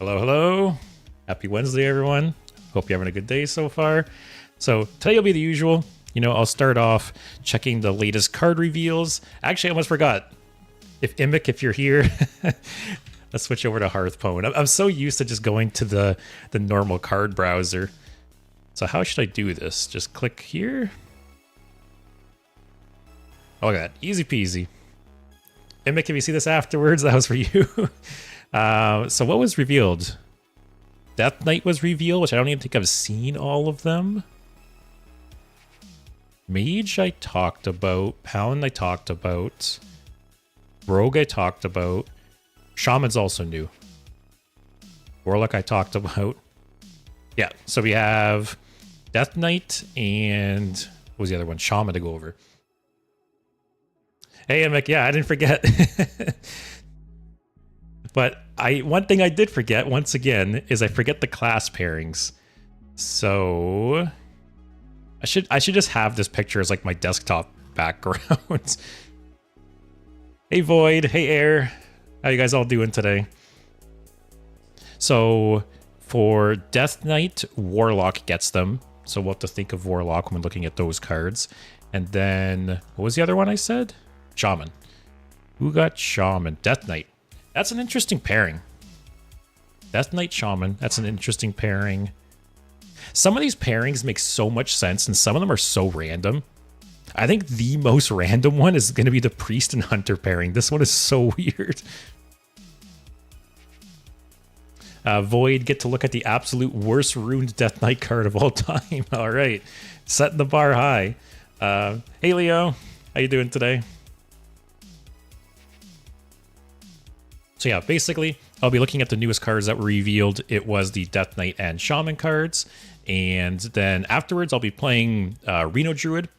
Hello, hello. Happy Wednesday, everyone. Hope you're having a good day so far. So today will be the usual. I'll start off checking the latest card reveals. Actually, I almost forgot. If you're here, let's switch over to Hearthstone. I'm so used to just going to the normal card browser. So how should I do this? Just click here. Oh, look at that. Easy peasy. Immick, if you see this afterwards, that was for you. So what was revealed? Death Knight was revealed, which I don't even think I've seen all of them. Mage I talked about. Paladin I talked about. Rogue I talked about. Shaman's also new. Warlock I talked about. Yeah, so we have Death Knight and what was the other one? Shaman to go over. Hey, Emick, yeah, I didn't forget. But one thing I did forget, once again, is I forget the class pairings. So I should just have this picture as like my desktop background. Hey Void, hey Air, how you guys all doing today? So for Death Knight, Warlock gets them. So we'll have to think of Warlock when looking at those cards. And then, what was the other one I said? Shaman. Who got Shaman? Death Knight. That's an interesting pairing. Death Knight Shaman. That's an interesting pairing. Some of these pairings make so much sense, and some of them are so random. I think the most random one is going to be the Priest and Hunter pairing. This one is so weird. Void, get to look at the absolute worst ruined Death Knight card of all time. All right. Setting the bar high. Hey, Leo. How you doing today? So yeah, basically, I'll be looking at the newest cards that were revealed. It was the Death Knight and Shaman cards. And then afterwards, I'll be playing Reno Druid.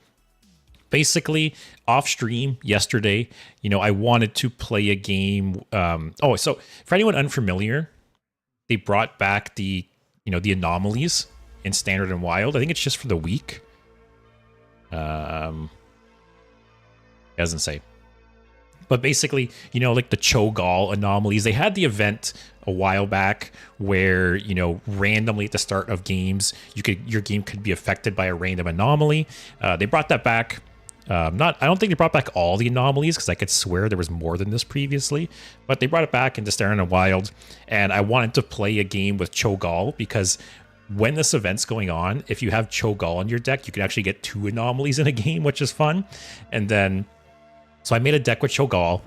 Basically, off stream yesterday, I wanted to play a game. So for anyone unfamiliar, they brought back the anomalies in Standard and Wild. I think it's just for the week. It doesn't say. But basically, like the Cho'gall anomalies, they had the event a while back where, randomly at the start of games, your game could be affected by a random anomaly. They brought that back. I don't think they brought back all the anomalies because I could swear there was more than this previously, but they brought it back into Standard and Wild, and I wanted to play a game with Cho'gall because when this event's going on, if you have Cho'gall in your deck, you can actually get 2 anomalies in a game, which is fun. And then so I made a deck with Cho'gall,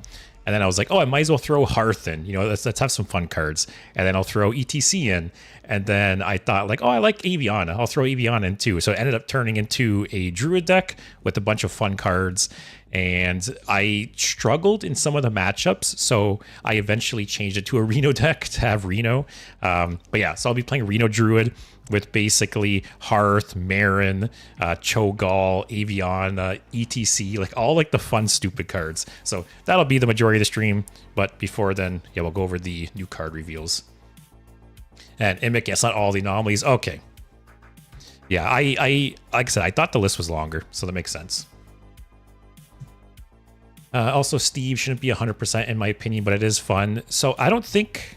and then I was like, oh, I might as well throw Hearth in. Let's have some fun cards. And then I'll throw ETC in. And then I thought, like, oh, I like Aviana. I'll throw Aviana in too. So it ended up turning into a Druid deck with a bunch of fun cards. And I struggled in some of the matchups, so I eventually changed it to a Reno deck to have Reno. But yeah, so I'll be playing Reno Druid with basically Hearth, Marin, Cho'gall, Aviana, ETC, like all like the fun, stupid cards. So that'll be the majority of the stream. But before then, yeah, we'll go over the new card reveals. And Immick, yes, not all the anomalies. Okay. Yeah, I like I said, I thought the list was longer, so that makes sense. Also, Steve shouldn't be 100% in my opinion, but it is fun. So I don't think...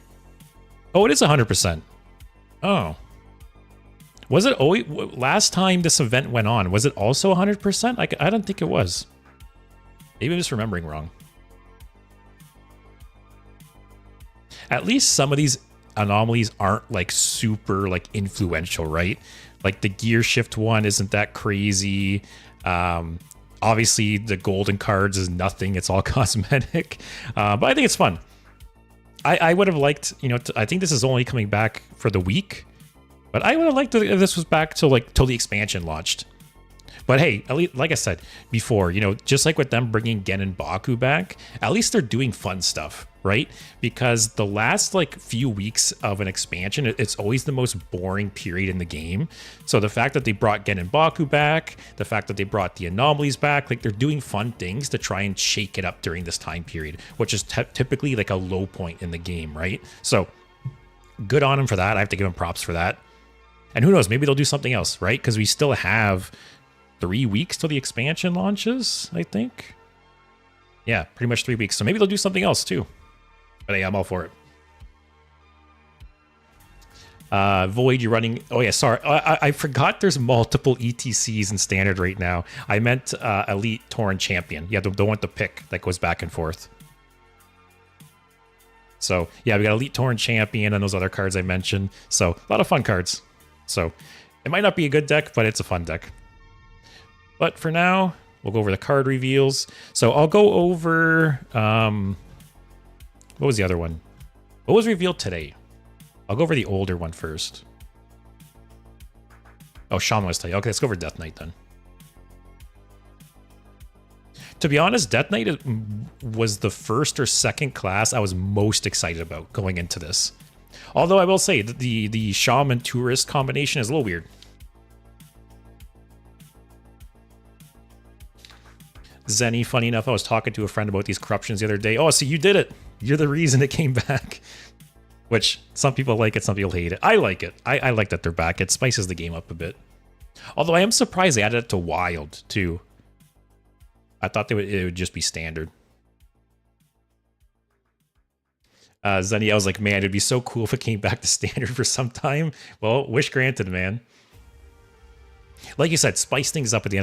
Oh, it is 100%. Oh. Was it always... Last time this event went on, was it also 100%? I don't think it was. Maybe I'm just remembering wrong. At least some of these anomalies aren't like super like influential, right? Like the gear shift one isn't that crazy. Obviously, the golden cards is nothing. It's all cosmetic. But I think it's fun. I would have liked, I think this is only coming back for the week. But I would have liked if this was back till the expansion launched. But hey, at least, like I said before, just like with them bringing Gen and Baku back, at least they're doing fun stuff, right? Because the last few weeks of an expansion, it's always the most boring period in the game. So the fact that they brought Gen and Baku back, the fact that they brought the anomalies back, they're doing fun things to try and shake it up during this time period, which is typically like a low point in the game, right? So good on them for that. I have to give them props for that. And who knows, maybe they'll do something else, right? Because we still have 3 weeks till the expansion launches, I think. Yeah, pretty much 3 weeks. So maybe they'll do something else too. But hey, I'm all for it. Void, you're running. Oh yeah, sorry, I forgot. There's multiple ETCs in standard right now. I meant Elite Tauren Champion. Yeah, the one with the pick that goes back and forth. So yeah, we got Elite Tauren Champion and those other cards I mentioned. So a lot of fun cards. So it might not be a good deck, but it's a fun deck. But for now, we'll go over the card reveals. So I'll go over what was the other one? What was revealed today? I'll go over the older one first. Oh, Shaman was today. Okay, let's go over Death Knight then. To be honest, Death Knight was the first or second class I was most excited about going into this. Although I will say that the Shaman Tourist combination is a little weird. Zenny, funny enough, I was talking to a friend about these corruptions the other day. Oh, so you did it. You're the reason it came back. Which, some people like it, some people hate it. I like it. I like that they're back. It spices the game up a bit. Although I am surprised they added it to Wild, too. I thought it would just be standard. Zenny, I was like, man, it'd be so cool if it came back to standard for some time. Well, wish granted, man. Like you said, spice things up at the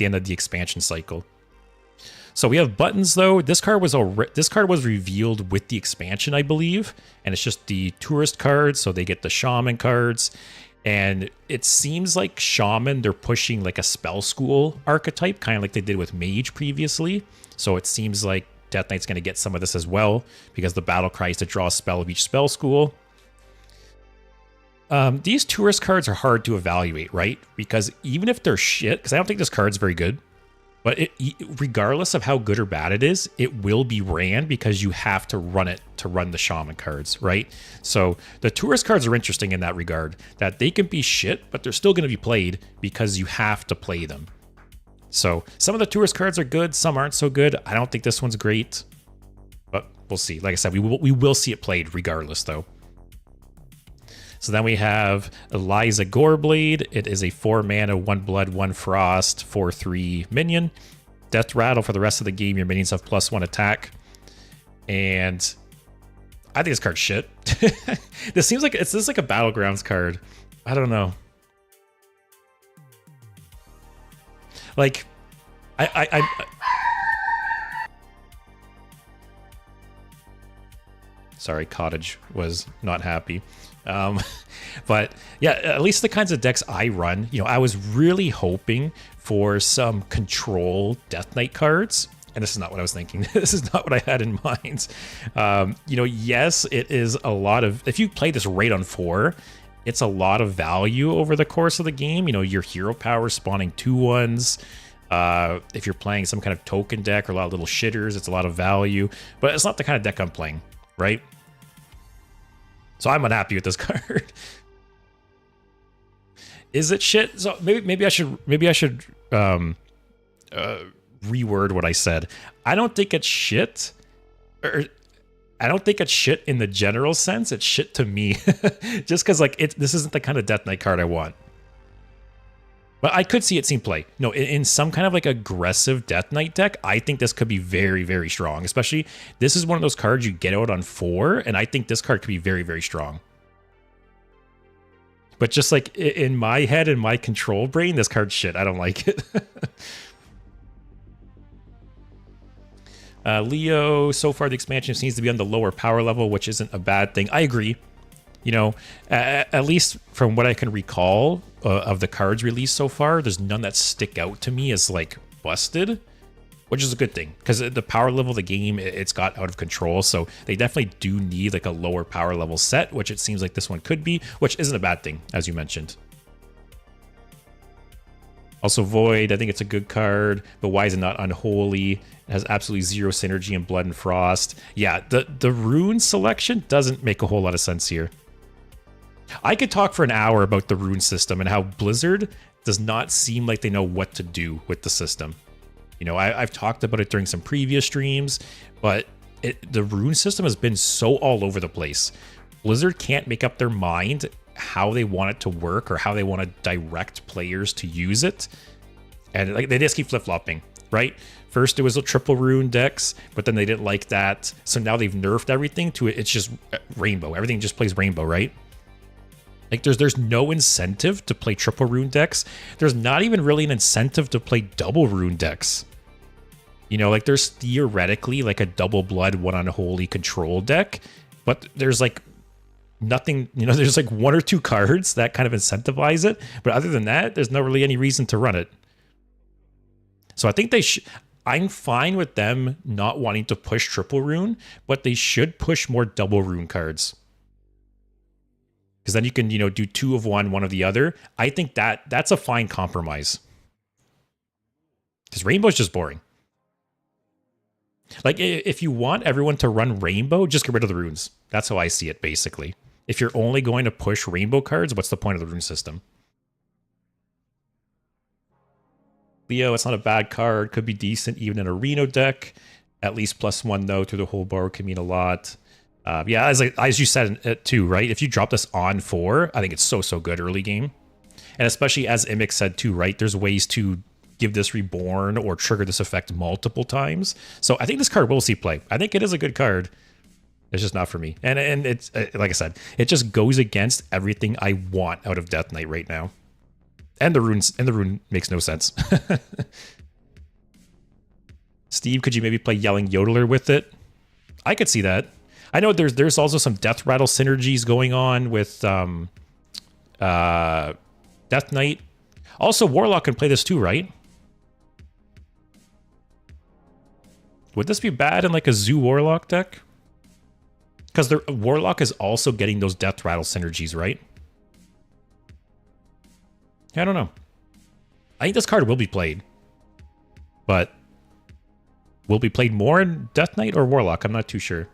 end of the expansion cycle. So we have buttons though. This card was revealed with the expansion, I believe, and it's just the tourist cards, so they get the shaman cards. And it seems like shaman, they're pushing like a spell school archetype, kind of like they did with mage previously. So it seems like Death Knight's going to get some of this as well, because the battle cry is to draw a spell of each spell school. These tourist cards are hard to evaluate, right? Because even if they're shit, because I don't think this card's very good, but regardless of how good or bad it is, it will be ran because you have to run it to run the shaman cards, right? So the tourist cards are interesting in that regard, that they can be shit, but they're still going to be played because you have to play them. So some of the tourist cards are good, some aren't so good. I don't think this one's great, but we'll see. Like I said, we will see it played regardless, though. So then we have Eliza Goreblade. It is a 4-mana, 1 blood, 1 frost, 4/3 minion. Death Rattle for the rest of the game. Your minions have +1 attack. And I think this card's shit. This seems like this is like a Battlegrounds card. I don't know. Like, sorry, Cottage was not happy. But yeah, at least the kinds of decks I run, you know, I was really hoping for some control Death Knight cards. And this is not what I was thinking. This is not what I had in mind. You know, yes, it is a lot of, if you play this right on 4, it's a lot of value over the course of the game. You know, your hero power spawning 2/1s. If you're playing some kind of token deck or a lot of little shitters, it's a lot of value. But it's not the kind of deck I'm playing, right? So I'm unhappy with this card. Is it shit? So maybe I should reword what I said. I don't think it's shit. Or I don't think it's shit in the general sense. It's shit to me. Just because like this isn't the kind of Death Knight card I want. But I could see it seeing play. No, in some kind of like aggressive Death Knight deck, I think this could be very, very strong. Especially, this is one of those cards you get out on 4, and I think this card could be very, very strong. But just like in my head, in my control brain, this card's shit. I don't like it. Leo, so far the expansion seems to be on the lower power level, which isn't a bad thing. I agree. You know, at least from what I can recall of the cards released so far, there's none that stick out to me as like busted, which is a good thing because the power level of the game, it's got out of control. So they definitely do need like a lower power level set, which it seems like this one could be, which isn't a bad thing, as you mentioned. Also Void, I think it's a good card, but why is it not Unholy? It has absolutely zero synergy in Blood and Frost. Yeah, the rune selection doesn't make a whole lot of sense here. I could talk for an hour about the rune system and how Blizzard does not seem like they know what to do with the system. You know, I've talked about it during some previous streams, but the rune system has been so all over the place. Blizzard can't make up their mind how they want it to work or how they want to direct players to use it. And like they just keep flip-flopping, right? First it was a triple rune decks, but then they didn't like that. So now they've nerfed everything to it's just rainbow. Everything just plays rainbow, right? Like there's no incentive to play triple rune decks. There's not even really an incentive to play double rune decks. You know, like there's theoretically like a double blood, one unholy control deck, but there's like nothing, you know, there's like one or two cards that kind of incentivize it. But other than that, there's not really any reason to run it. So I think I'm fine with them not wanting to push triple rune, but they should push more double rune cards. Because then you can, you know, do 2 of one of the other. I think that's a fine compromise. Because Rainbow's just boring. Like, if you want everyone to run Rainbow, just get rid of the runes. That's how I see it, basically. If you're only going to push Rainbow cards, what's the point of the rune system? Leo, it's not a bad card. Could be decent even in a Reno deck. At least +1, though, through the whole board can mean a lot. Yeah, as you said, too, right? If you drop this on 4, I think it's so good early game. And especially as Imik said, too, right? There's ways to give this reborn or trigger this effect multiple times. So I think this card will see play. I think it is a good card. It's just not for me. And it's, like I said, it just goes against everything I want out of Death Knight right now. And the rune makes no sense. Steve, could you maybe play Yelling Yodeler with it? I could see that. I know there's also some Death Rattle synergies going on with Death Knight. Also, Warlock can play this too, right? Would this be bad in like a Zoo Warlock deck? Because Warlock is also getting those Death Rattle synergies, right? I don't know. I think this card will be played. But will be played more in Death Knight or Warlock? I'm not too sure.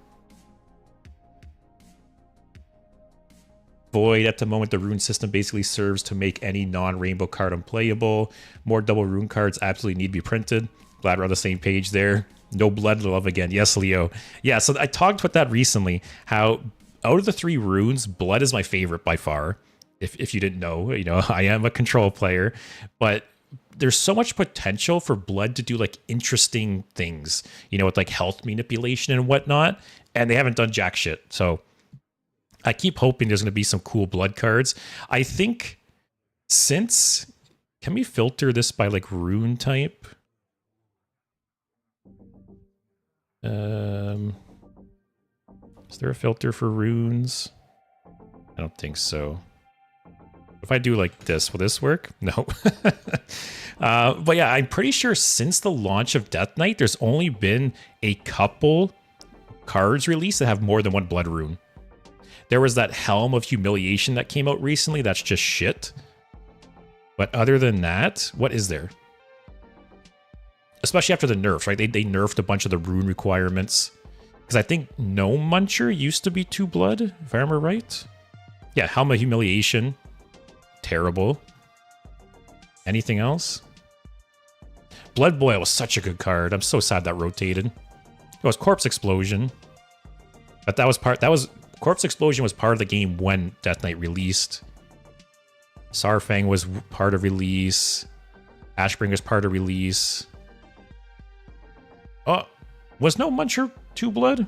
Void, at the moment, the rune system basically serves to make any non-rainbow card unplayable. More double rune cards absolutely need to be printed. Glad we're on the same page there. No blood love again. Yes, Leo. Yeah, so I talked about that recently, how out of the 3 runes, blood is my favorite by far. If you didn't know, you know, I am a control player, but there's so much potential for blood to do like interesting things, you know, with like health manipulation and whatnot, and they haven't done jack shit. So I keep hoping there's going to be some cool blood cards. I think can we filter this by like rune type? Is there a filter for runes? I don't think so. If I do like this, will this work? No. But yeah, I'm pretty sure since the launch of Death Knight, there's only been a couple cards released that have more than 1 blood rune. There was that Helm of Humiliation that came out recently. That's just shit. But other than that, what is there? Especially after the nerfs, right? They nerfed a bunch of the rune requirements. Because I think Gnome Muncher used to be 2 blood, if I remember right. Yeah, Helm of Humiliation. Terrible. Anything else? Blood Boil was such a good card. I'm so sad that rotated. It was Corpse Explosion. But Corpse Explosion was part of the game when Death Knight released. Sarfang was part of release. Ashbring was part of release. Oh, was no Muncher 2 blood?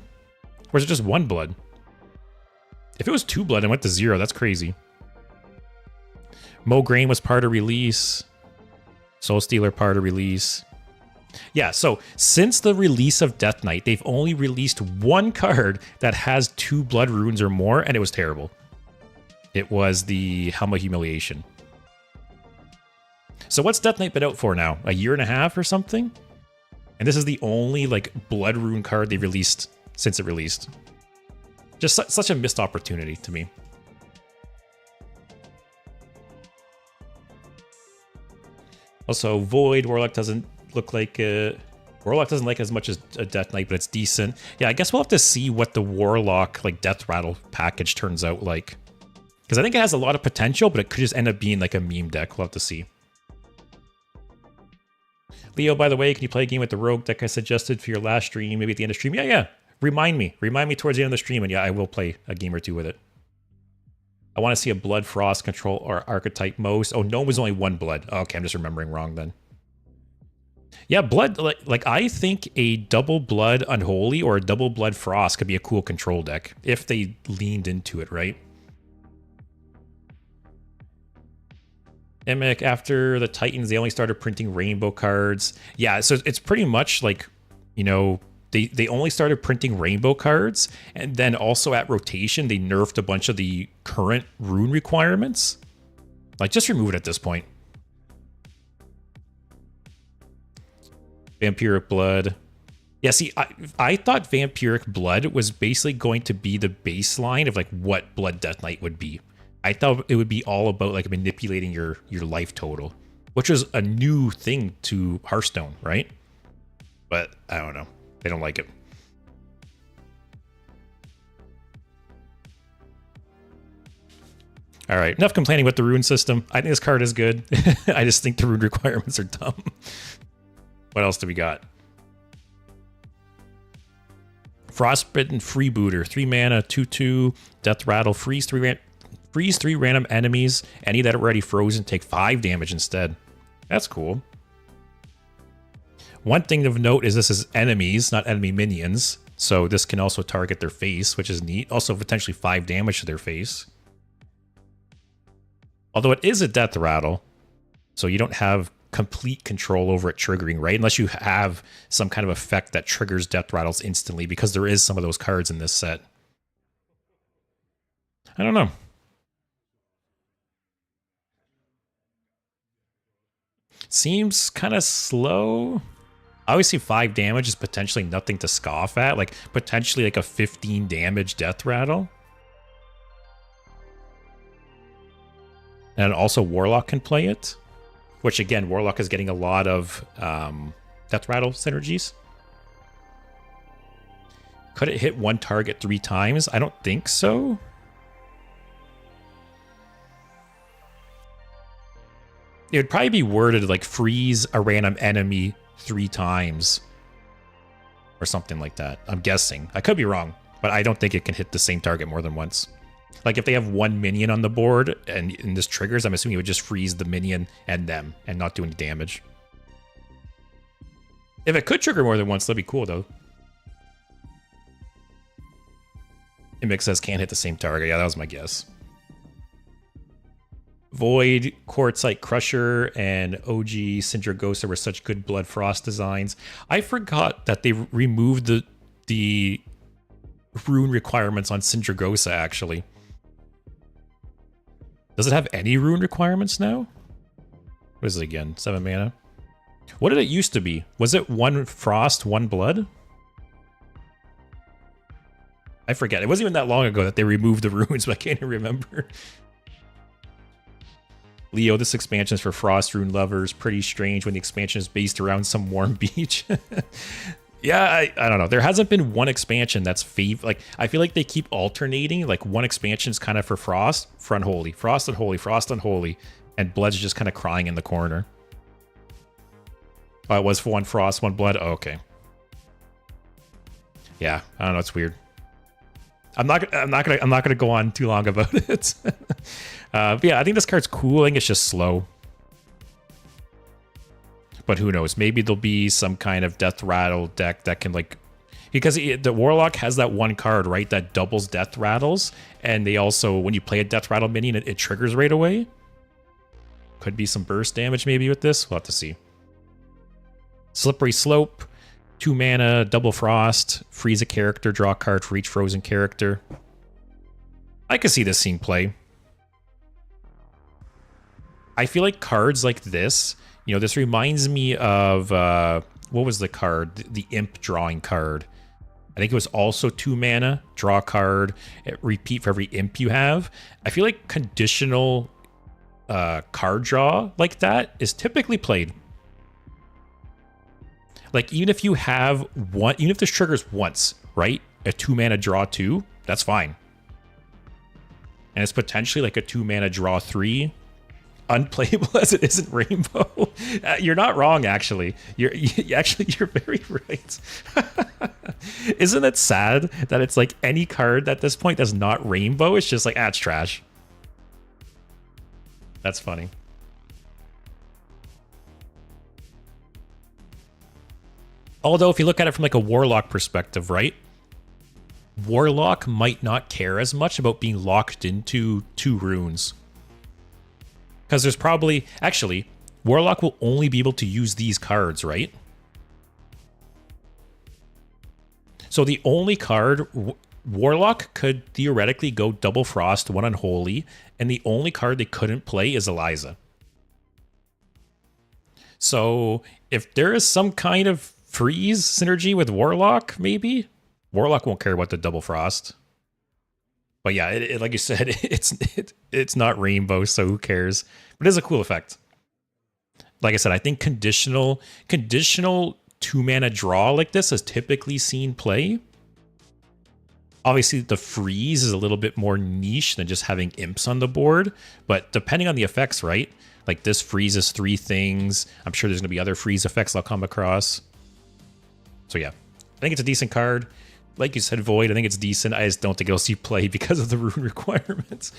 Or is it just 1 blood? If it was 2 blood and went to 0, that's crazy. Mograine was part of release. Soul Stealer part of release. Yeah, so since the release of Death Knight, they've only released 1 card that has 2 blood runes or more, and it was terrible. It was the Helm of Humiliation. So what's Death Knight been out for now? A year and a half or something? And this is the only like blood rune card they released since it released. Just such a missed opportunity to me. Also, Void, Warlock doesn't look like... Warlock doesn't like as much as a Death Knight, but it's decent. Yeah, I guess we'll have to see what the Warlock like Death Rattle package turns out like. Because I think it has a lot of potential, but it could just end up being like a meme deck. We'll have to see. Leo, by the way, can you play a game with the Rogue deck I suggested for your last stream? Maybe at the end of stream? Yeah. Remind me. Remind me towards the end of the stream, and yeah, I will play a game or 2 with it. I want to see a Blood Frost control or archetype most. Oh, Gnome was only 1 blood. Oh, okay, I'm just remembering wrong then. Yeah, Blood, like I think a double Blood Unholy or a double Blood Frost could be a cool control deck if they leaned into it, right? Mimic, after the Titans, they only started printing rainbow cards. Yeah, so it's pretty much like, you know, they only started printing rainbow cards, and then also at rotation, they nerfed a bunch of the current rune requirements. Like, just remove it at this point. Vampiric Blood. Yeah, see, I thought Vampiric Blood was basically going to be the baseline of like what Blood Death Knight would be. I thought it would be all about like manipulating your life total, which was a new thing to Hearthstone, right? But I don't know. They don't like it. All right, enough complaining about the rune system. I think this card is good. I just think the rune requirements are dumb. What else do we got? Frostbitten Freebooter, 3 mana, 2/2, Death Rattle, freeze 3 random enemies. Any that are already frozen take 5 damage instead. That's cool. One thing of note is this is enemies, not enemy minions. So this can also target their face, which is neat. Also potentially 5 damage to their face. Although it is a Death Rattle, so you don't have complete control over it triggering, right? Unless you have some kind of effect that triggers Death Rattles instantly, because there is some of those cards in this set. I don't know. Seems kind of slow. Obviously 5 damage is potentially nothing to scoff at, like potentially like a 15 damage Death Rattle. And also Warlock can play it, which again, Warlock is getting a lot of Death Rattle synergies. Could it hit one target 3 times? I don't think so. It would probably be worded like freeze a random enemy 3 times or something like that. I'm guessing. I could be wrong, but I don't think it can hit the same target more than once. Like if they have 1 minion on the board and this triggers, I'm assuming it would just freeze the minion and them and not do any damage. If it could trigger more than once, that'd be cool though. Imix says can't hit the same target. Yeah, that was my guess. Void, Quartzite Crusher, and OG Sindragosa were such good Blood Frost designs. I forgot that they removed the rune requirements on Sindragosa, actually. Does it have any rune requirements now? What is it again? 7 mana? What did it used to be? Was it 1 Frost, 1 Blood? I forget. It wasn't even that long ago that they removed the runes, but I can't even remember. Leo, this expansion is for Frost Rune lovers. Pretty strange when the expansion is based around some warm beach. Yeah, I don't know. There hasn't been one expansion that's like, I feel like they keep alternating. Like one expansion is kind of for Frost, for Unholy, Frost Unholy, Frost Unholy, and Blood's just kind of crying in the corner. Oh, it was for 1 Frost, 1 Blood. Oh, okay. Yeah, I don't know. It's weird. I'm not gonna go on too long about it. But yeah, I think this card's cool. I think it's just slow. But who knows? Maybe there'll be some kind of Death Rattle deck that can like, because the Warlock has that 1 card, right, that doubles Death Rattles, and they also, when you play a Death Rattle minion, it triggers right away. Could be some burst damage maybe with this. We'll have to see. Slippery Slope, 2 mana, double Frost, freeze a character, draw a card for each frozen character. I could see this scene play. I feel like cards like this, you know, this reminds me of, what was the card? The Imp drawing card. I think it was also 2 mana, draw a card, repeat for every Imp you have. I feel like conditional card draw like that is typically played. Like, even if you have one, even if this triggers once, right? A 2 mana draw 2, that's fine. And it's potentially like a 2 mana draw 3. Unplayable as it isn't Rainbow. You're not wrong, actually. You're very right. Isn't it sad that it's like any card at this point that's not Rainbow? It's just like, it's trash. That's funny. Although, if you look at it from like a Warlock perspective, right? Warlock might not care as much about being locked into 2 runes. Because there's probably... Actually, Warlock will only be able to use these cards, right? So the only card... Warlock could theoretically go Double Frost, 1 Unholy, and the only card they couldn't play is Eliza. So if there is some kind of freeze synergy with Warlock, maybe? Warlock won't care about the Double Frost. But yeah, like you said, it's not Rainbow, so who cares? But it is a cool effect. Like I said, I think conditional 2-mana draw like this is typically seen play. Obviously, the freeze is a little bit more niche than just having imps on the board. But depending on the effects, right? Like this freezes 3 things. I'm sure there's going to be other freeze effects I'll come across. So yeah, I think it's a decent card. Like you said, Void, I think it's decent. I just don't think it'll see play because of the rune requirements.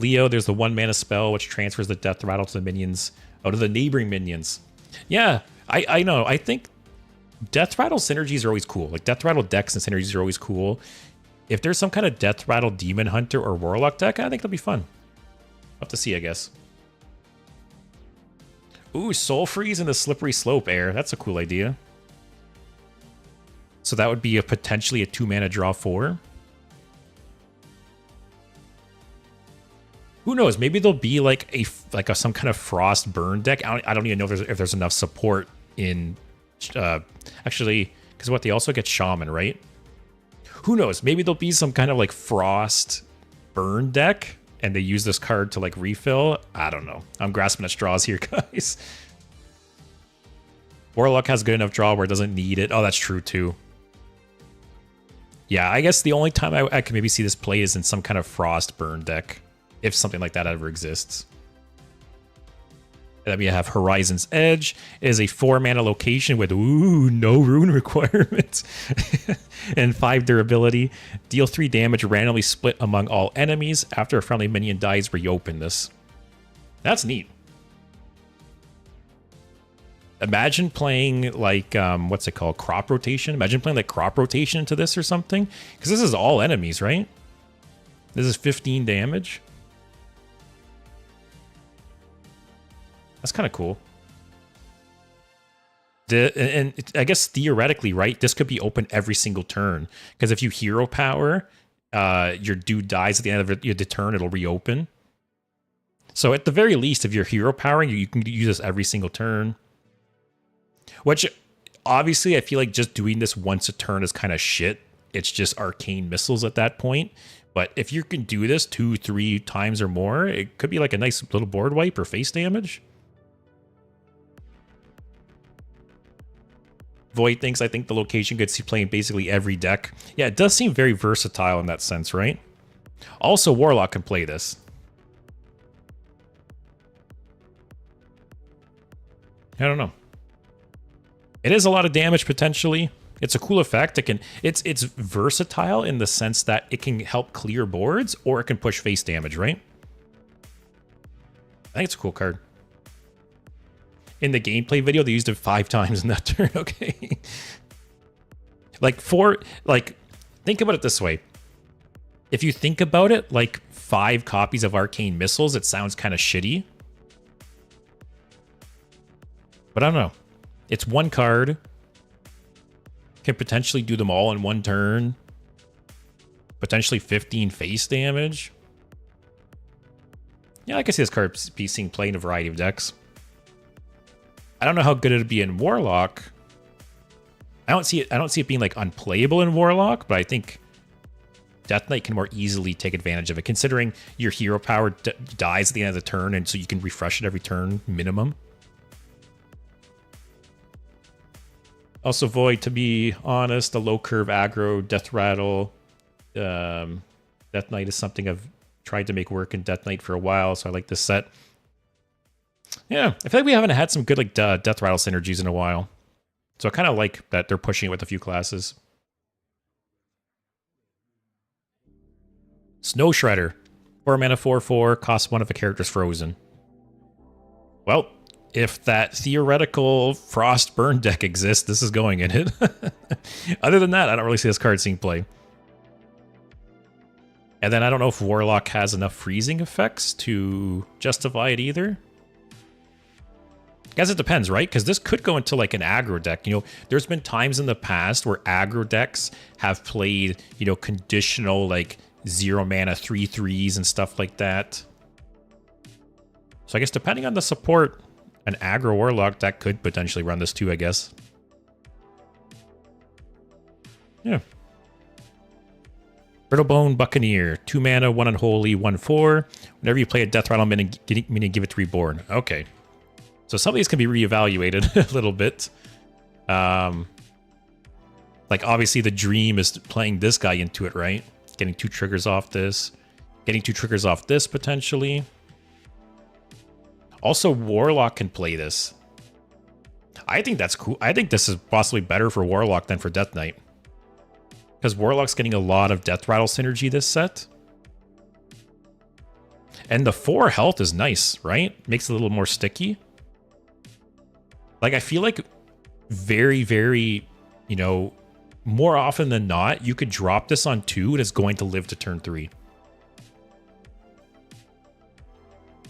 Leo, there's the 1-mana spell which transfers the Death Rattle to the minions out of the neighboring minions. Yeah, I know. I think Death Rattle synergies are always cool. Like Death Rattle decks and synergies are always cool. If there's some kind of Death Rattle Demon Hunter or Warlock deck, I think it'll be fun. We'll have to see, I guess. Ooh, Soul Freeze and the Slippery Slope Air. That's a cool idea. So that would be potentially a 2-mana draw 4. Who knows? Maybe there'll be like some kind of Frost Burn deck. I don't even know if there's enough support in... actually, because what, they also get Shaman, right? Who knows? Maybe there'll be some kind of like Frost Burn deck, and they use this card to like refill. I don't know. I'm grasping at straws here, guys. Warlock has good enough draw where it doesn't need it. Oh, that's true too. Yeah, I guess the only time I can maybe see this play is in some kind of Frost Burn deck, if something like that ever exists. Then we have Horizon's Edge. It is a 4-mana location with no rune requirements and 5 durability. Deal 3 damage randomly split among all enemies. After a friendly minion dies, reopen this. That's neat. Imagine playing like what's it called? Crop rotation. Imagine playing like crop rotation into this or something. Because this is all enemies, right? This is 15 damage. That's kind of cool. And I guess theoretically, right, this could be open every single turn. Because if you hero power, your dude dies at the end of the turn, it'll reopen. So at the very least, if you're hero powering, you can use this every single turn. Which, obviously, I feel like just doing this once a turn is kind of shit. It's just arcane missiles at that point. But if you can do this 2-3 times or more, it could be like a nice little board wipe or face damage. Void thinks, I think the location could see playing basically every deck. Yeah, it does seem very versatile in that sense, right? Also, Warlock can play this. I don't know. It is a lot of damage potentially. It's a cool effect. It's versatile in the sense that it can help clear boards or it can push face damage, right? I think it's a cool card. In the gameplay video, they used it 5 times in that turn. Okay. Think about it this way. If you think about it, like 5 copies of Arcane Missiles, it sounds kind of shitty. But I don't know. It's 1 card. Can potentially do them all in 1 turn. Potentially 15 face damage. Yeah, I can see this card be seen played in a variety of decks. I don't know how good it'd be in Warlock. I don't see it being like unplayable in Warlock, but I think Death Knight can more easily take advantage of it, considering your hero power dies at the end of the turn, and so you can refresh it every turn minimum. Also, Void, to be honest, the low curve aggro, Death Rattle, Death Knight is something I've tried to make work in Death Knight for a while, so I like this set. Yeah, I feel like we haven't had some good like Death Rattle synergies in a while. So I kind of like that they're pushing it with a few classes. Snow Shredder. 4 mana 4/4, costs 1 if a character's frozen. Well, if that theoretical Frost Burn deck exists, this is going in it. Other than that, I don't really see this card seeing play. And then I don't know if Warlock has enough freezing effects to justify it either. Guess it depends, right? Because this could go into like an aggro deck. You know, there's been times in the past where aggro decks have played, you know, conditional like 0 mana 3/3s and stuff like that. So I guess depending on the support, an aggro Warlock deck could potentially run this too, I guess. Yeah. Brittlebone Buccaneer, 2 mana, 1 unholy, 1/4. Whenever you play a Death Rattle minion, give it to Reborn. Okay. So some of these can be reevaluated a little bit. Like obviously the dream is playing this guy into it, right? Getting 2 triggers off this. Getting 2 triggers off this potentially. Also, Warlock can play this. I think that's cool. I think this is possibly better for Warlock than for Death Knight. Because Warlock's getting a lot of Death Rattle synergy this set. And the 4 health is nice, right? Makes it a little more sticky. Like, I feel like very, very, you know, more often than not, you could drop this on 2 and it's going to live to turn 3.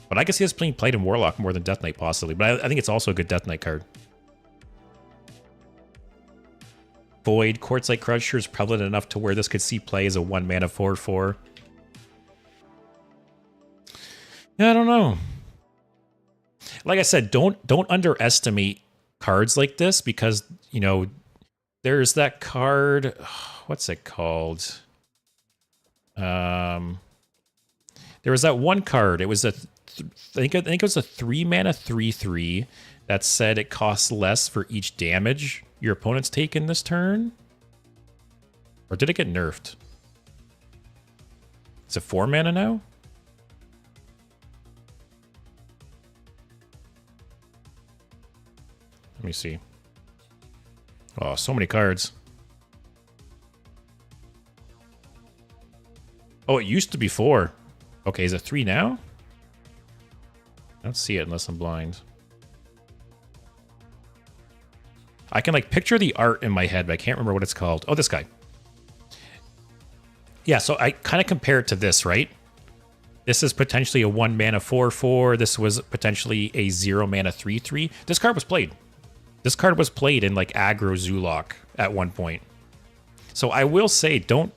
But I can see this being played in Warlock more than Death Knight, possibly. But I think it's also a good Death Knight card. Void, Quartzite Crusher is prevalent enough to where this could see play as a 1 mana 4/4. Yeah, I don't know. Like I said, don't underestimate cards like this because, you know, there's that card. What's it called? There was that one card. It was I think it was a 3 mana 3/3 that said it costs less for each damage your opponent's taken this turn. Or did it get nerfed? Is it 4 mana now? Let me see. Oh, so many cards. Oh, it used to be 4. Okay, is it 3 now? I don't see it unless I'm blind. I can like picture the art in my head, but I can't remember what it's called. Oh, this guy. Yeah, so I kind of compare it to this, right? This is potentially a 1 mana 4/4. This was potentially a 0 mana 3/3. This card was played. This card was played in like aggro Zulok at one point. So I will say, don't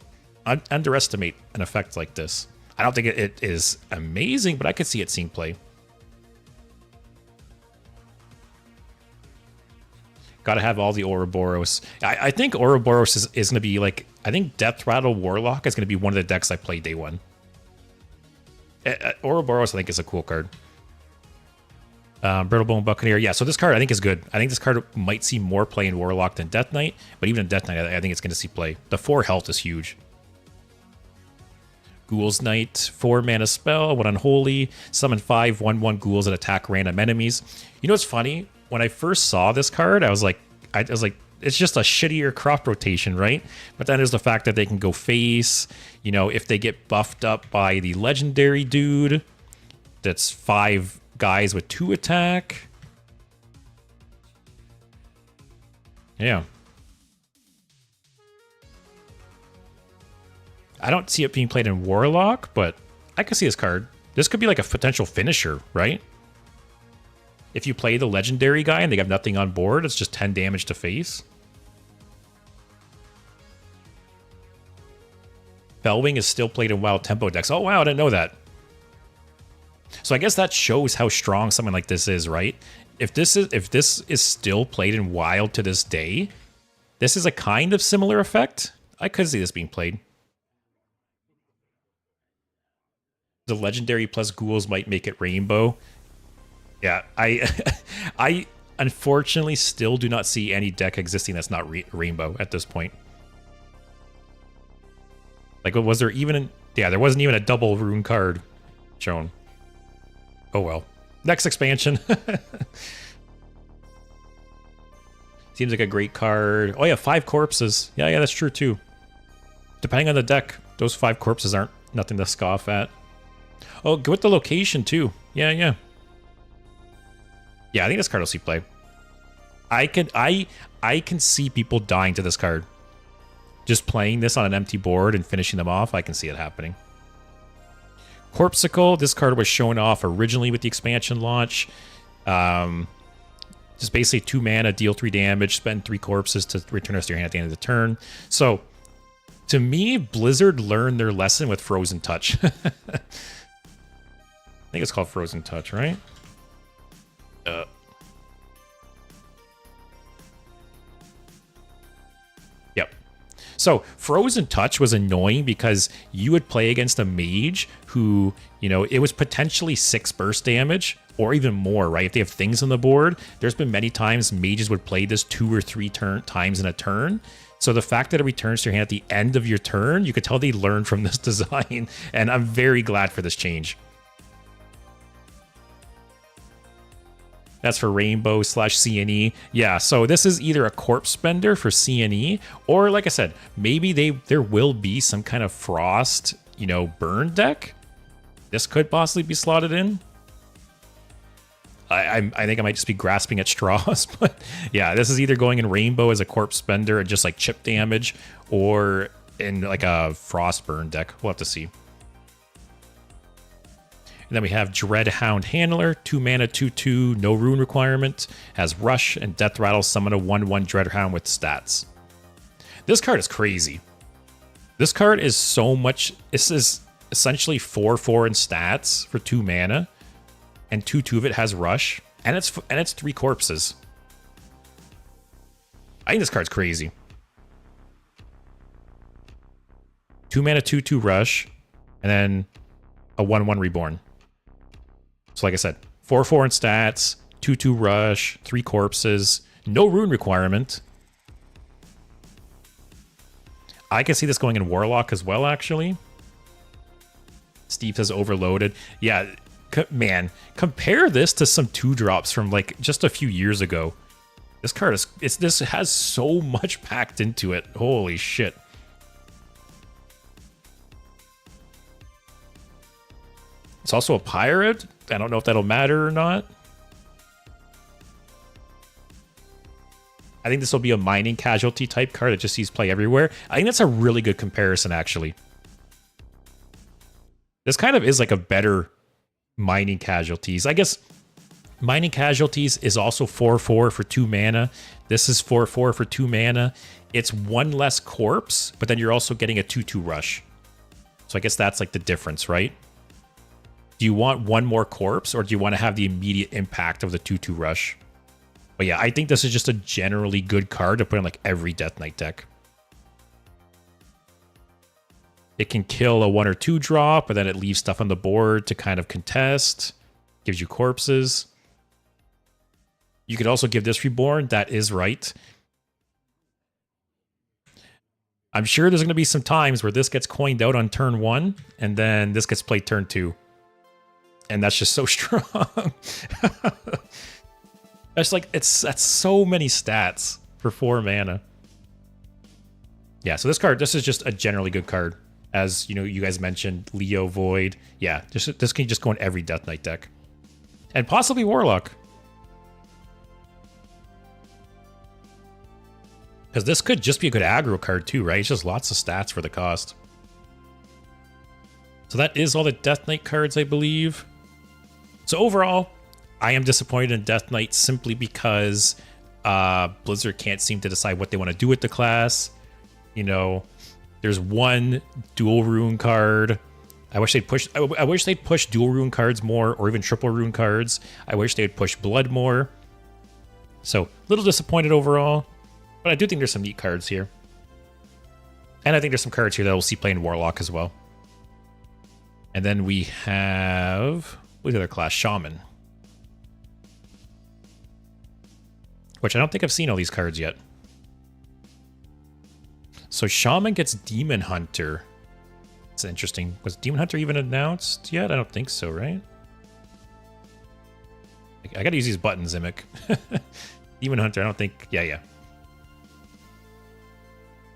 underestimate an effect like this. I don't think it is amazing, but I could see it seeing play. Gotta have all the Ouroboros. I think Ouroboros is going to be like... I think Death Rattle Warlock is going to be one of the decks I play day one. Ouroboros, I think, is a cool card. Brittlebone Buccaneer. Yeah, so this card I think is good. I think this card might see more play in Warlock than Death Knight, but even in Death Knight, I think it's going to see play. The 4 health is huge. Ghoul's Knight, 4 mana spell, 1 unholy, summon 5 1/1 ghouls that attack random enemies. You know what's funny? When I first saw this card, I was like, it's just a shittier crop rotation, right? But then there's the fact that they can go face. You know, if they get buffed up by the legendary dude, that's 5 guys with 2 attack. Yeah. I don't see it being played in Warlock, but I can see this card. This could be like a potential finisher, right? If you play the legendary guy and they have nothing on board, it's just 10 damage to face. Bellwing is still played in wild tempo decks. Oh wow, I didn't know that. So I guess that shows how strong something like this is, right? If this is still played in wild to this day, this is a kind of similar effect. I could see this being played. The legendary plus ghouls might make it rainbow. Yeah, I unfortunately still do not see any deck existing that's not rainbow at this point. Like, was there even... Yeah, there wasn't even a double rune card shown. Oh well. Next expansion. Seems like a great card. Oh yeah, 5 corpses. Yeah, that's true too. Depending on the deck, those 5 corpses aren't nothing to scoff at. Oh, go with the location too. Yeah. Yeah, I think this card will see play. I can see people dying to this card. Just playing this on an empty board and finishing them off, I can see it happening. Corpsicle, this card was shown off originally with the expansion launch. Just basically 2 mana, deal 3 damage, spend 3 corpses to return us to your hand at the end of the turn. So, to me, Blizzard learned their lesson with Frozen Touch. I think it's called Frozen Touch, right? Yep. So Frozen Touch was annoying because you would play against a mage who, you know, it was potentially 6 burst damage or even more, right? If they have things on the board, there's been many times mages would play this 2 or 3 times in a turn. So the fact that it returns to your hand at the end of your turn, you could tell they learned from this design, and I'm very glad for this change. That's for Rainbow / CNE. Yeah, so this is either a Corpse Spender for CNE, or like I said, maybe there will be some kind of Frost, you know, burn deck. This could possibly be slotted in. I think I might just be grasping at straws, but yeah, this is either going in Rainbow as a Corpse Spender and just like chip damage, or in like a Frost burn deck. We'll have to see. And then we have Dreadhound Handler, 2 mana, 2/2, no rune requirement, has Rush and Death Rattle, summon a 1/1 Dreadhound with stats. This card is crazy. This card is so much. This is essentially 4/4 in stats for 2 mana, and 2/2 of it has Rush, and it's 3 corpses. I think this card's crazy. 2 mana, 2/2 Rush, and then a 1/1 Reborn. So like I said, 4/4 in stats, 2/2 Rush, 3 corpses, no rune requirement. I can see this going in Warlock as well, actually. Steve says overloaded. Yeah, man, compare this to some 2-drops from like just a few years ago. This card is this has so much packed into it. Holy shit. It's also a pirate. I don't know if that'll matter or not. I think this will be a mining casualty type card that just sees play everywhere. I think that's a really good comparison, actually. This kind of is like a better mining casualties. I guess mining casualties is also 4/4 for 2 mana. This is 4/4 for 2 mana. It's 1 less corpse, but then you're also getting a 2/2 Rush. So I guess that's like the difference, right? Do you want 1 more corpse, or do you want to have the immediate impact of the 2/2 Rush? But yeah, I think this is just a generally good card to put in like every Death Knight deck. It can kill a 1 or 2 drop, but then it leaves stuff on the board to kind of contest. Gives you corpses. You could also give this Reborn. That is right. I'm sure there's going to be some times where this gets coined out on turn 1, and then this gets played turn 2. And that's just so strong. That's like, that's so many stats for 4 mana. Yeah, so this is just a generally good card. As you know, you guys mentioned Leo Void. Yeah, this can just go in every Death Knight deck. And possibly Warlock. Because this could just be a good aggro card too, right? It's just lots of stats for the cost. So that is all the Death Knight cards, I believe. So overall, I am disappointed in Death Knight simply because Blizzard can't seem to decide what they want to do with the class. You know, there's 1 dual rune card. I wish they'd push dual rune cards more, or even triple rune cards. I wish they'd push blood more. So, a little disappointed overall, but I do think there's some neat cards here. And I think there's some cards here that we'll see play in Warlock as well. And then we have, what's the other class? Shaman. Which I don't think I've seen all these cards yet. So Shaman gets Demon Hunter. It's interesting. Was Demon Hunter even announced yet? I don't think so, right? I gotta use these buttons, Imic. Demon Hunter, I don't think... Yeah.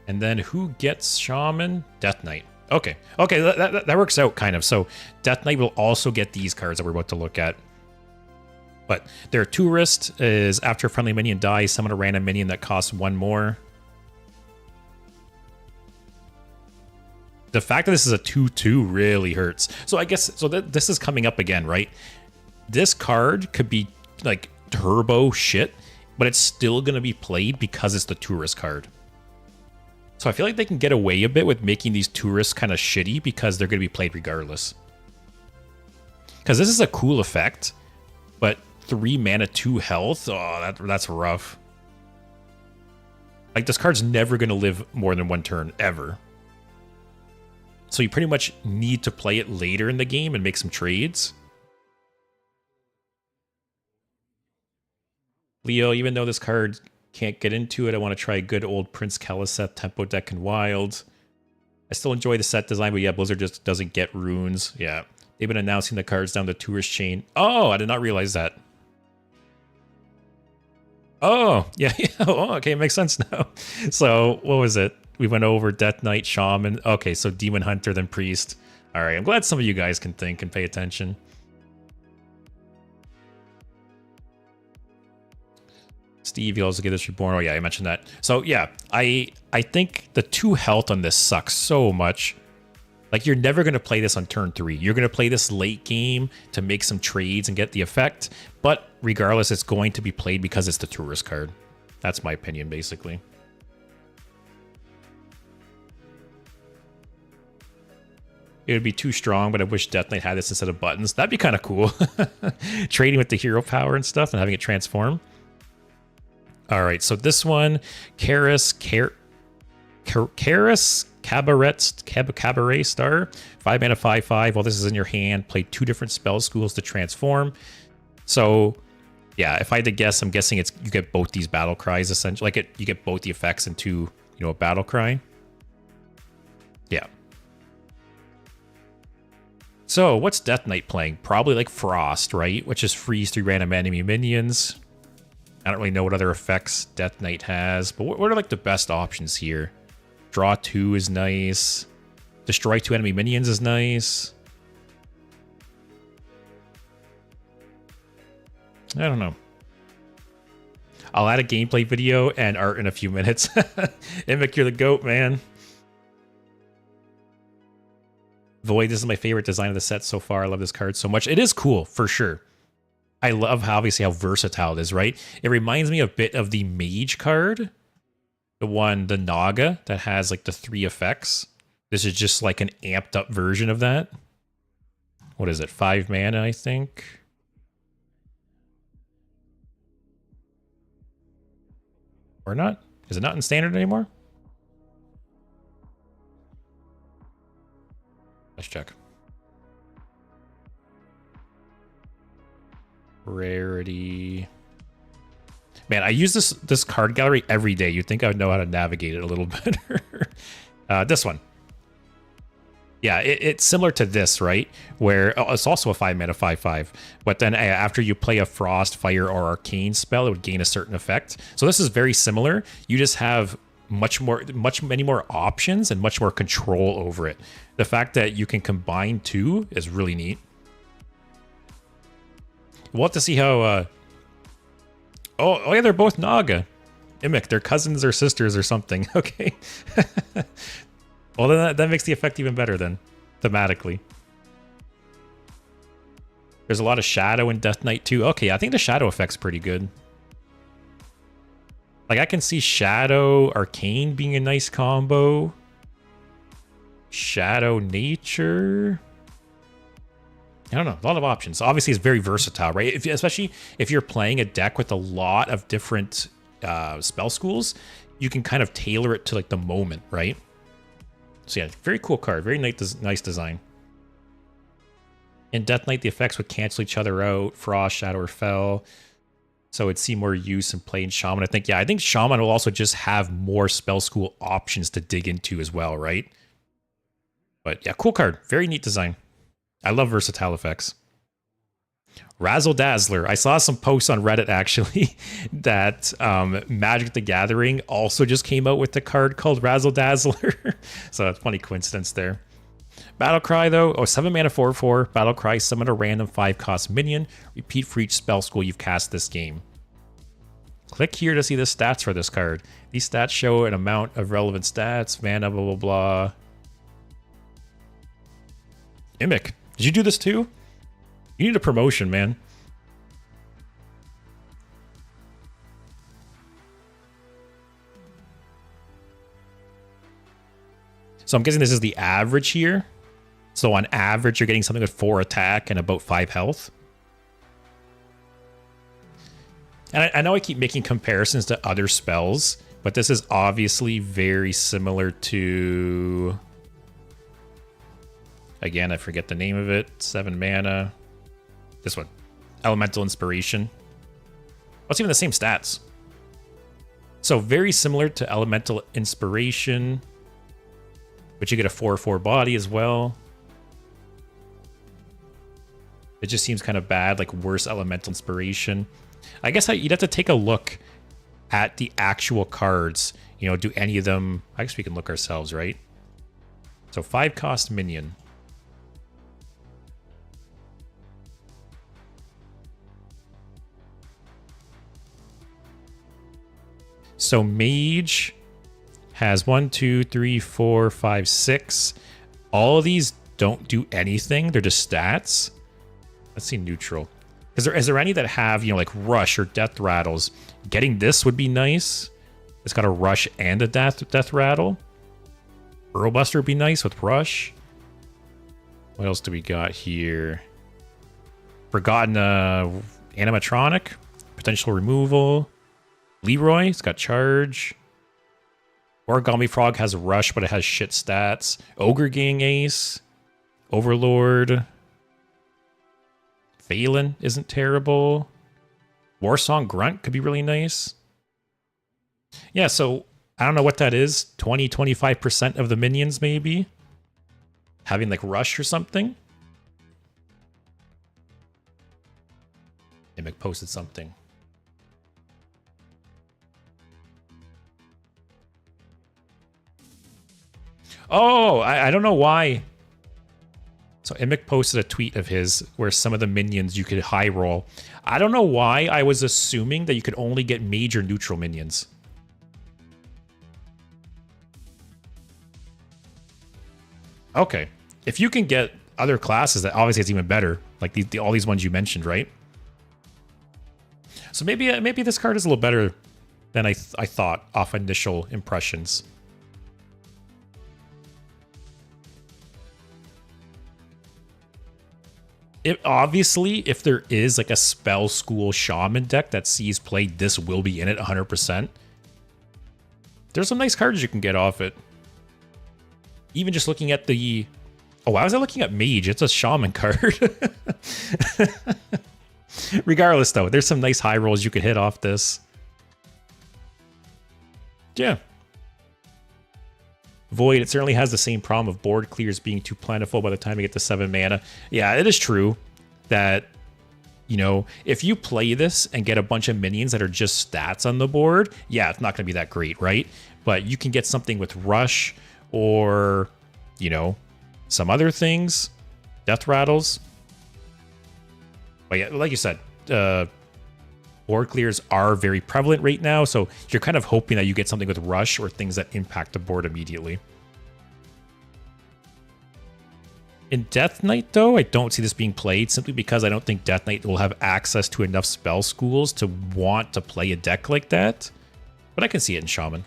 And then who gets Shaman? Death Knight. Okay, that works out, kind of. So Death Knight will also get these cards that we're about to look at. But their Tourist is after a friendly minion dies, summon a random minion that costs 1 more. The fact that this is a 2/2 really hurts. So I guess, so this is coming up again, right? This card could be like turbo shit, but it's still going to be played because it's the tourist card. So I feel like they can get away a bit with making these tourists kind of shitty because they're going to be played regardless. Because this is a cool effect, but 3 mana, 2 health, oh, that's rough. Like, this card's never going to live more than 1 turn, ever. So you pretty much need to play it later in the game and make some trades. Leo, even though this card can't get into it, I want to try good old Prince Keliseth Tempo deck in Wild. I still enjoy the set design, but yeah, Blizzard just doesn't get runes. Yeah, they've been announcing the cards down the tourist chain. Oh, I did not realize that. Oh, yeah, yeah. Oh, okay, it makes sense now. So, what was it? We went over Death Knight, Shaman. Okay, so Demon Hunter, then Priest. All right, I'm glad some of you guys can think and pay attention. Steve, you also get this reborn. Oh yeah, I mentioned that. So yeah, I think the 2 health on this sucks so much. Like, you're never going to play this on turn 3. You're going to play this late game to make some trades and get the effect. But regardless, it's going to be played because it's the tourist card. That's my opinion, basically. It would be too strong, but I wish Death Knight had this instead of buttons. That'd be kind of cool. Trading with the hero power and stuff and having it transform. All right, so this one, Karis Cabaret Star, 5 mana, 5/5. While this is in your hand, play 2 different spell schools to transform. So, yeah, if I had to guess, I'm guessing it's you get both these battle cries essentially. Like you get both the effects into a battle cry. Yeah. So what's Death Knight playing? Probably like Frost, right? Which is freeze 3 random enemy minions. I don't really know what other effects Death Knight has, but what are like the best options here? Draw 2 is nice. Destroy 2 enemy minions is nice. I don't know. I'll add a gameplay video and art in a few minutes. Immick, you're the GOAT, man. Void, this is my favorite design of the set so far. I love this card so much. It is cool, for sure. I love how obviously how versatile it is, right? It reminds me a bit of the Mage card. The Naga, that has like the 3 effects. This is just like an amped up version of that. What is it? 5 mana, I think. Or not? Is it not in standard anymore? Let's check. Rarity. Man, I use this card gallery every day. You'd think I would know how to navigate it a little better. This one. Yeah, it's similar to this, right? Where it's also a 5 mana 5/5. But then after you play a Frost, Fire, or Arcane spell, it would gain a certain effect. So this is very similar. You just have many more options and much more control over it. The fact that you can combine 2 is really neat. We'll have to see how... Oh yeah, they're both Naga. Immick, they're cousins or sisters or something. Okay. Well, then that makes the effect even better then, thematically. There's a lot of Shadow in Death Knight too. Okay, I think the Shadow effect's pretty good. Like, I can see Shadow Arcane being a nice combo. Shadow Nature... I don't know, a lot of options. Obviously, it's very versatile, right? Especially if you're playing a deck with a lot of different spell schools, you can kind of tailor it to like the moment, right? So yeah, very cool card, very nice design. In Death Knight, the effects would cancel each other out. Frost, Shadow, or Fell. So it'd see more use in playing Shaman. I think Shaman will also just have more spell school options to dig into as well, right? But yeah, cool card, very neat design. I love versatile effects. Razzle Dazzler. I saw some posts on Reddit, actually, that Magic the Gathering also just came out with a card called Razzle Dazzler. So that's a funny coincidence there. Battlecry, though. Oh, 7 mana 4/4. Battlecry, summon a random 5-cost minion. Repeat for each spell school you've cast this game. Click here to see the stats for this card. These stats show an amount of relevant stats. Mana, blah, blah, blah. Imic, did you do this too? You need a promotion, man. So I'm guessing this is the average here. So on average, you're getting something with 4 attack and about 5 health. And I know I keep making comparisons to other spells, but this is obviously very similar to... Again, I forget the name of it. 7 mana. This one. Elemental Inspiration. Oh, it's even the same stats. So very similar to Elemental Inspiration. But you get a 4/4 body as well. It just seems kind of bad, like worse Elemental Inspiration. I guess you'd have to take a look at the actual cards. You know, do any of them... I guess we can look ourselves, right? So 5 cost minion. So Mage has 1, 2, 3, 4, 5, 6. All of these don't do anything. They're just stats. Let's see neutral. Is there any that have, you know, like rush or death rattles? Getting this would be nice. It's got a rush and a death rattle. Burrowbuster would be nice with rush. What else do we got here? Forgotten animatronic. Potential removal. Leroy, it's got charge. Origami Frog has rush, but it has shit stats. Ogre Gang Ace. Overlord. Phelan isn't terrible. Warsong Grunt could be really nice. Yeah, so I don't know what that is. 20-25% of the minions, maybe. Having like rush or something. Mimic posted something. Oh, I don't know why. So Imic posted a tweet of his where some of the minions you could high roll. I don't know why I was assuming that you could only get major neutral minions. Okay. If you can get other classes, that obviously it's even better. Like all these ones you mentioned, right? So maybe this card is a little better than I thought off initial impressions. Obviously, if there is like a spell school shaman deck that sees play, this will be in it 100%. There's some nice cards you can get off it. Even just looking at the... Oh, why was I looking at mage? It's a shaman card. Regardless, though, there's some nice high rolls you could hit off this. Yeah. Void, it certainly has the same problem of board clears being too plentiful by the time you get to 7 mana. Yeah, it is true that, you know, if you play this and get a bunch of minions that are just stats on the board, yeah, it's not going to be that great, right? But you can get something with rush or, you know, some other things, death rattles. But yeah, like you said, board clears are very prevalent right now, so you're kind of hoping that you get something with rush or things that impact the board immediately. In Death Knight, though, I don't see this being played simply because I don't think Death Knight will have access to enough spell schools to want to play a deck like that. But I can see it in Shaman.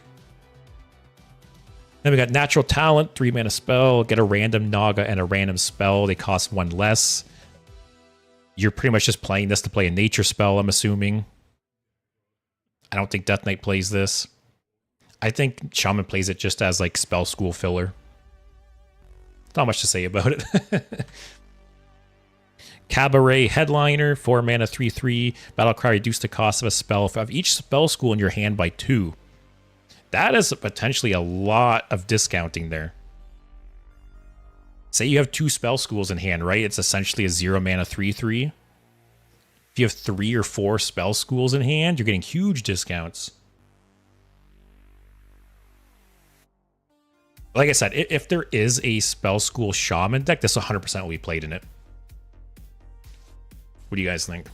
Then we got Natural Talent, 3 mana spell, get a random Naga and a random spell. They cost 1 less. You're pretty much just playing this to play a nature spell, I'm assuming. I don't think Death Knight plays this. I think Shaman plays it just as like spell school filler. Not much to say about it. Cabaret Headliner, 4 mana, 3/3. Battlecry, reduce the cost of a spell of each spell school in your hand by 2. That is potentially a lot of discounting there. Say you have 2 spell schools in hand, right? It's essentially a 0 mana 3/3. If you have 3 or 4 spell schools in hand, you're getting huge discounts. Like I said, if there is a spell school shaman deck, this 100% will be played in it. What do you guys think?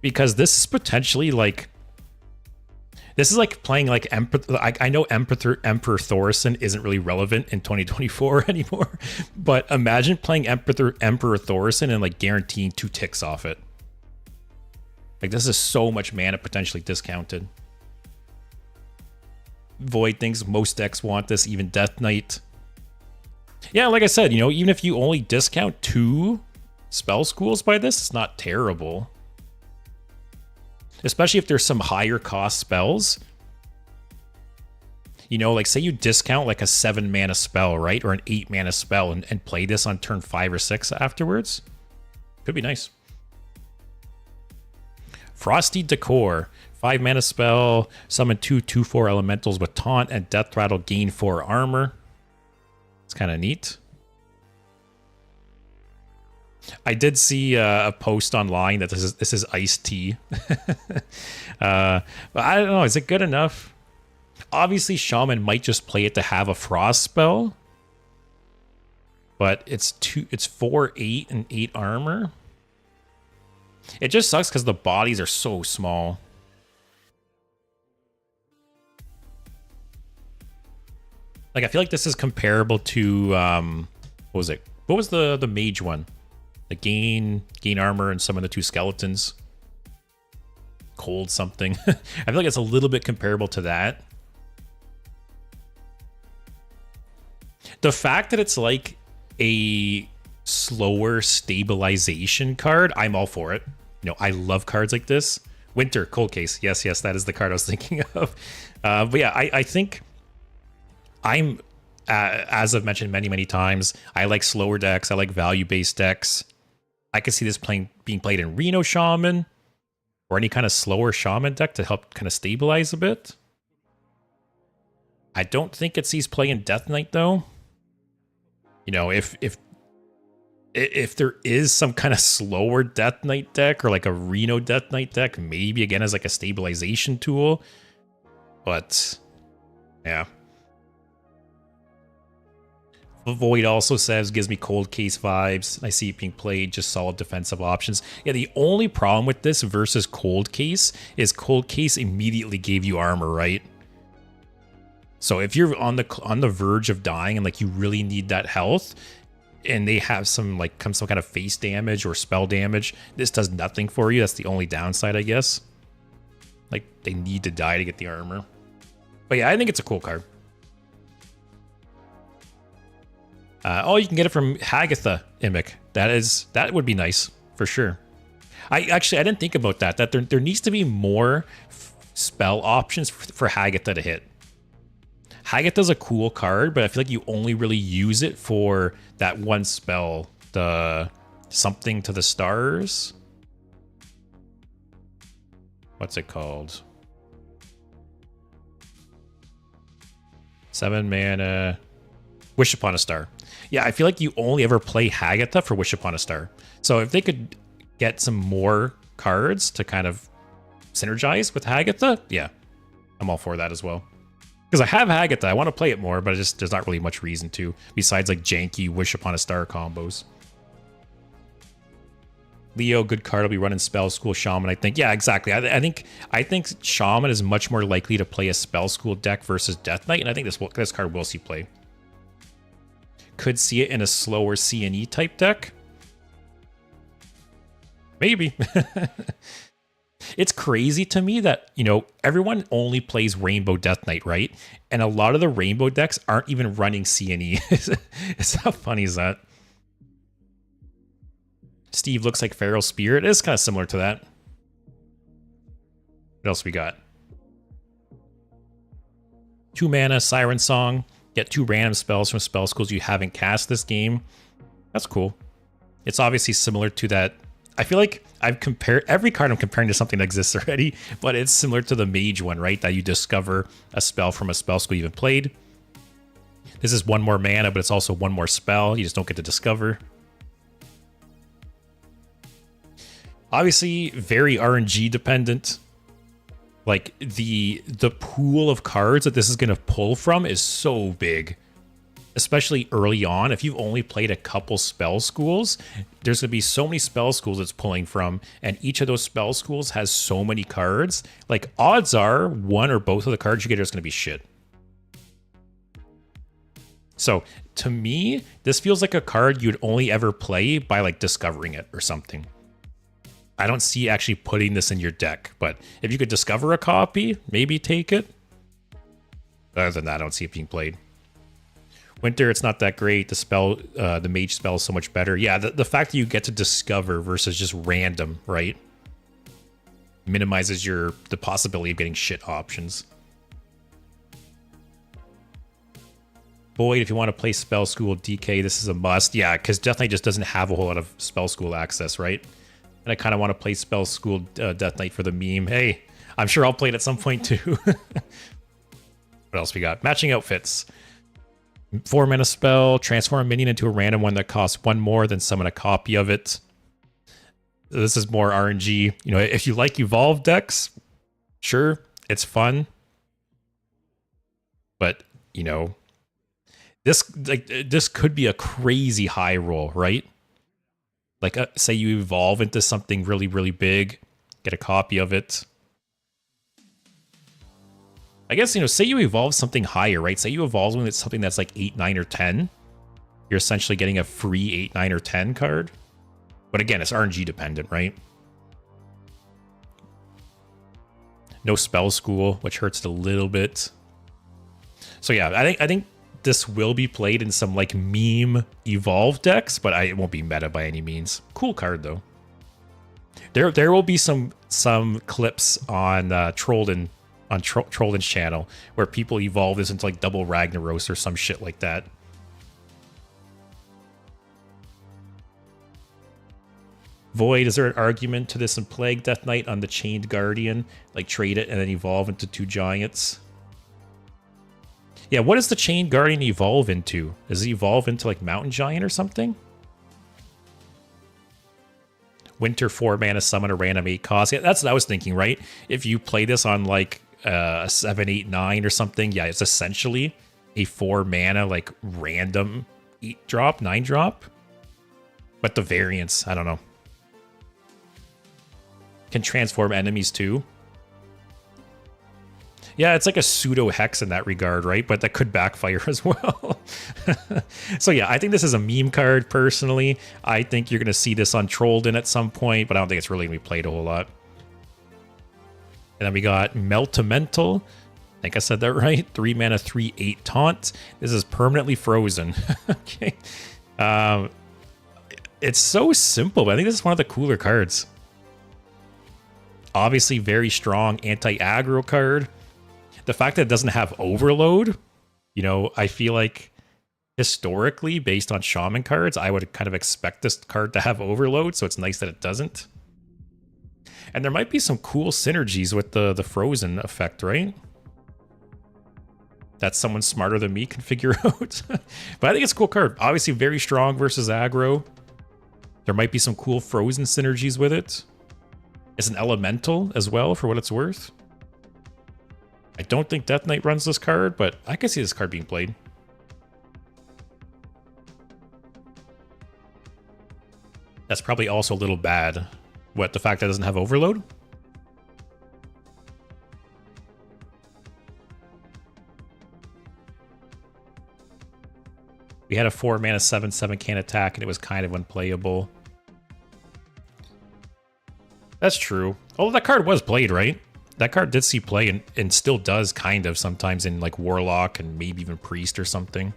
Because this is potentially like... This is like playing like Emperor. I know Emperor Thorson isn't really relevant in 2024 anymore, but imagine playing Emperor Thorson and like guaranteeing 2 ticks off it. Like this is so much mana potentially discounted. Void thinks most decks want this, even Death Knight. Yeah, like I said, you know, even if you only discount 2 spell schools by this, it's not terrible. Especially if there's some higher cost spells. You know, like say you discount like a 7 mana spell, right? Or an 8 mana spell and play this on turn 5 or 6 afterwards. Could be nice. Frosty Decor. 5 mana spell. Summon 2/2/4 elementals with taunt and death rattle, gain 4 armor. It's kind of neat. I did see a post online that this is iced tea. But I don't know. Is it good enough? Obviously, Shaman might just play it to have a frost spell. But it's 4, 8, and 8 armor. It just sucks because the bodies are so small. Like I feel like this is comparable to what was it? What was the mage one? The gain armor and some of the 2 skeletons. Cold something. I feel like it's a little bit comparable to that. The fact that it's like a slower stabilization card, I'm all for it. You know, I love cards like this. Winter, Cold Case. Yes, that is the card I was thinking of. But yeah, I think I'm, as I've mentioned many times, I like slower decks. I like value-based decks. I can see this being played in Reno Shaman or any kind of slower Shaman deck to help kind of stabilize a bit. I don't think it sees play in Death Knight though. You know, if there is some kind of slower Death Knight deck or like a Reno Death Knight deck, maybe again as like a stabilization tool. But yeah. Void also says, gives me Cold Case vibes. I see it being played, just solid defensive options. Yeah, the only problem with this versus Cold Case is Cold Case immediately gave you armor, right? So if you're on the verge of dying and like you really need that health, and they have some some kind of face damage or spell damage, this does nothing for you. That's the only downside, I guess. Like they need to die to get the armor. But yeah, I think it's a cool card. Oh, you can get it from Hagatha Imic. That would be nice for sure. I didn't think about that. That there needs to be more spell options for Hagatha to hit. Hagatha's a cool card, but I feel like you only really use it for that one spell, the something to the stars. What's it called? 7 mana. Wish Upon a Star. Yeah, I feel like you only ever play Hagatha for Wish Upon a Star. So if they could get some more cards to kind of synergize with Hagatha, yeah, I'm all for that as well. Because I have Hagatha, I want to play it more, but there's not really much reason to, besides like janky Wish Upon a Star combos. Leo, good card, will be running Spell School Shaman, I think. Yeah, exactly. I think Shaman is much more likely to play a Spell School deck versus Death Knight, and I think this card will see play. Could see it in a slower CNE type deck. Maybe. It's crazy to me that, you know, everyone only plays Rainbow Death Knight, right? And a lot of the Rainbow decks aren't even running CNE. It's how funny is that? Steve looks like Feral Spirit. It's kind of similar to that. What else we got? 2 mana, Siren Song. Get 2 random spells from spell schools you haven't cast this game. That's cool. It's obviously similar to that. I feel like I've compared every card I'm comparing to something that exists already, but it's similar to the mage one, right? That you discover a spell from a spell school you haven't played. This is 1 more mana, but it's also 1 more spell. You just don't get to discover. Obviously, very RNG dependent. Like the pool of cards that this is going to pull from is so big. especially early on, if you've only played a couple spell schools, there's going to be so many spell schools it's pulling from, and each of those spell schools has so many cards. Like, odds are one or both of the cards you get is going to be shit. So, to me, this feels like a card you'd only ever play by, like, discovering it or something. I don't see actually putting this in your deck, but if you could discover a copy, maybe take it. Other than that, I don't see it being played. Winter, it's not that great. The spell, the mage spell is so much better. Yeah, the fact that you get to discover versus just random, right? Minimizes the possibility of getting shit options. Void, if you want to play Spell School DK, this is a must. Yeah, because Death Knight just doesn't have a whole lot of Spell School access, right? And I kind of want to play Spell School Death Knight for the meme. Hey, I'm sure I'll play it at some point too. What else we got? Matching outfits. 4 mana spell, transform a minion into a random one that costs 1 more, then summon a copy of it. This is more RNG. You know, if you like evolved decks, sure, it's fun. But, you know, this could be a crazy high roll, right? Like, say you evolve into something really, really big, get a copy of it. I guess, you know, say you evolve something higher, right? Say you evolve something that's like 8, 9, or 10. You're essentially getting a free 8, 9, or 10 card. But again, it's RNG dependent, right? No Spell School, which hurts it a little bit. So yeah, I think this will be played in some like meme evolve decks, but it won't be meta by any means. Cool card though. There will be some clips on Trollden. On Trollen's channel, where people evolve this into like double Ragnaros or some shit like that. Void, is there an argument to this in Plague Death Knight on the Chained Guardian? Like trade it and then evolve into 2 giants? Yeah, what does the Chained Guardian evolve into? Does it evolve into like Mountain Giant or something? Winter 4 mana, summon a random 8 cost. Yeah, that's what I was thinking, right? If you play this on like a 7, 8, 9 or something, yeah, it's essentially a 4 mana like random 8 drop, 9 drop. But the variance, I don't know. Can transform enemies too. Yeah, it's like a pseudo hex in that regard, right? But that could backfire as well. So yeah, I think this is a meme card personally. I think you're going to see this on Trollden at some point, but I don't think it's really going to be played a whole lot. And then we got Meltamental. I think I said that right. 3 mana, 3, 8 taunt. This is permanently frozen. Okay. It's so simple, but I think this is one of the cooler cards. Obviously, very strong anti-aggro card. The fact that it doesn't have overload, you know, I feel like historically, based on shaman cards, I would kind of expect this card to have overload, so it's nice that it doesn't. And there might be some cool synergies with the frozen effect, right? That someone smarter than me can figure out. But I think it's a cool card. Obviously very strong versus aggro. There might be some cool frozen synergies with it. It's an elemental as well, for what it's worth. I don't think Death Knight runs this card, but I can see this card being played. That's probably also a little bad. What, the fact that it doesn't have overload? We had a 4 mana 7/7 can attack and it was kind of unplayable. That's true. Oh, that card was played, right? That card did see play and still does kind of sometimes in like Warlock and maybe even Priest or something.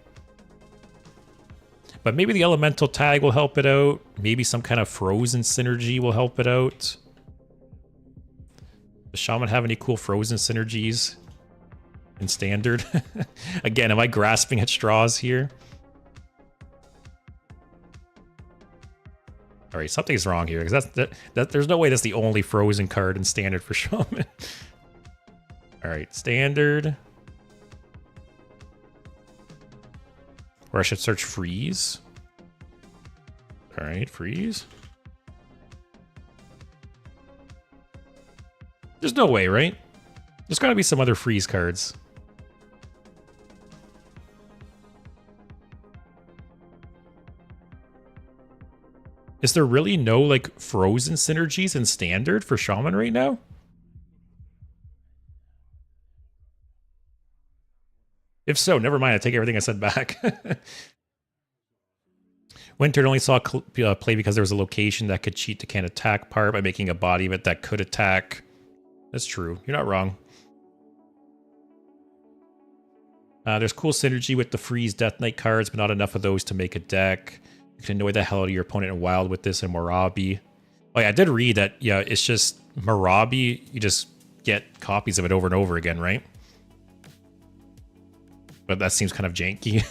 But maybe the Elemental tag will help it out. Maybe some kind of Frozen synergy will help it out. Does Shaman have any cool Frozen synergies in Standard? Again, am I grasping at straws here? All right, something's wrong here because there's no way that's the only frozen card in Standard for Shaman. All right, Standard. Or I should search Freeze. All right, Freeze. There's no way, right? There's got to be some other Freeze cards. Is there really no like frozen synergies in standard for Shaman right now? If so, never mind. I take everything I said back. Winter only saw play because there was a location that could cheat the can attack part by making a body of it that could attack. That's true. You're not wrong. There's cool synergy with the freeze Death Knight cards, but not enough of those to make a deck. You can annoy the hell out of your opponent in Wild with this and Morabi. Oh yeah, I did read that, yeah, it's just Morabi, you just get copies of it over and over again, right? But that seems kind of janky.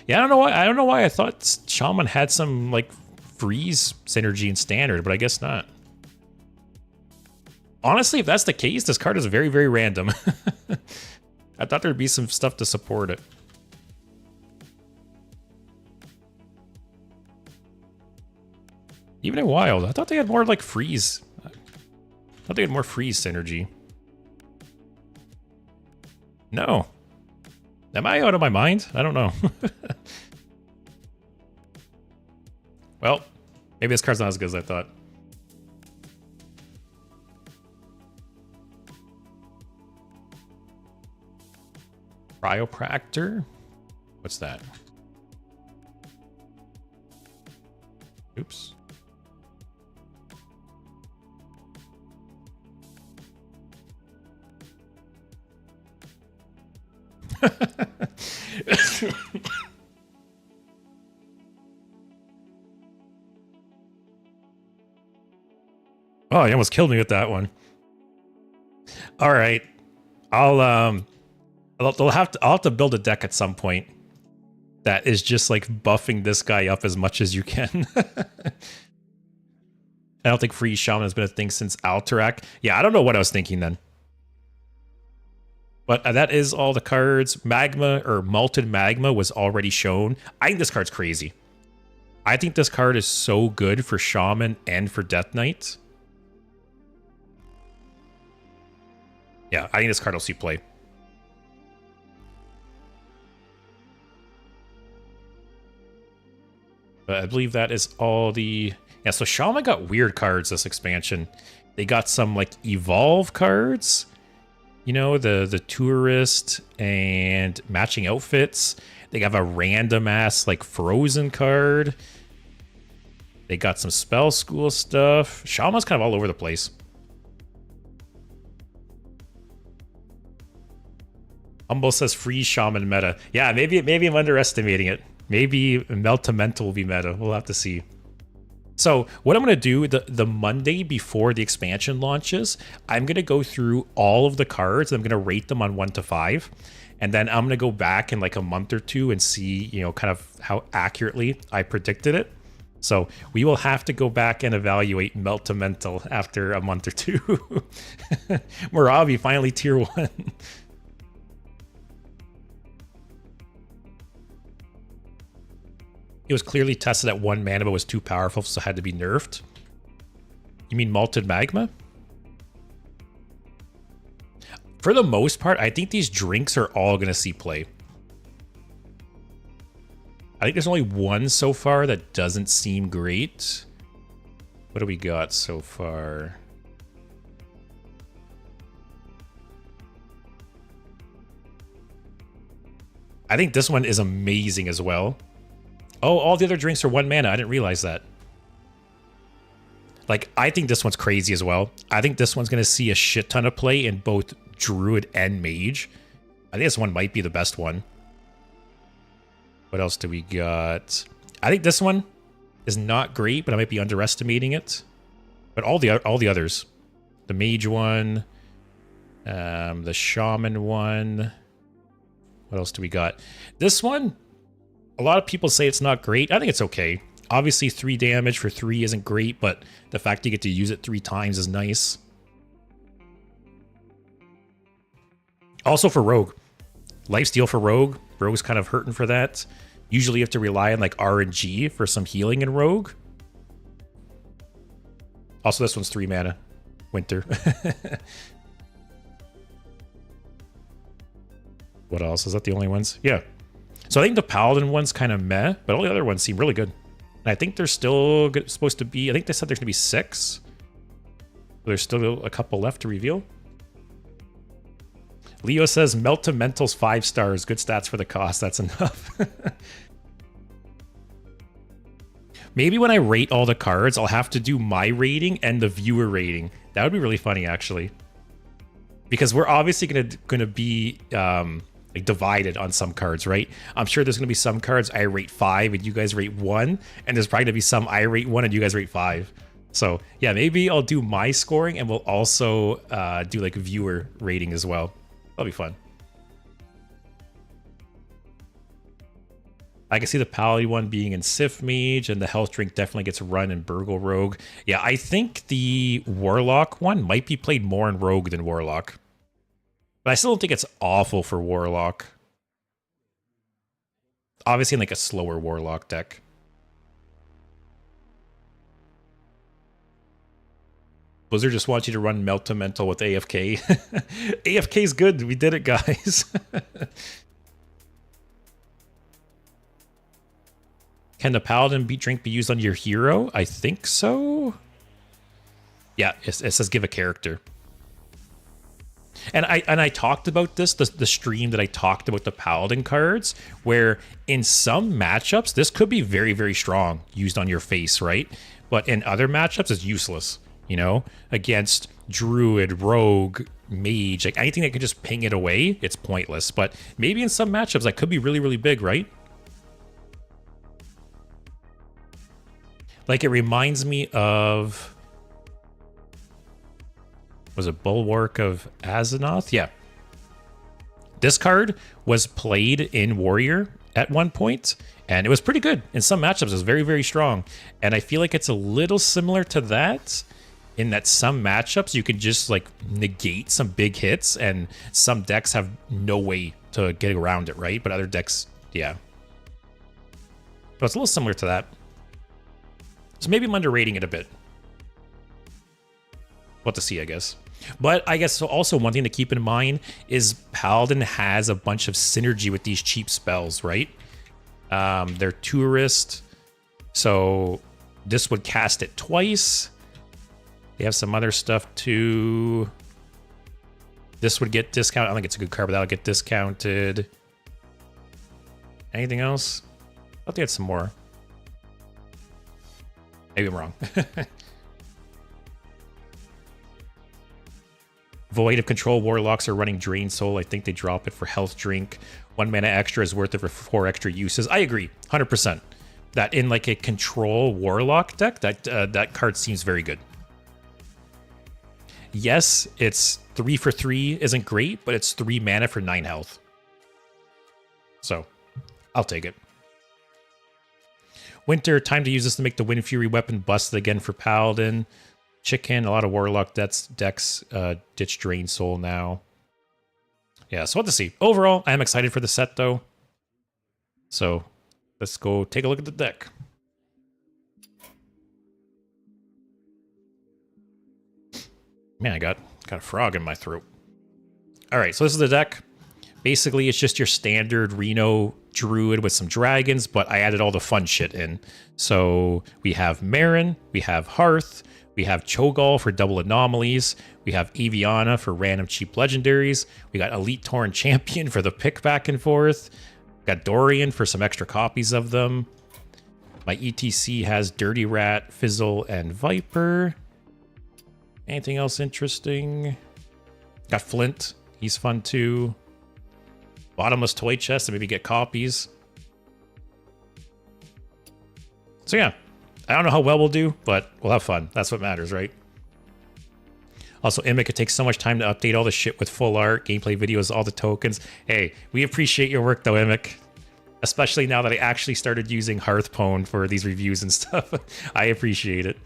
Yeah, I don't know why I thought Shaman had some like freeze synergy in standard, but I guess not. Honestly, if that's the case, this card is very, very random. I thought there'd be some stuff to support it. Even in Wild, I thought they had more like freeze. I thought they had more freeze synergy. No. Am I out of my mind? I don't know. Well, maybe this card's not as good as I thought. Cryopractor? What's that? Oops. Oh, you almost killed me with that one. All right. I'll have to build a deck at some point that is just like buffing this guy up as much as you can. I don't think Freeze Shaman has been a thing since Alterac. Yeah, I don't know what I was thinking then. But that is all the cards. Magma or Malted Magma was already shown. I think this card's crazy. I think this card is so good for Shaman and for Death Knight. Yeah, I think this card will see play. But I believe that is all the... Yeah, so Shaman got weird cards this expansion. They got some, like, Evolve cards. You know, the Tourist and matching outfits. They have a random-ass, like, Frozen card. They got some Spell School stuff. Shaman's kind of all over the place. Humble says Freeze Shaman meta. Yeah, maybe I'm underestimating it. Maybe Meltamental will be meta. We'll have to see. So what I'm going to do, the Monday before the expansion launches, I'm going to go through all of the cards. I'm going to rate them on 1 to 5. And then I'm going to go back in like a month or two and see, you know, kind of how accurately I predicted it. So we will have to go back and evaluate Meltamental after a month or two. Morabi finally tier 1. It was clearly tested at 1 mana, but was too powerful, so had to be nerfed. You mean Malted Magma? For the most part, I think these drinks are all going to see play. I think there's only one so far that doesn't seem great. What do we got so far? I think this one is amazing as well. Oh, all the other drinks are 1 mana. I didn't realize that. Like, I think this one's crazy as well. I think this one's going to see a shit ton of play in both Druid and Mage. I think this one might be the best one. What else do we got? I think this one is not great, but I might be underestimating it. But all the others. The Mage one. The Shaman one. What else do we got? This one... A lot of people say it's not great. I think it's okay. Obviously, 3 damage for 3 isn't great, but the fact you get to use it 3 times is nice. Also for Rogue. Lifesteal for Rogue. Rogue's kind of hurting for that. Usually you have to rely on like RNG for some healing in Rogue. Also, this one's 3 mana. Winter. What else? Is that the only ones? Yeah. So I think the Paladin one's kind of meh, but all the other ones seem really good. And I think there's still supposed to be, I think they said there's going to be 6. There's still a couple left to reveal. Leo says, Melt to Mental's 5 stars. Good stats for the cost. That's enough. Maybe when I rate all the cards, I'll have to do my rating and the viewer rating. That would be really funny, actually. Because we're obviously gonna be like divided on some cards, right? I'm sure there's gonna be some cards I rate 5 and you guys rate 1, and there's probably gonna be some I rate 1 and you guys rate 5. So yeah, maybe I'll do my scoring and we'll also do like a viewer rating as well. That'll be fun. I can see the Paladin one being in Sith Mage, and the Health Drink definitely gets run in Burgle Rogue. Yeah, I think the Warlock one might be played more in Rogue than Warlock. But I still don't think it's awful for Warlock. Obviously in like a slower Warlock deck. Blizzard just wants you to run Melt to Mental with AFK. AFK's good. We did it, guys. Can the Paladin beat drink be used on your hero? I think so. Yeah, it says give a character. And I talked about this, the stream that I talked about the Paladin cards, where in some matchups, this could be very, very strong used on your face, right? But in other matchups, it's useless, you know? Against Druid, Rogue, Mage, like anything that can just ping it away, it's pointless. But maybe in some matchups, that could be really, really big, right? Like, it reminds me of... Was it Bulwark of Azeroth? Yeah. This card was played in Warrior at one point, and it was pretty good. In some matchups, it was very, very strong. And I feel like it's a little similar to that, in that some matchups, you can just, like, negate some big hits, and some decks have no way to get around it, right? But other decks, yeah. So it's a little similar to that. So maybe I'm underrating it a bit. What to see, I guess. But I guess also one thing to keep in mind is Paladin has a bunch of synergy with these cheap spells, right? They're tourist, so this would cast it twice. They have some other stuff too. This would get discounted. I don't think it's a good card, but that'll get discounted. Anything else? I thought they had some more. Maybe I'm wrong. Void of Control Warlocks are running Drain Soul. I think they drop it for Health Drink. 1 mana extra is worth it for 4 extra uses. I agree, 100%. That in like a Control Warlock deck, that card seems very good. Yes, it's 3 for 3 isn't great, but it's 3 mana for 9 health. So, I'll take it. Winter, time to use this to make the Wind Fury weapon busted again for Paladin. Chicken, a lot of Warlock decks ditch Drain Soul now. Yeah, so what to see. Overall, I am excited for the set, though. So, let's go take a look at the deck. Man, I got a frog in my throat. All right, so this is the deck. Basically, it's just your standard Reno Druid with some dragons, but I added all the fun shit in. So we have Marin, we have Hearth, we have Cho'gall for double anomalies, we have Aviana for random cheap legendaries, we got Elite Tauren Champion for the pick back and forth, we got Dorian for some extra copies of them. My ETC has Dirty Rat, Fizzle, and Viper. Anything else interesting? Got Flint, he's fun too. Bottomless toy chest to maybe get copies. So yeah, I don't know how well we'll do, but we'll have fun. That's what matters, right? Also, Immic, it takes so much time to update all the shit with full art, gameplay videos, all the tokens. Hey, we appreciate your work though, Immic. Especially now that I actually started using Hearthstone for these reviews and stuff. I appreciate it.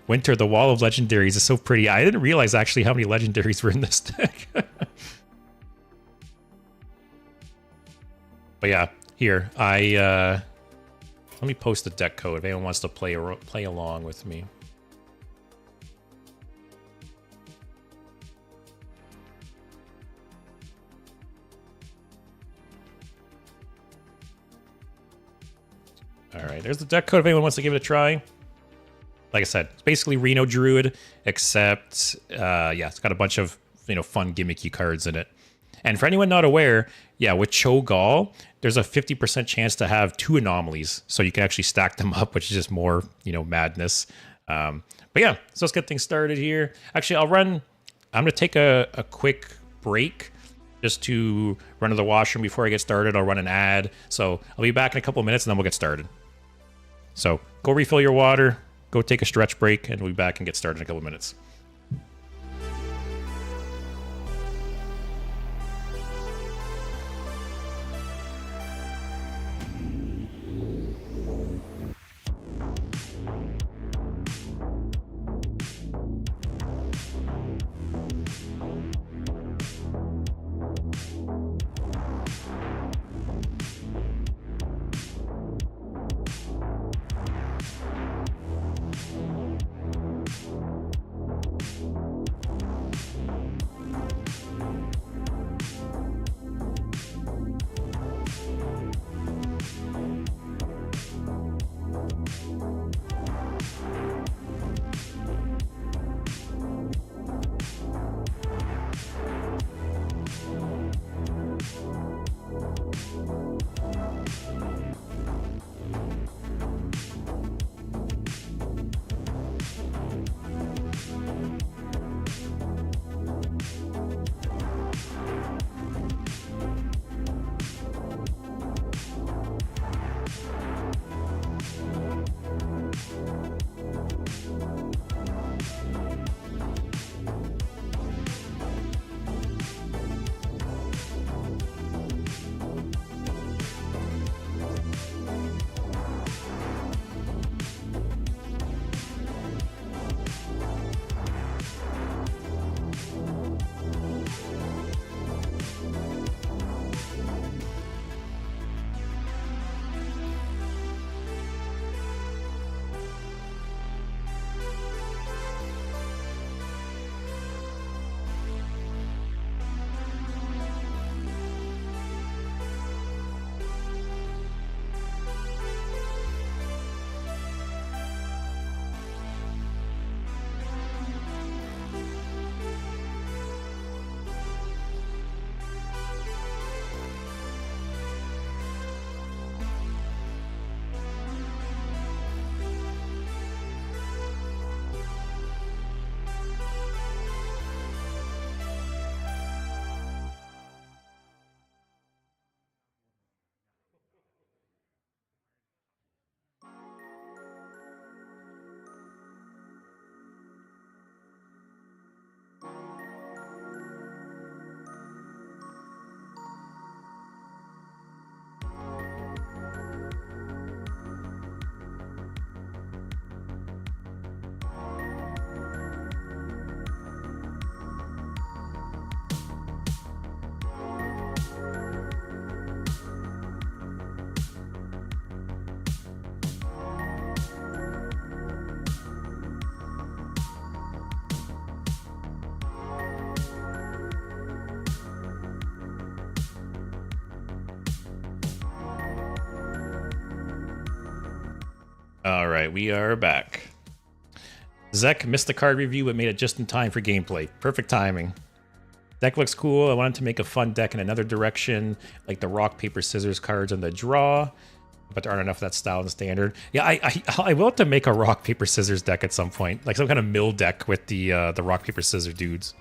Winter, the wall of legendaries is so pretty. I didn't realize actually how many legendaries were in this deck. But yeah, here, let me post the deck code if anyone wants to play along with me. All right, there's the deck code if anyone wants to give it a try. Like I said, it's basically Reno Druid, except, yeah, it's got a bunch of, fun gimmicky cards in it. And for anyone not aware, yeah, with Cho'gall, there's a 50% chance to have 2 anomalies. So you can actually stack them up, which is just more, madness. But yeah, so let's get things started here. Actually, I'm going to take a quick break just to run to the washroom before I get started. I'll run an ad. So I'll be back in a couple of minutes and then we'll get started. So go refill your water, go take a stretch break, and we'll be back and get started in a couple of minutes. All right, we are back. Zek missed the card review, but made it just in time for gameplay. Perfect timing. Deck looks cool. I wanted to make a fun deck in another direction, like the rock, paper, scissors cards on the draw, but there aren't enough of that style in the standard. Yeah, I will have to make a rock, paper, scissors deck at some point, like some kind of mill deck with the rock, paper, scissors dudes.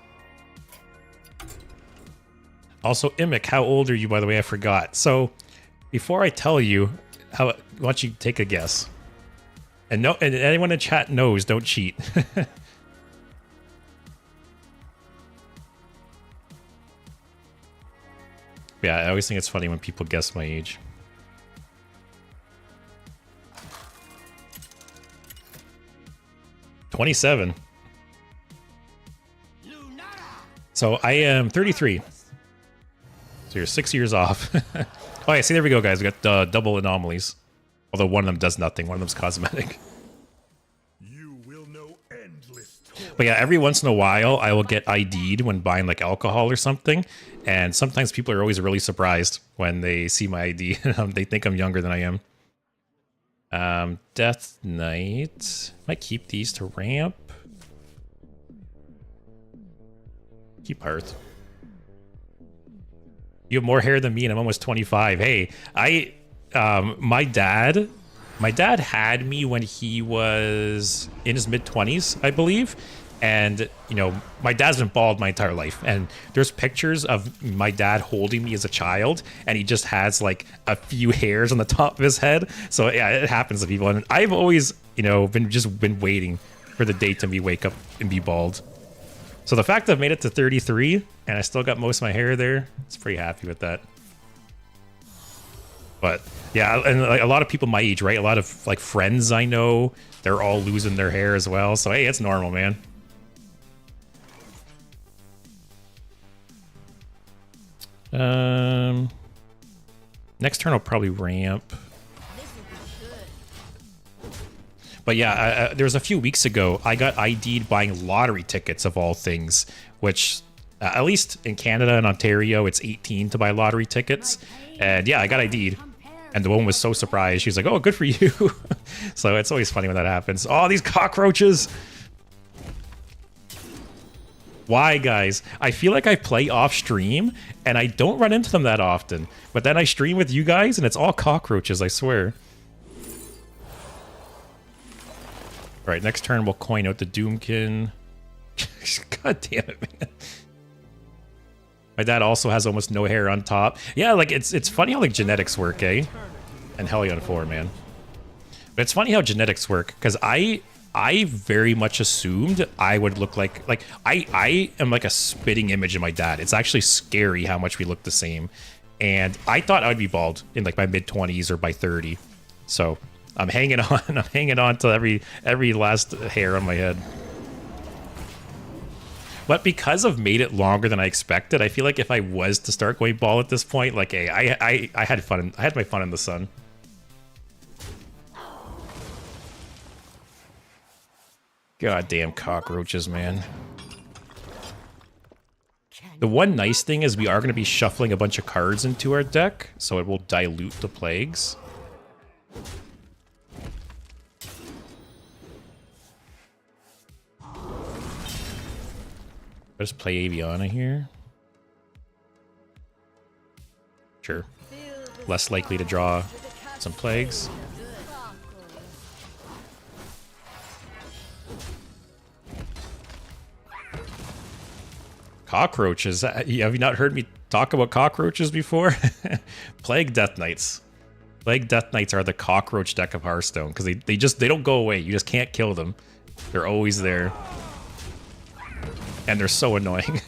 Also, Imic, how old are you, by the way? I forgot. So, before I tell you, why don't you take a guess? And no, and anyone in chat knows, don't cheat. Yeah, I always think it's funny when people guess my age. "27. So I am 33. So you're 6 years off. Oh yeah, see, there we go, guys. We got double anomalies. Although one of them does nothing. One of them's cosmetic. You will know endless toil. But yeah, every once in a while, I will get ID'd when buying like alcohol or something. And sometimes people are always really surprised when they see my ID. They think I'm younger than I am. Death Knight. Might keep these to ramp. Keep Hearth. You have more hair than me and I'm almost 25. Hey, my dad had me when he was in his mid-20s, I believe. And, you know, my dad's been bald my entire life. And there's pictures of my dad holding me as a child. And he just has, like, a few hairs on the top of his head. So, yeah, it happens to people. And I've always, you know, been waiting for the day to me wake up and be bald. So the fact that I've made it to 33 and I still got most of my hair there, it's pretty happy with that. But yeah, and like, a lot of people my age, right? A lot of like friends I know, they're all losing their hair as well. So hey, it's normal, man. Next turn I'll probably ramp. But yeah, there was a few weeks ago, I got ID'd buying lottery tickets of all things, which at least in Canada and Ontario, it's 18 to buy lottery tickets. And yeah, I got ID'd. And the woman was so surprised. She was like, oh, good for you. So it's always funny when that happens. Oh, these cockroaches. Why, guys? I feel like I play off stream and I don't run into them that often. But then I stream with you guys and it's all cockroaches, I swear. All right, next turn we'll coin out the Doomkin. God damn it, man. My dad also has almost no hair on top. Yeah, like it's funny how like genetics work, eh? And Hellion 4, man. But it's funny how genetics work, because I very much assumed I would look like I am like a spitting image of my dad. It's actually scary how much we look the same. And I thought I'd be bald in like my mid-20s or by 30. So I'm hanging on. I'm hanging on to every last hair on my head. But because I've made it longer than I expected, I feel like if I was to start going bald at this point, like, hey, I had fun. I had my fun in the sun. Goddamn cockroaches, man. The one nice thing is we are going to be shuffling a bunch of cards into our deck, so it will dilute the plagues. Just play Aviana here. Sure. Less likely to draw some plagues. Cockroaches. Have you not heard me talk about cockroaches before? Plague Death Knights. Plague Death Knights are the cockroach deck of Hearthstone because they don't go away. You just can't kill them. They're always there. And they're so annoying.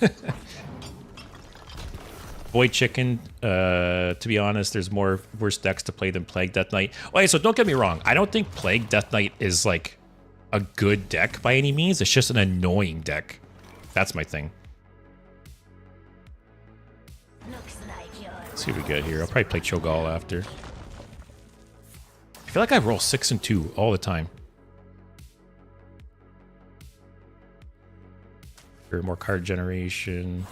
Void Chicken, to be honest, there's more worse decks to play than Plague Death Knight. Okay, so don't get me wrong. I don't think Plague Death Knight is like a good deck by any means. It's just an annoying deck. That's my thing. Let's see what we get here. I'll probably play Cho'gall after. I feel like I roll 6 and 2 all the time. More card generation.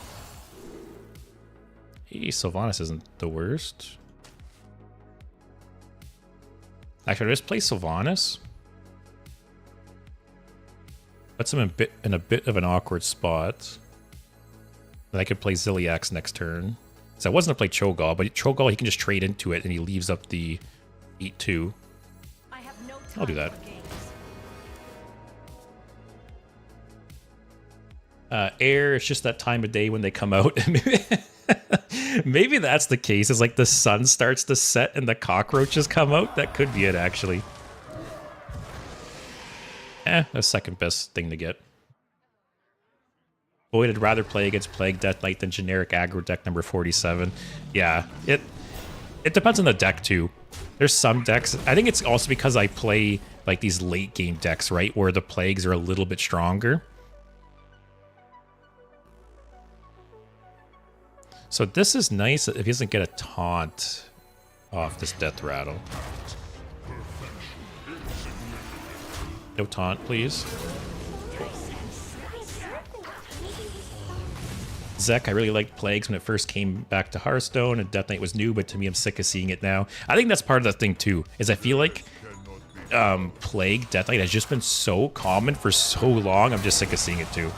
Hey, Sylvanas isn't the worst. Actually, I'll just play Sylvanas. Puts him in a bit of an awkward spot. Then I could play Ziliax next turn. So I wasn't going to play Cho'gall, but Cho'gall he can just trade into it and he leaves up the 8-2. I'll do that. Air, it's just that time of day when they come out. Maybe that's the case. It's like the sun starts to set and the cockroaches come out. That could be it, actually. The second best thing to get. Boyd, I'd rather play against Plague Death Knight than generic aggro deck number 47. Yeah, it depends on the deck, too. There's some decks. I think it's also because I play like these late game decks, right? Where the plagues are a little bit stronger. So this is nice if he doesn't get a taunt off this death rattle. No taunt, please. Zek, I really liked Plagues when it first came back to Hearthstone and Death Knight was new, but to me I'm sick of seeing it now. I think that's part of the thing too, is I feel like Plague Death Knight has just been so common for so long. I'm just sick of seeing it too.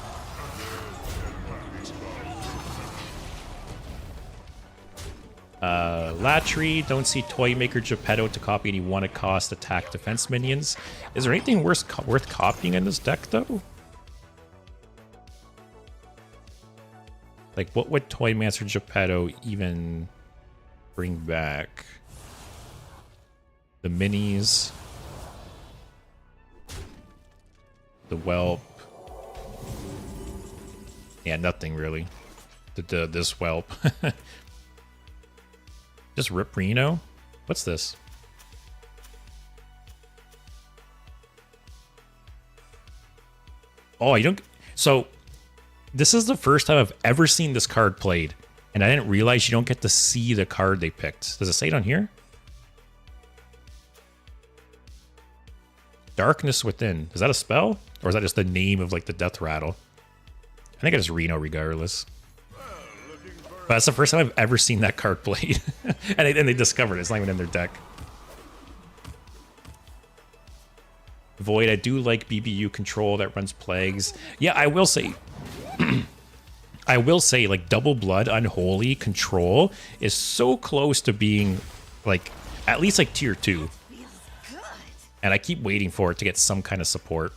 Latry, don't see Toymaker Geppetto to copy any 1-cost attack defense minions. Is there anything worth copying in this deck though? Like, what would Toymaster Geppetto even bring back? The minis. The Whelp. Yeah, nothing really. This Whelp. Just rip Reno? What's this? Oh, you don't... So, this is the first time I've ever seen this card played. And I didn't realize you don't get to see the card they picked. Does it say it on here? Darkness Within. Is that a spell? Or is that just the name of, like, the death rattle? I think it's Reno regardless. But that's the first time I've ever seen that card played. and they discovered it. It's not even in their deck. Void, I do like BBU control that runs plagues. Yeah, I will say... I will say, like, Double Blood Unholy control is so close to being, like, at least, like, tier 2. And I keep waiting for it to get some kind of support.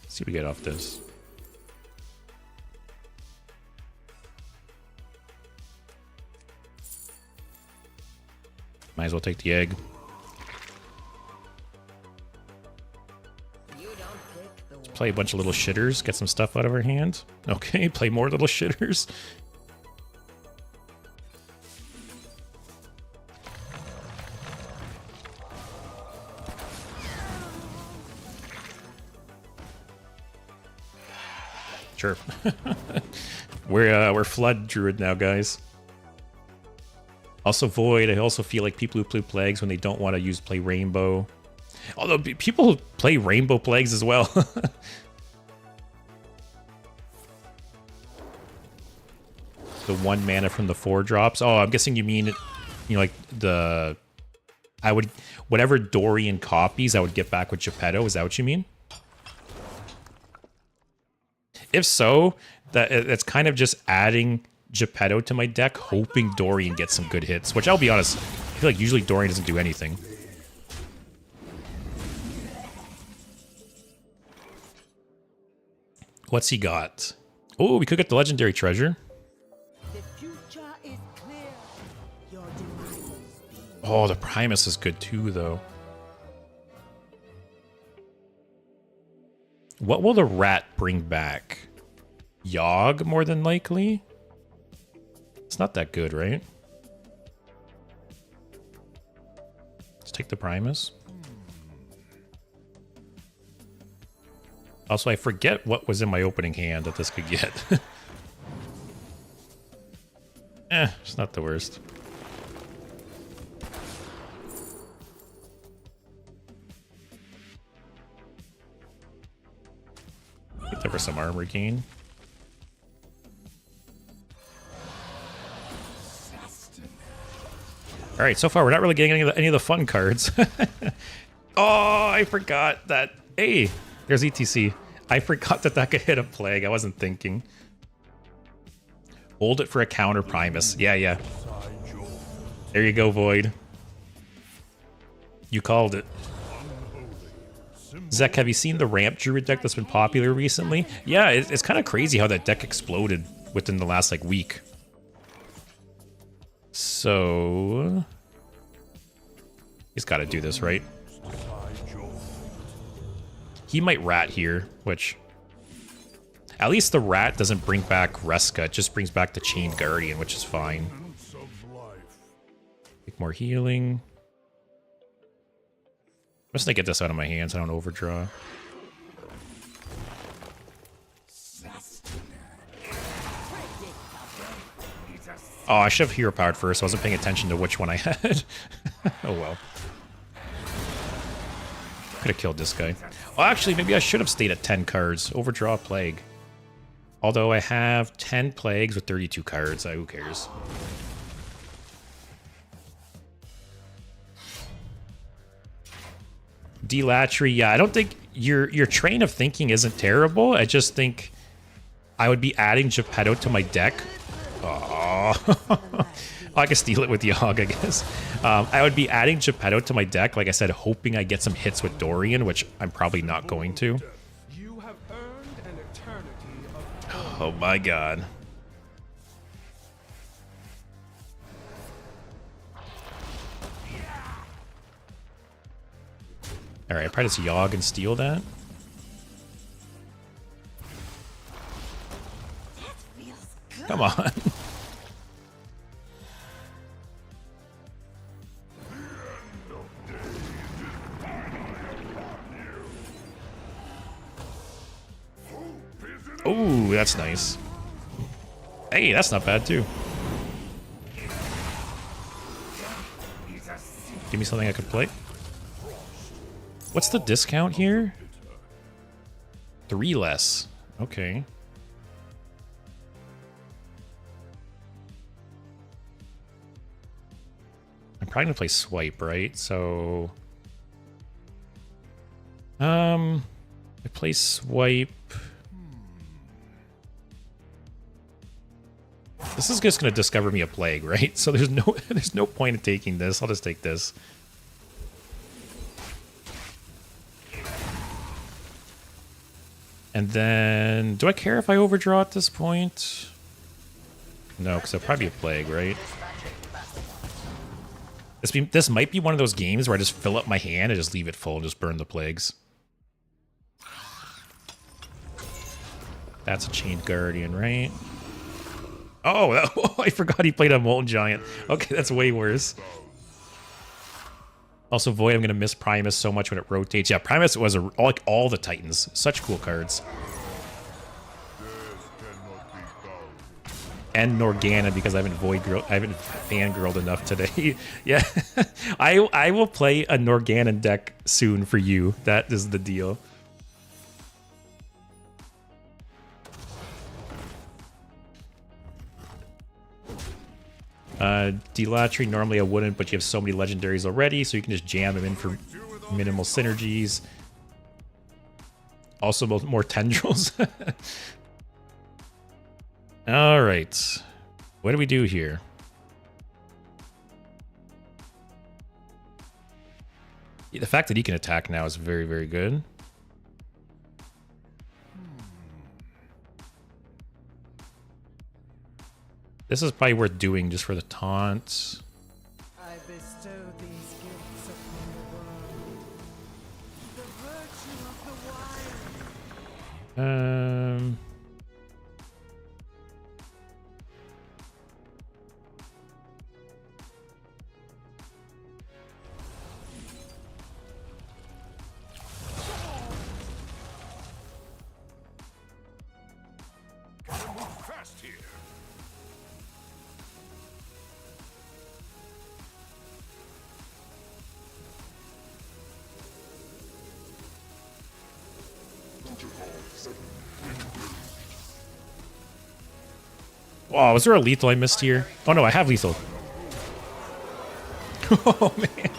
Let's see what we get off this. Might as well take the egg. Let's play a bunch of little shitters, get some stuff out of our hand. Okay, play more little shitters. Sure. We're Flood Druid now, guys. Also Void, I also feel like people who play Plagues when they don't want to play Rainbow. Although people play Rainbow Plagues as well. The 1 mana from the 4 drops. Oh, I'm guessing you mean, you know, like the... whatever Dorian copies I would get back with Geppetto. Is that what you mean? If so, that's kind of just adding Geppetto to my deck, hoping Dorian gets some good hits. Which, I'll be honest, I feel like usually Dorian doesn't do anything. What's he got? Oh, we could get the Legendary Treasure. The future is clear. Your demise. Oh, the Primus is good too, though. What will the rat bring back? Yogg, more than likely? It's not that good, right? Let's take the Primus. Also, I forget what was in my opening hand that this could get. It's not the worst. Get there for some armor gain. All right, so far we're not really getting any of the fun cards. Oh, I forgot that. Hey, there's ETC. I forgot that could hit a Plague. I wasn't thinking. Hold it for a counter Primus. Yeah. There you go, Void. You called it. Zek, have you seen the Ramp Druid deck that's been popular recently? Yeah, it's kind of crazy how that deck exploded within the last, like, week. So... he's got to do this, right? He might rat here, which... at least the rat doesn't bring back Reska, it just brings back the Chained Guardian, which is fine. Take more healing. I'm just gonna get this out of my hands, I don't overdraw. Oh, I should have hero powered first. I wasn't paying attention to which one I had. Oh well. Could have killed this guy. Oh, actually, maybe I should have stayed at 10 cards. Overdraw Plague. Although I have 10 plagues with 32 cards, who cares? Delatry, yeah, I don't think your train of thinking isn't terrible. I just think I would be adding Geppetto to my deck. Oh, I can steal it with Yogg, I guess. I would be adding Geppetto to my deck, like I said, hoping I get some hits with Dorian, which I'm probably not going to. You have earned an eternity of Oh my god. Alright, probably just Yogg and steal that. Come on. Ooh, that's nice. Hey, that's not bad too. Give me something I could play. What's the discount here? 3 less. Okay. I'm probably gonna play swipe, right? So I play swipe. This is just gonna discover me a plague, right? So there's no point in taking this. I'll just take this. And then, do I care if I overdraw at this point? No, because it'll probably be a plague, right? This might be one of those games where I just fill up my hand and just leave it full and just burn the plagues. That's a Chained Guardian, right? Oh, I forgot he played a Molten Giant. Okay, that's way worse. Also, Void, I'm going to miss Primus so much when it rotates. Yeah, Primus was like all the Titans. Such cool cards. And Norgana, because I haven't fangirled enough today. Yeah, I will play a Norgana deck soon for you. That is the deal. Delatry, normally I wouldn't, but you have so many legendaries already, so you can just jam them in for minimal synergies. Also, more tendrils. All right. What do we do here? The fact that he can attack now is very, very good. This is probably worth doing just for the taunts. I bestow these gifts upon the world. The virtue of the wild. fast here. Oh, was there a lethal I missed here? Oh no, I have lethal. Oh man.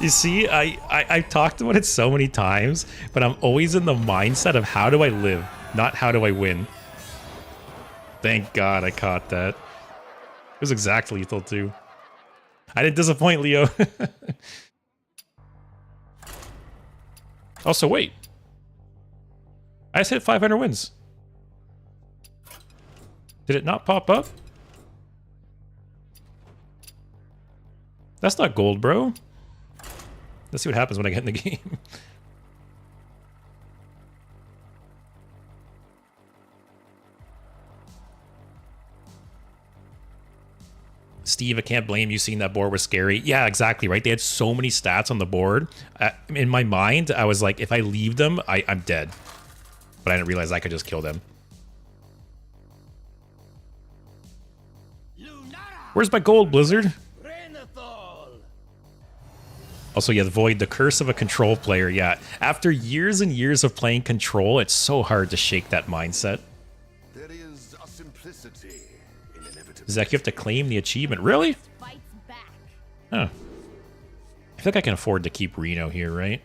You see, I've talked about it so many times, but I'm always in the mindset of how do I live, not how do I win. Thank God I caught that. It was exact lethal too. I didn't disappoint, Leo. Also, wait. I just hit 500 wins. Did it not pop up? That's not gold, bro. Let's see what happens when I get in the game. Steve, I can't blame you seeing that board was scary. Yeah, exactly, right? They had so many stats on the board. In my mind, I was like, if I leave them, I'm dead. But I didn't realize I could just kill them. Where's my gold, Blizzard? Oh, Also, yeah, Void, the curse of a control player. Yeah, after years and years of playing control, it's so hard to shake that mindset. There is a simplicity in inevitability. Zach, you have to claim the achievement. Really? Huh. I feel like I can afford to keep Reno here, right?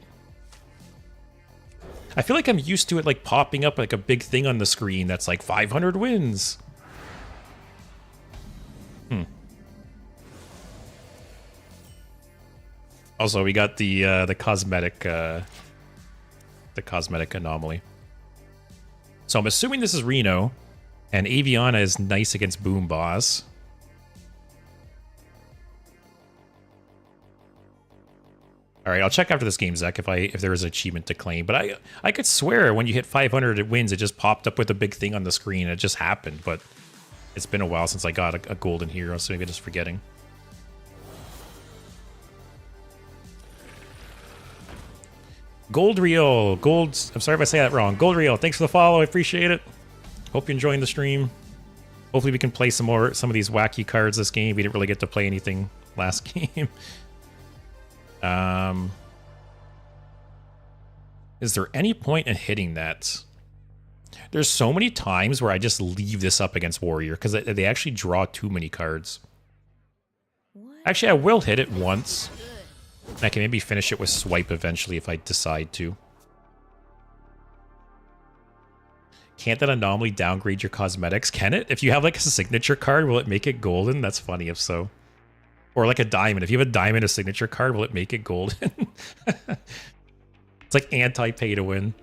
I feel like I'm used to it like popping up like a big thing on the screen that's like 500 wins. Also, we got the cosmetic anomaly. So I'm assuming this is Reno, and Aviana is nice against Boom Boss. All right, I'll check after this game, Zach, if there is an achievement to claim. But I could swear when you hit 500 wins, it just popped up with a big thing on the screen. It just happened, but it's been a while since I got a golden hero, so maybe I'm just forgetting. Gold Reel, I'm sorry if I say that wrong. Gold Reel, thanks for the follow. I appreciate it. Hope you're enjoying the stream. Hopefully we can play some of these wacky cards this game. We didn't really get to play anything last game. Is there any point in hitting that? There's so many times where I just leave this up against Warrior because they actually draw too many cards. Actually, I will hit it once. I can maybe finish it with Swipe eventually if I decide to. Can't that anomaly downgrade your cosmetics? Can it? If you have like a signature card, will it make it golden? That's funny if so. Or like a diamond. If you have a diamond, a signature card, will it make it golden? It's like anti-pay to win.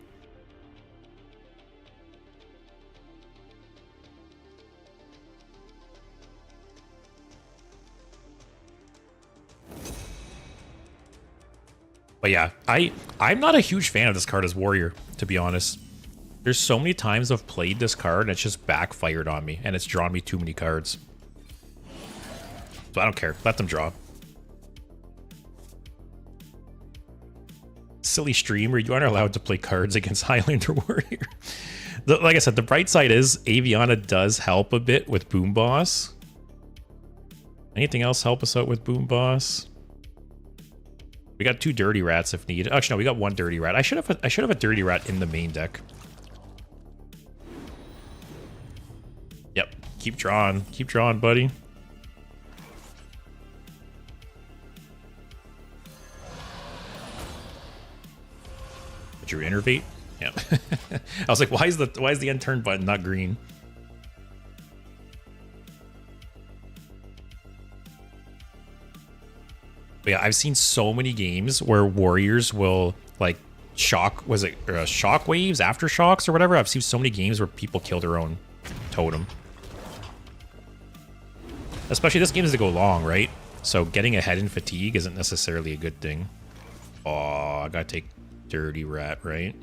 But yeah, I'm not a huge fan of this card as Warrior, to be honest. There's so many times I've played this card and it's just backfired on me, and it's drawn me too many cards. So I don't care. Let them draw. Silly streamer, you aren't allowed to play cards against Highlander Warrior. Like I said, the bright side is Aviana does help a bit with Boom Boss. Anything else help us out with Boom Boss? We got 2 Dirty Rats if needed. Actually, no, we got 1 Dirty Rat. I should have a Dirty Rat in the main deck. Yep. Keep drawing. Keep drawing, buddy. Did you innervate? Yeah. I was like, why is the end turn button not green? But yeah, I've seen so many games where warriors will like shock, was it shock waves, aftershocks or whatever? I've seen so many games where people kill their own totem. Especially this game has to go long, right? So getting ahead in fatigue isn't necessarily a good thing. Oh, I gotta take Dirty Rat, right?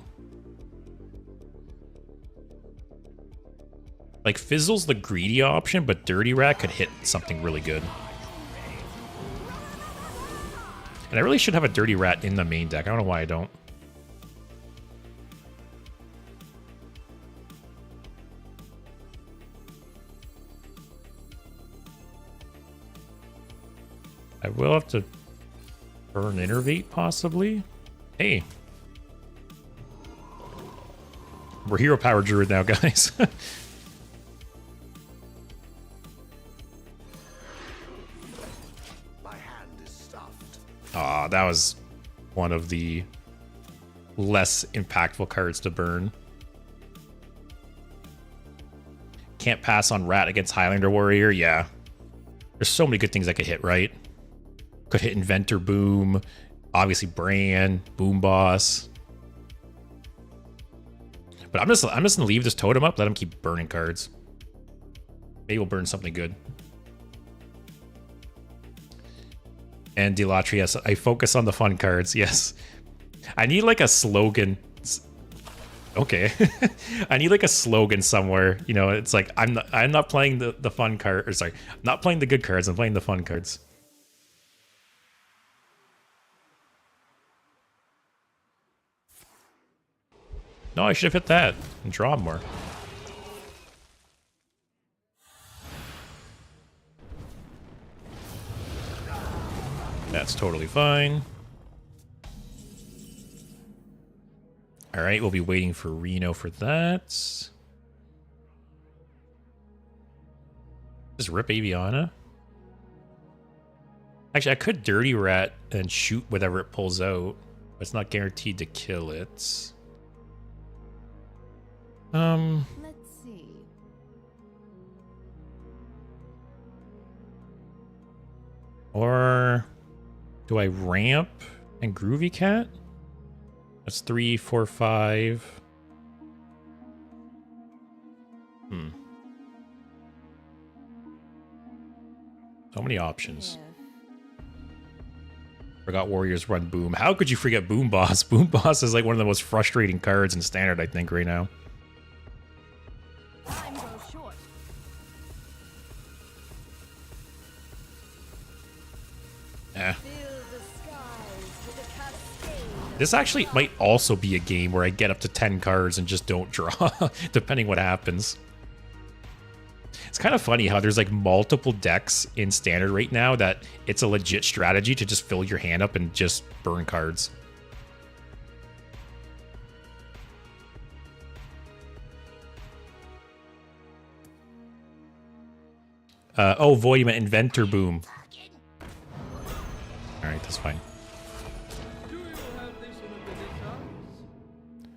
Like Fizzle's the greedy option, but Dirty Rat could hit something really good. And I really should have a Dirty Rat in the main deck. I don't know why I don't. I will have to burn Innervate, possibly. Hey. We're Hero Power Druid now, guys. Aw, that was one of the less impactful cards to burn. Can't pass on Rat against Highlander Warrior. Yeah. There's so many good things I could hit, right? Could hit Inventor Boom. Obviously Bran, Boom Boss. But I'm just gonna leave this totem up, let him keep burning cards. Maybe we'll burn something good. And Delatrius, I focus on the fun cards, yes. I need like a slogan. Okay. I need like a slogan somewhere. You know, it's like I'm not playing the fun card, or sorry, not playing the good cards, I'm playing the fun cards. No, I should have hit that and draw more. That's totally fine. All right, we'll be waiting for Reno for that. Just rip Aviana. Actually, I could Dirty Rat and shoot whatever it pulls out. But it's not guaranteed to kill it. Let's see. Or do I ramp and Groovy Cat? That's 3, 4, 5. So many options. Yeah. Forgot Warriors run Boom. How could you forget Boom Boss? Boom Boss is like one of the most frustrating cards in Standard, I think, right now. Time goes short. Eh. Fill the skies with a cascade of This actually might also be a game where I get up to 10 cards and just don't draw, depending what happens. It's kind of funny how there's like multiple decks in Standard right now that it's a legit strategy to just fill your hand up and just burn cards. Oh, Voidman Inventor Boom. Alright, that's fine.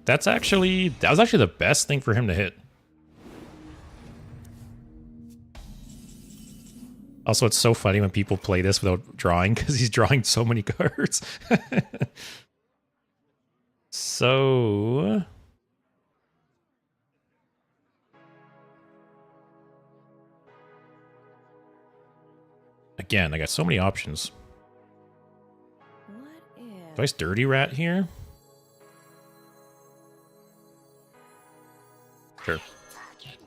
That was actually the best thing for him to hit. Also, it's so funny when people play this without drawing, because he's drawing so many cards. So... Again, I got so many options. what if Do I Dirty Rat here? Sure.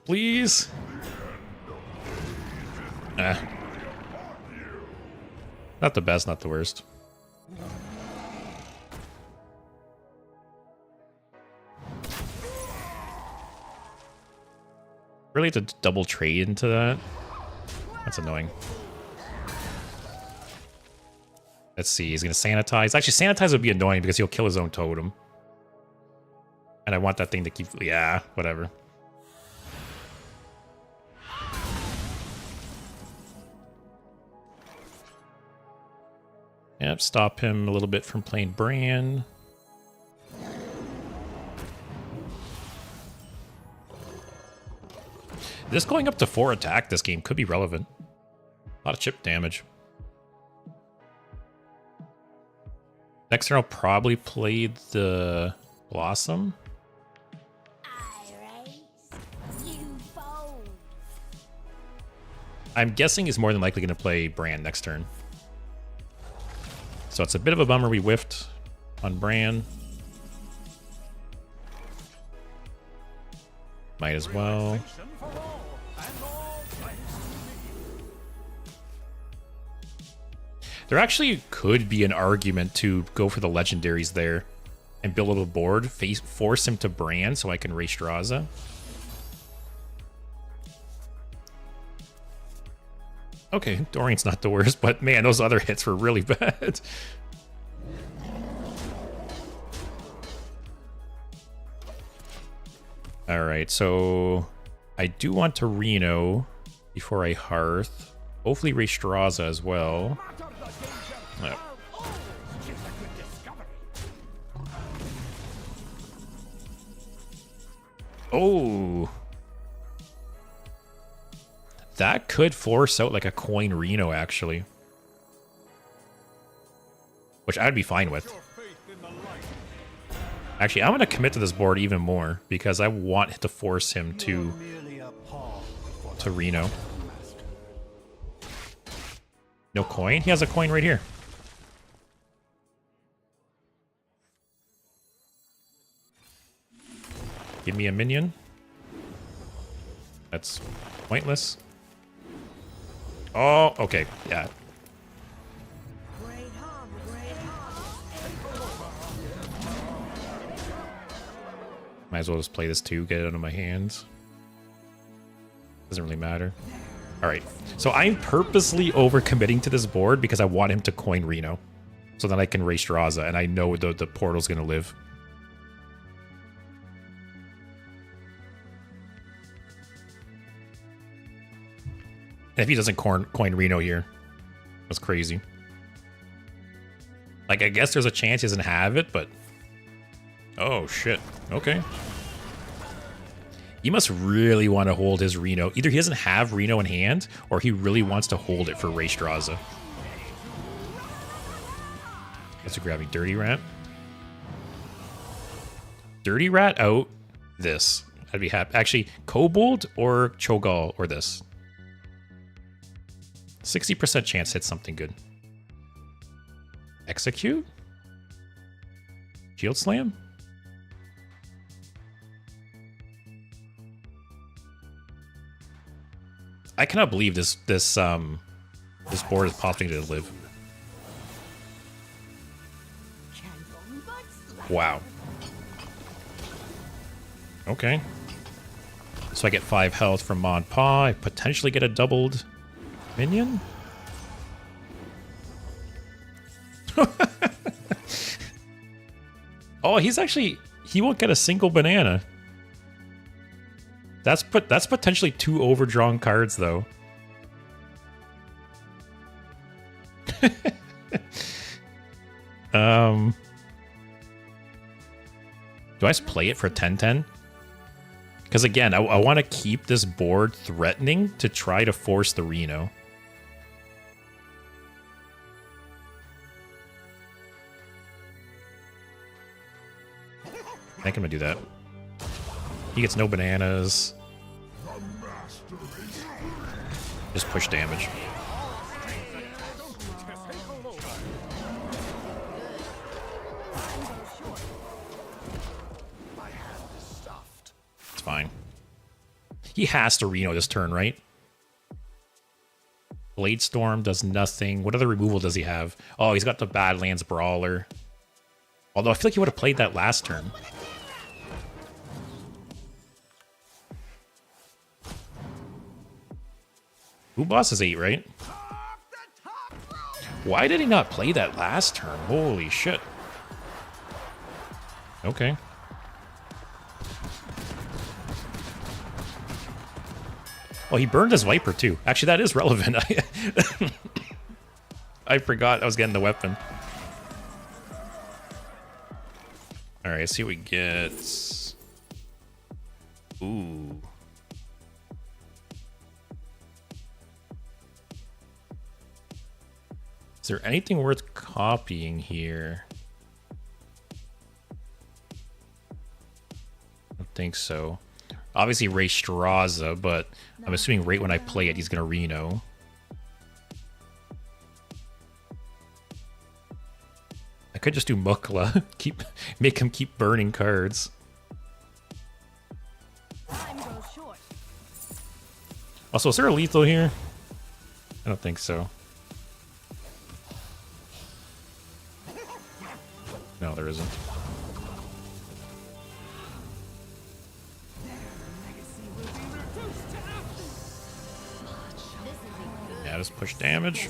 Please? Not the best, not the worst. Really have to double trade into that? That's annoying. Let's see, he's gonna sanitize. Actually, sanitize would be annoying because he'll kill his own totem. And I want that thing to keep... Yeah, whatever. Yep, stop him a little bit from playing Bran. This going up to 4 attack this game could be relevant. A lot of chip damage. Next turn I'll probably play the Blossom. I'm guessing he's more than likely going to play Bran next turn. So it's a bit of a bummer we whiffed on Bran. Might as well. There actually could be an argument to go for the legendaries there and build a little board, force him to Bran so I can race Straza. Okay, Dorian's not the worst, but man, those other hits were really bad. Alright, so I do want to Reno before I Hearth. Hopefully race Straza as well. Yep. Oh! That could force out like a coin Reno, actually. Which I'd be fine with. Actually, I'm going to commit to this board even more because I want to force him to Reno. No coin? He has a coin right here. Give me a minion. That's pointless. Oh, okay, yeah. Might as well just play this too, get it out of my hands. Doesn't really matter. Alright, so I'm purposely overcommitting to this board because I want him to coin Reno. So then I can race Straza, and I know the portal's gonna live. And if he doesn't coin Reno here, that's crazy. Like, I guess there's a chance he doesn't have it, but... Oh, shit. Okay. He must really want to hold his Reno. Either he doesn't have Reno in hand, or he really wants to hold it for Raystraza. Guess we're grabbing Dirty Rat. Dirty Rat out. This. I'd be happy. Actually, Kobold or Cho'gall or this. 60% chance hit something good. Execute? Shield Slam? I cannot believe this board is possibly to live. Wow. Okay. So I get 5 health from Mon Pa. I potentially get a doubled minion? Oh, he won't get a single banana. That's potentially 2 overdrawn cards, though. Do I just play it for 10-10? Because again, I want to keep this board threatening to try to force the Reno. I think I'm gonna do that. He gets no bananas. Just push damage. It's fine. He has to Reno this turn, right? Blade Storm does nothing. What other removal does he have? Oh, he's got the Badlands Brawler. Although I feel like he would have played that last turn. Who boss is 8, right? Why did he not play that last turn? Holy shit. Okay. Oh, he burned his Viper too. Actually, that is relevant. I forgot I was getting the weapon. Alright, let's see what we get. Ooh. Is there anything worth copying here? I don't think so. Obviously Raystraza, but I'm assuming right when I play it, he's gonna Reno. I could just do Mukla. Make him keep burning cards. Also, is there a lethal here? I don't think so. No, there isn't. Yeah, just push damage.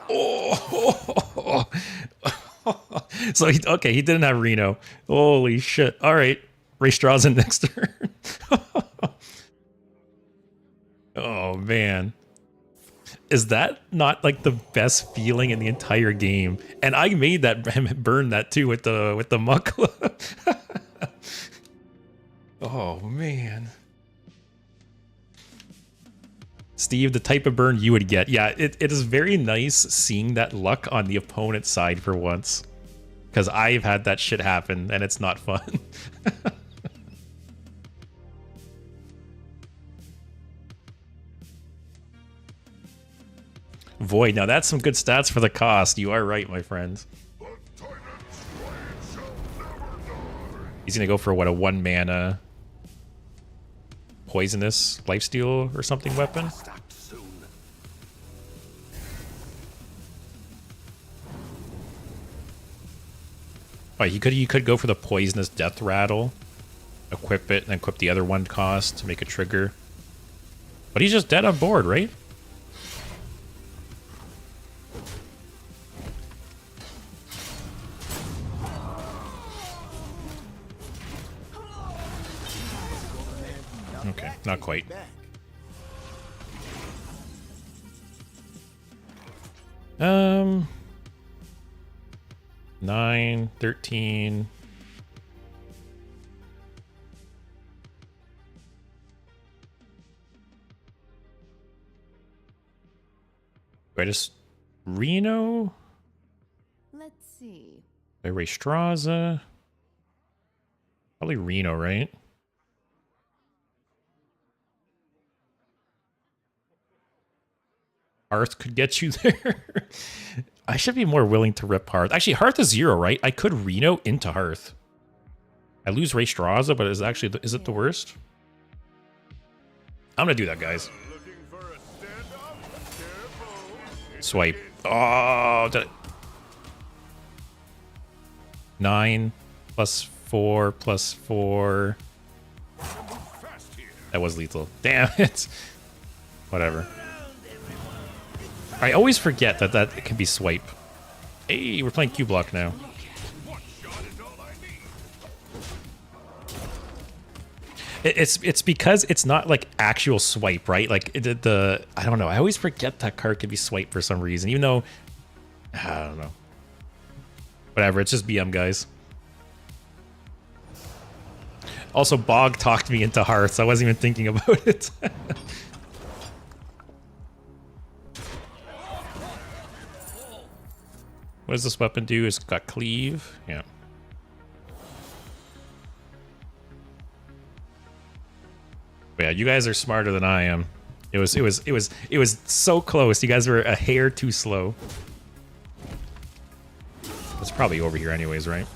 Oh! So, okay, he didn't have Reno. Holy shit. All right. Raystraza next turn. Oh, man. Is that not like the best feeling in the entire game? And I made that burn that too with the Mukla. Oh man. Steve, the type of burn you would get. Yeah, it is very nice seeing that luck on the opponent's side for once. Because I've had that shit happen and it's not fun. Void, now that's some good stats for the cost. You are right, my friend. He's gonna go for what, a 1 mana poisonous lifesteal or something weapon? Oh, you could go for the poisonous death rattle, equip it, and then equip the other 1 cost to make a trigger. But he's just dead on board, right? Okay, not quite. 9, 13. Do I just Reno? Let's see. I erase Straza. Probably Reno, right? Hearth could get you there. I should be more willing to rip Hearth. Actually, Hearth is 0, right? I could Reno into Hearth. I lose Ray Straza, but is it the worst? I'm gonna do that, guys. Swipe. Oh, did I... 9 plus 4 plus 4. That was lethal. Damn it. Whatever. I always forget that it can be swipe. Hey, we're playing Q block now. It's because it's not like actual swipe, right? Like I don't know. I always forget that card can be swipe for some reason, even though I don't know. Whatever. It's just BM, guys. Also, Bog talked me into Hearth, so I wasn't even thinking about it. What does this weapon do? It's got cleave. Yeah. But yeah, you guys are smarter than I am. It was so close. You guys were a hair too slow. It's probably over here anyways, right?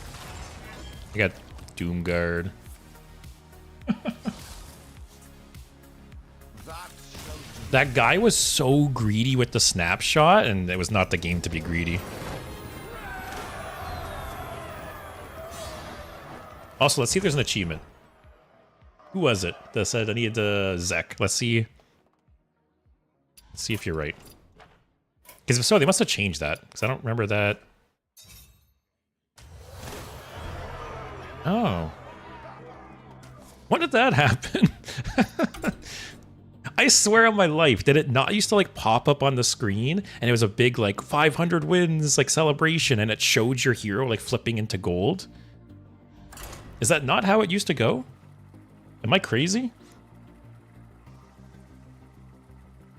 I got Doomguard. That guy was so greedy with the snapshot, and it was not the game to be greedy. Also, let's see if there's an achievement. Who was it that said I needed the Zek? Let's see. Let's see if you're right. Because if so, they must have changed that. Because I don't remember that. Oh. When did that happen? I swear on my life, did it not used to like pop up on the screen and it was a big like 500 wins like celebration and it showed your hero like flipping into gold? Is that not how it used to go? Am I crazy?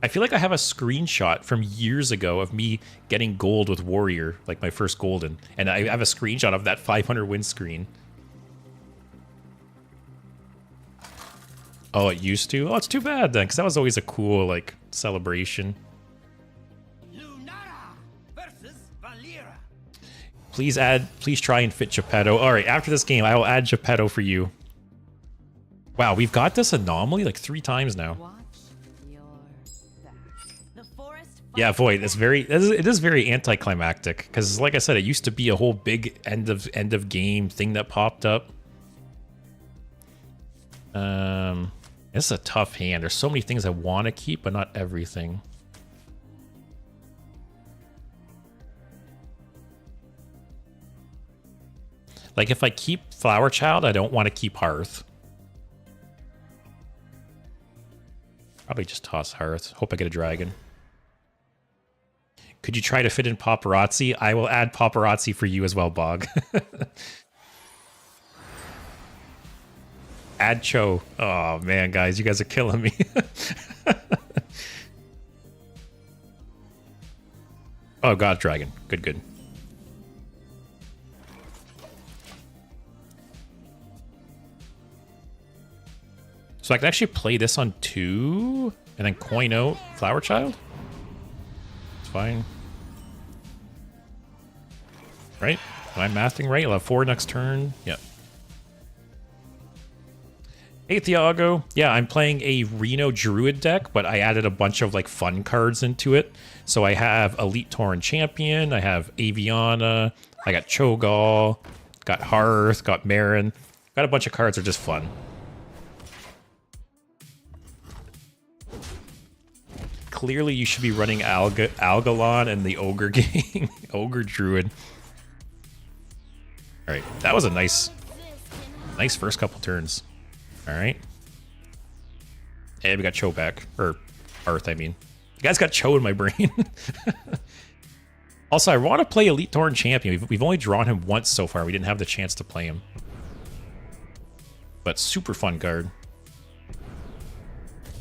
I feel like I have a screenshot from years ago of me getting gold with Warrior, like my first golden, and I have a screenshot of that 500 win screen. Oh, it used to? Oh, it's too bad then, because that was always a cool, like, celebration. Please try and fit Geppetto. Alright, after this game, I will add Geppetto for you. Wow, we've got this anomaly like 3 times now. Yeah, Void, it is very anticlimactic, because like I said, it used to be a whole big end of game thing that popped up. This is a tough hand. There's so many things I want to keep, but not everything. Like, if I keep Flower Child, I don't want to keep Hearth. Probably just toss Hearth. Hope I get a dragon. Could you try to fit in Paparazzi? I will add Paparazzi for you as well, Bog. Add Cho. Oh, man, guys. You guys are killing me. Oh, God, dragon. Good, good. So I can actually play this on 2 and then coin out Flower Child? It's fine. Right? Am I mathing right? I'll have 4 next turn. Yep. Hey, Thiago. Yeah, I'm playing a Reno Druid deck, but I added a bunch of like fun cards into it. So I have Elite Tauren Champion, I have Aviana, I got Cho'gall, got Hearth, got Marin. Got a bunch of cards that are just fun. Clearly, you should be running Algalon and the Ogre game. Ogre Druid. Alright, that was a nice first couple turns. Alright. Hey, we got Cho back. Or Hearth, I mean. You guys got Cho in my brain. Also, I want to play Elite Torn Champion. We've only drawn him once so far. We didn't have the chance to play him. But super fun card.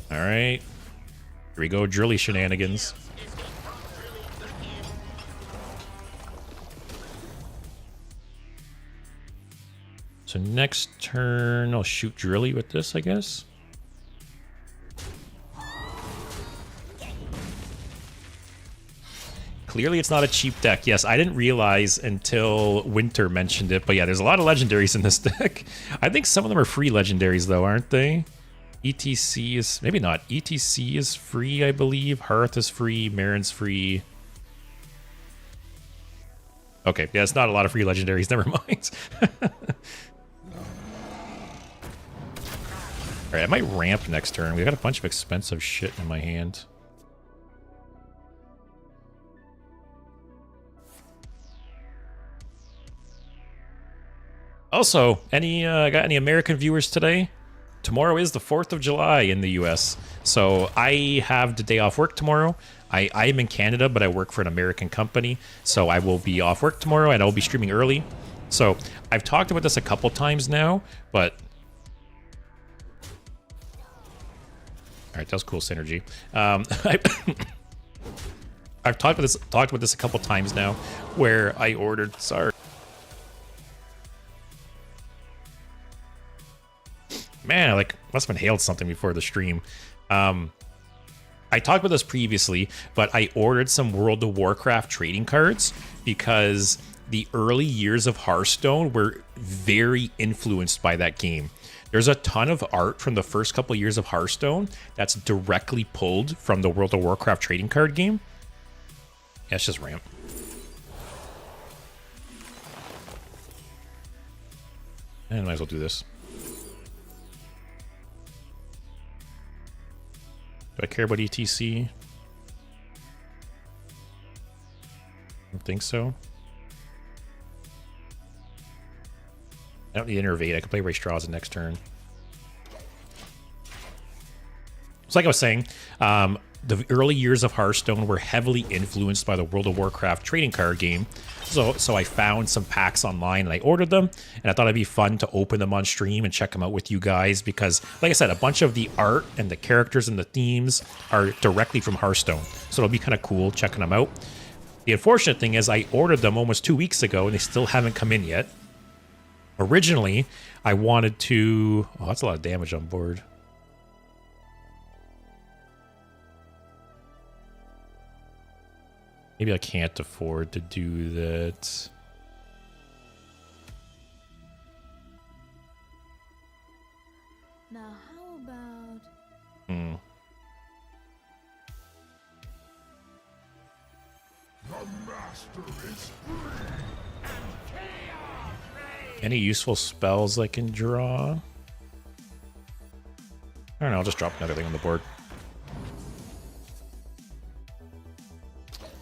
Alright. Here we go, Drilly shenanigans. So next turn, I'll shoot Drilly with this, I guess. Clearly it's not a cheap deck. Yes, I didn't realize until Winter mentioned it, but yeah, there's a lot of legendaries in this deck. I think some of them are free legendaries though, aren't they? ETC is, maybe not. ETC is free, I believe. Hearth is free, Marin's free. Okay, yeah, it's not a lot of free legendaries, never mind. Alright, I might ramp next turn. We got a bunch of expensive shit in my hand. Also, got any American viewers today? Tomorrow is the 4th of July in the US. So I have the day off work tomorrow. I am in Canada, but I work for an American company. So I will be off work tomorrow and I will be streaming early. So I've talked about this a couple times now, but... Alright, that was cool synergy. I've talked about this a couple times now, where I ordered... Sorry. Man, I must have inhaled something before the stream. I talked about this previously, but I ordered some World of Warcraft trading cards because the early years of Hearthstone were very influenced by that game. There's a ton of art from the first couple years of Hearthstone that's directly pulled from the World of Warcraft trading card game. Yeah, it's just ramp. And I might as well do this. Do I care about ETC? I don't think so. I don't need Innervate. I can play Ray Straws next turn. So like I was saying, the early years of Hearthstone were heavily influenced by the World of Warcraft trading card game. So I found some packs online and I ordered them, and I thought it'd be fun to open them on stream and check them out with you guys because, like I said, a bunch of the art and the characters and the themes are directly from Hearthstone. So it'll be kind of cool checking them out. The unfortunate thing is I ordered them almost 2 weeks ago and they still haven't come in yet. Originally, I wanted to... Oh, that's a lot of damage on board. Maybe I can't afford to do that. Now how about... The master is free. Any useful spells I can draw? I don't know, I'll just drop another thing on the board.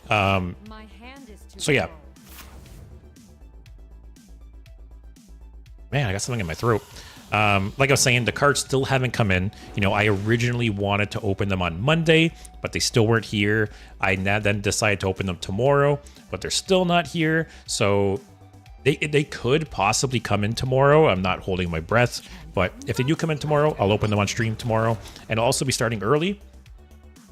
My hand is too So yeah. small. Man, I got something in my throat. Like I was saying, the cards still haven't come in. You know, I originally wanted to open them on Monday, but they still weren't here. I then decided to open them tomorrow, but they're still not here. So they could possibly come in tomorrow. I'm not holding my breath, but if they do come in tomorrow, I'll open them on stream tomorrow. And I'll also be starting early.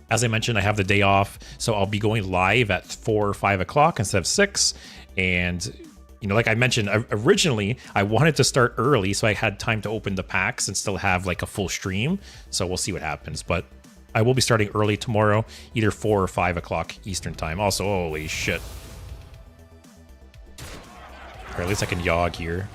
As I mentioned, I have the day off, so I'll be going live at 4 or 5 o'clock instead of 6. And, you know, like I mentioned, originally, I wanted to start early so I had time to open the packs and still have, like, a full stream. So we'll see what happens. But I will be starting early tomorrow, either 4 or 5 o'clock Eastern time. Also, holy shit. Or at least I can Yogg here.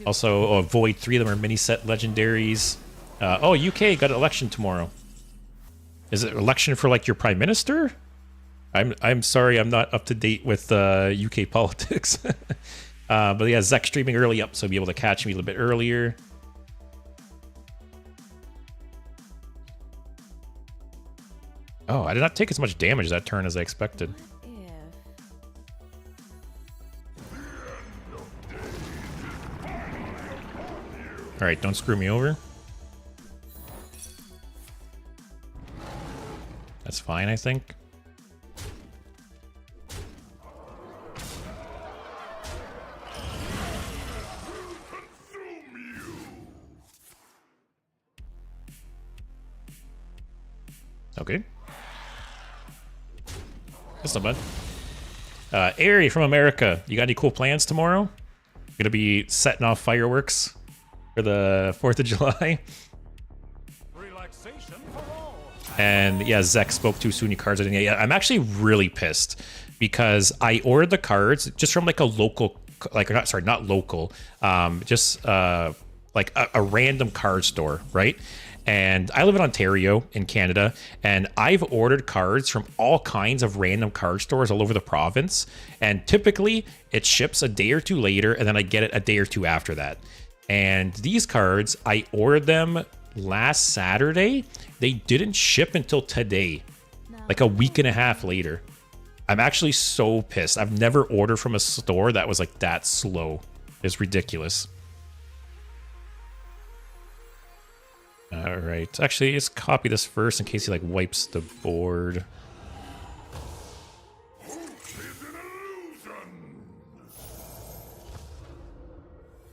Also, avoid 3 of them are mini set legendaries. Oh, UK got an election tomorrow. Is it election for like your prime minister? I'm sorry, I'm not up to date with UK politics. But yeah, Zek streaming early up, so be able to catch me a little bit earlier. Oh, I did not take as much damage that turn as I expected. All right, don't screw me over. That's fine, I think. Okay. That's not bad. Ari from America, you got any cool plans tomorrow? Gonna be setting off fireworks for the 4th of July. Relaxation for all. And yeah, Zek spoke too soon. Your cards I didn't get yet. I'm actually really pissed because I ordered the cards just from like a local, like not local, just like a random card store, right? And I live in Ontario in Canada, and I've ordered cards from all kinds of random card stores all over the province. And typically it ships a day or two later, and then I get it a day or two after that. And these cards, I ordered them last Saturday. They didn't ship until today, like a week and a half later. I'm actually so pissed. I've never ordered from a store that was like that slow. It's ridiculous. All right. Actually, let's copy this first in case he like wipes the board.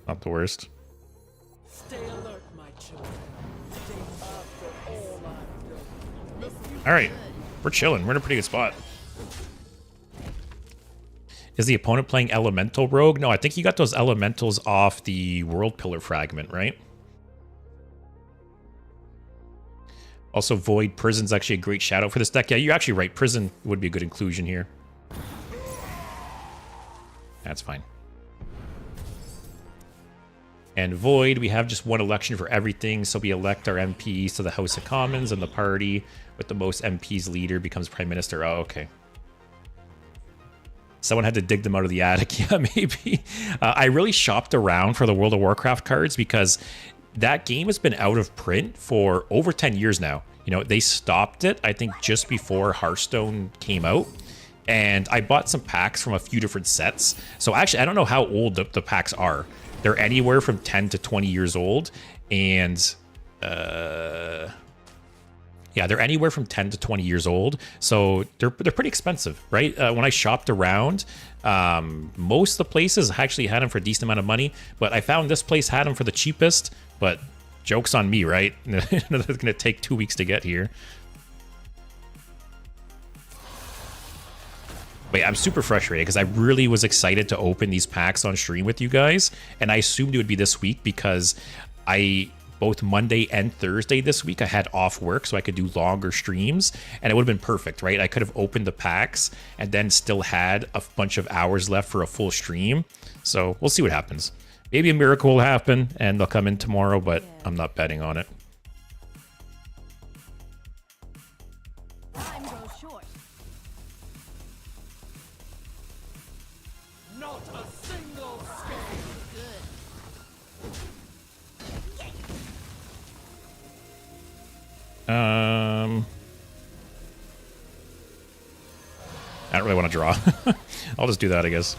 Not the worst. Stay alert, my children. Stay after all I've done. All right. We're chilling. We're in a pretty good spot. Is the opponent playing Elemental Rogue? No, I think you got those Elementals off the World Pillar Fragment, right? Also, Void Prison's actually a great shadow for this deck. Yeah, you're actually right. Prison would be a good inclusion here. That's fine. And Void, we have just one election for everything. So we elect our MPs to the House of Commons, and the party with the most MPs leader becomes Prime Minister. Oh, okay. Someone had to dig them out of the attic. Yeah, maybe. I really shopped around for the World of Warcraft cards because that game has been out of print for over 10 years now. You know, they stopped it, I think, just before Hearthstone came out. And I bought some packs from a few different sets. So actually, I don't know how old the packs are. They're anywhere from 10 to 20 years old. And yeah, they're anywhere from 10 to 20 years old. So they're pretty expensive, right? When I shopped around, most of the places actually had them for a decent amount of money. But I found this place had them for the cheapest. But joke's on me, right? It's going to take 2 weeks to get here. But yeah, I'm super frustrated because I really was excited to open these packs on stream with you guys. And I assumed it would be this week because both Monday and Thursday this week, I had off work so I could do longer streams. And it would have been perfect, right? I could have opened the packs and then still had a bunch of hours left for a full stream. So we'll see what happens. Maybe a miracle will happen and they'll come in tomorrow, but I'm not betting on it. Time goes short. Not a single scale. I don't really want to draw. I'll just do that, I guess.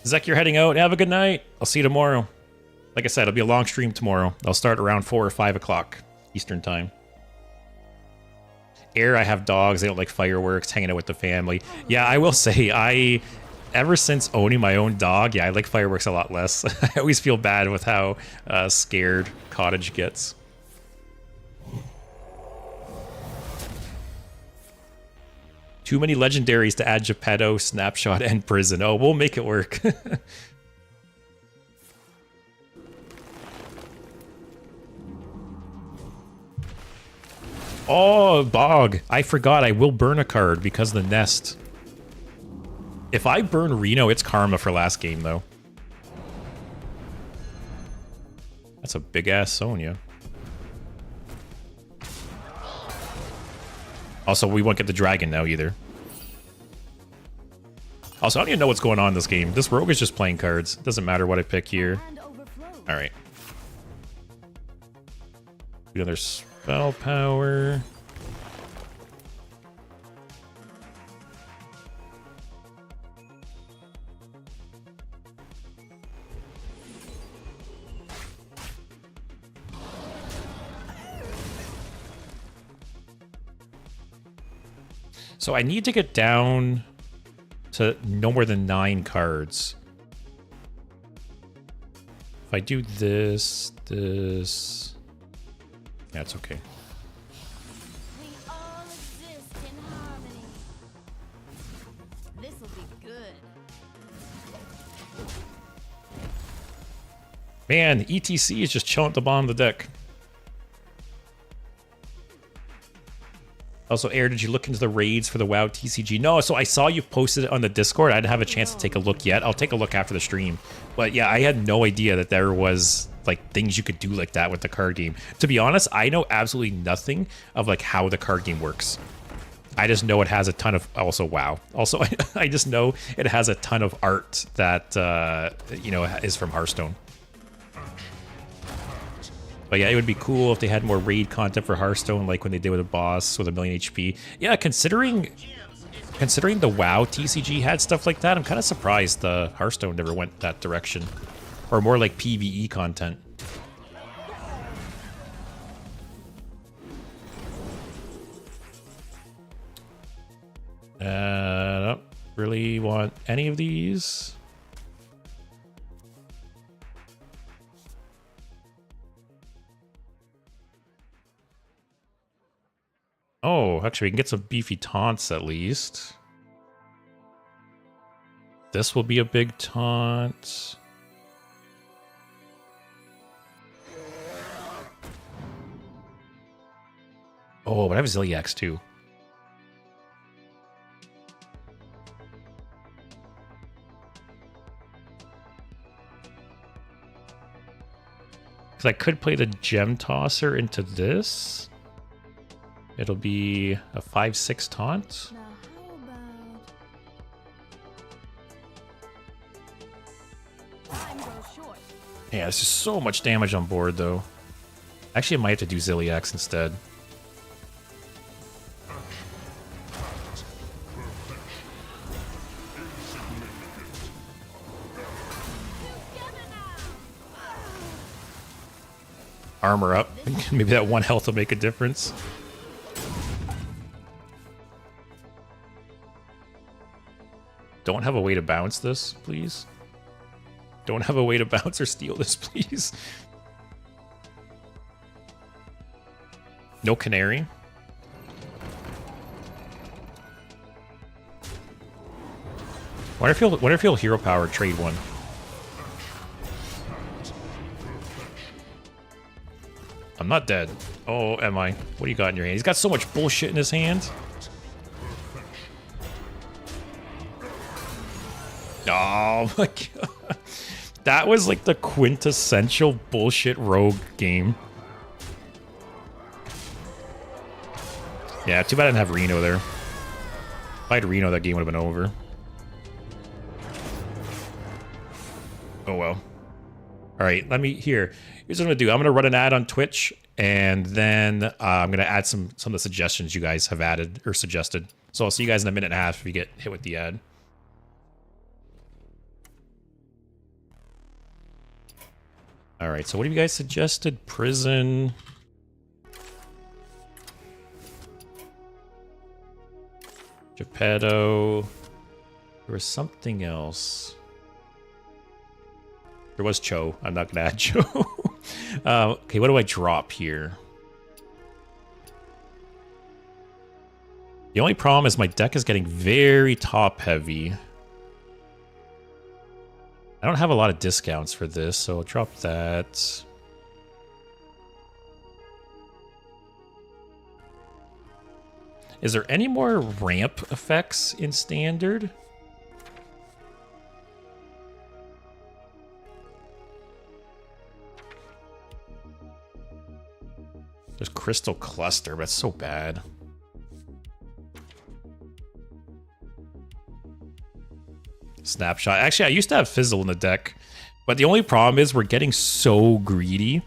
Zek, you're heading out. Have a good night. I'll see you tomorrow. Like I said, it'll be a long stream tomorrow. I'll start around 4 or 5 o'clock Eastern time. I have dogs. They don't like fireworks, hanging out with the family. Yeah, I will say, ever since owning my own dog, yeah, I like fireworks a lot less. I always feel bad with how scared Cottage gets. Too many legendaries to add Geppetto, Snapshot, and Prison. Oh, we'll make it work. Oh, Bog. I forgot I will burn a card because of the nest. If I burn Reno, it's karma for last game, though. That's a big-ass Sonya. Also, we won't get the dragon now either. Also, I don't even know what's going on in this game. This rogue is just playing cards. Doesn't matter what I pick here. All right. Another spell power. So I need to get down to no more than 9 cards. If I do this, that's okay. We all exist in harmony. This'll be good. Man, ETC is just chilling at the bottom of the deck. Also, Air, did you look into the raids for the WoW TCG? No, so I saw you posted it on the Discord. I didn't have a chance to take a look yet. I'll take a look after the stream. But yeah, I had no idea that there was like things you could do like that with the card game. To be honest, I know absolutely nothing of like how the card game works. I just know it has a ton of, also WoW. Also, I just know it has a ton of art that, you know, is from Hearthstone. But yeah, it would be cool if they had more raid content for Hearthstone, like when they did with a boss with 1,000,000 HP. Yeah, considering the WoW TCG had stuff like that, I'm kind of surprised the Hearthstone never went that direction, or more like PvE content. I don't really want any of these. Oh, actually, we can get some beefy taunts at least. This will be a big taunt. Oh, but I have Zilliax too. Because I could play the Gem Tosser into this. It'll be a 5/6 taunt. Now how about time goes short. Yeah, it's just so much damage on board, though. Actually, I might have to do Zilliax instead. Armor up. Maybe that 1 health will make a difference. Don't have a way to bounce this, please. Don't have a way to bounce or steal this, please. No canary. Wonder if he'll hero power trade one. I'm not dead. Oh, am I? What do you got in your hand? He's got so much bullshit in his hand. Oh my god. That was like the quintessential bullshit rogue game. Yeah, too bad I didn't have Reno there. If I had Reno, that game would have been over. Oh well. Alright, here's what I'm gonna do. I'm gonna run an ad on Twitch, and then I'm gonna add some of the suggestions you guys have added or suggested. So I'll see you guys in a minute and a half if you get hit with the ad. Alright, so what have you guys suggested? Prison. Geppetto. There was something else. There was Cho. I'm not gonna add Cho. Okay, what do I drop here? The only problem is my deck is getting very top heavy. I don't have a lot of discounts for this, so I'll drop that. Is there any more ramp effects in Standard? There's Crystal Cluster, but that's so bad. Snapshot. Actually, I used to have Fizzle in the deck, but the only problem is we're getting so greedy,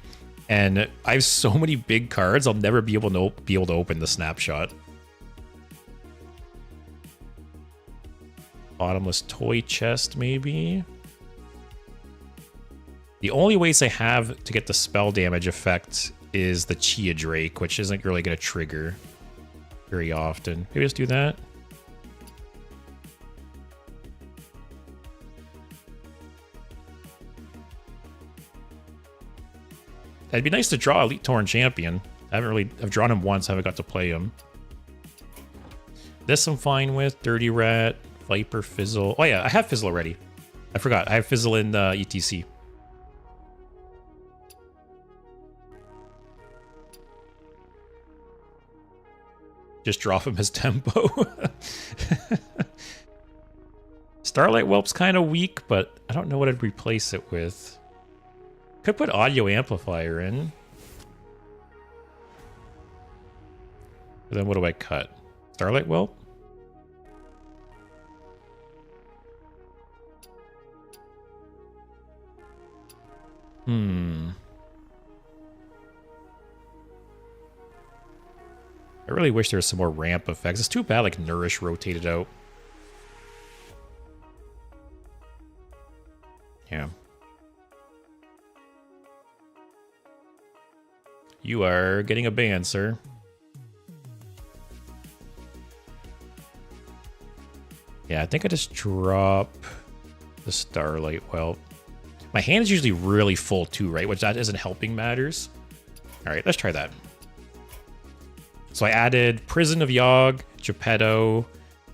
and I have so many big cards, I'll never be able to open the Snapshot. Bottomless toy chest, maybe. The only ways I have to get the spell damage effect is the Chia Drake, which isn't really going to trigger very often. Maybe just do that. It'd be nice to draw Elite Tauren Champion. I've drawn him once, haven't got to play him. This I'm fine with. Dirty Rat, Viper, Fizzle. Oh yeah, I have Fizzle already. I forgot. I have Fizzle in ETC. Just drop him as tempo. Starlight Whelp's kind of weak, but I don't know what I'd replace it with. Could put Audio Amplifier in. But then what do I cut? Starlight Whelp? I really wish there was some more ramp effects. It's too bad like Nourish rotated out. Yeah. You are getting a ban, sir. Yeah, I think I just drop the Starlight Whelp. My hand is usually really full too, right? Which that isn't helping matters. All right, let's try that. So I added Prison of Yogg, Geppetto.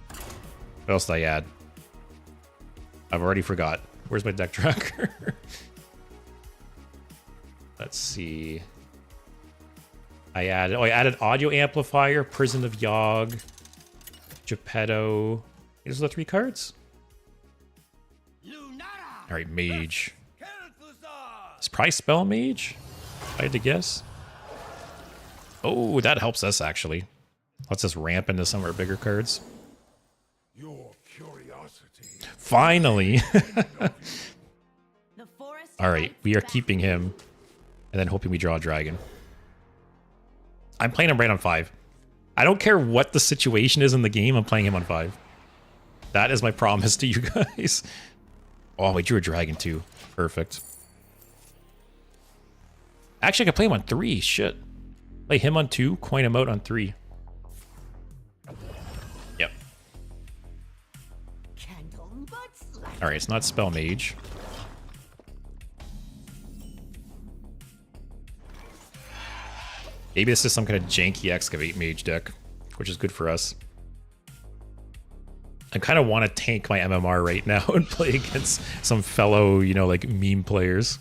What else did I add? I've already forgot. Where's my deck tracker? Let's see. I added Audio Amplifier, Prison of Yogg, Geppetto. These are the 3 cards. All right, Mage. It's probably Spell Mage, if I had to guess. Oh, that helps us, actually. Lets us ramp into some of our bigger cards. Your curiosity. Finally! The forest All right, we are fights keeping him, and then hoping we draw a dragon. I'm playing him right on 5. I don't care what the situation is in the game, I'm playing him on 5. That is my promise to you guys. Oh, we drew a dragon too. Perfect. Actually, I could play him on 3. Shit. Play him on 2, coin him out on 3. Yep. Alright, it's not Spell Mage. Maybe this is some kind of janky Excavate Mage deck, which is good for us. I kind of want to tank my MMR right now and play against some fellow, you know, like meme players.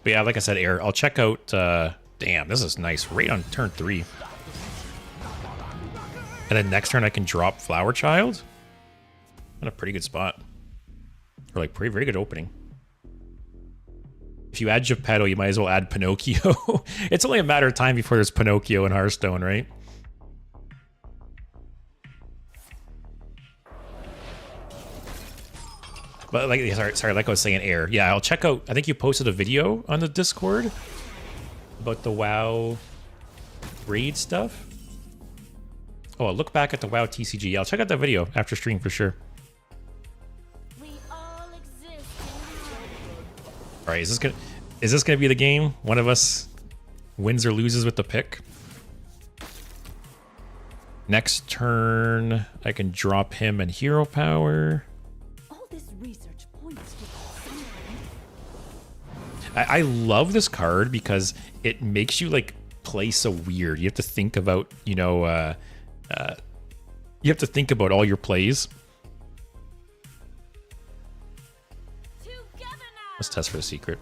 But yeah, like I said, Air, I'll check out... damn, this is nice. Right on turn 3. And then next turn I can drop Flower Child. In a pretty good spot. Or like very good opening. If you add Geppetto, you might as well add Pinocchio. It's only a matter of time before there's Pinocchio in Hearthstone, right? But like, sorry, like I was saying, Air. Yeah, I'll check out. I think you posted a video on the Discord about the WoW raid stuff. Oh, I'll look back at the WoW TCG. I'll check out that video after stream for sure. We all exist. All right, is this gonna be the game? One of us wins or loses with the pick. Next turn, I can drop him and hero power. All this research points to something. I love this card because it makes you like play so weird. You have to think about, you know, you have to think about all your plays. Together now. Let's test for the secret.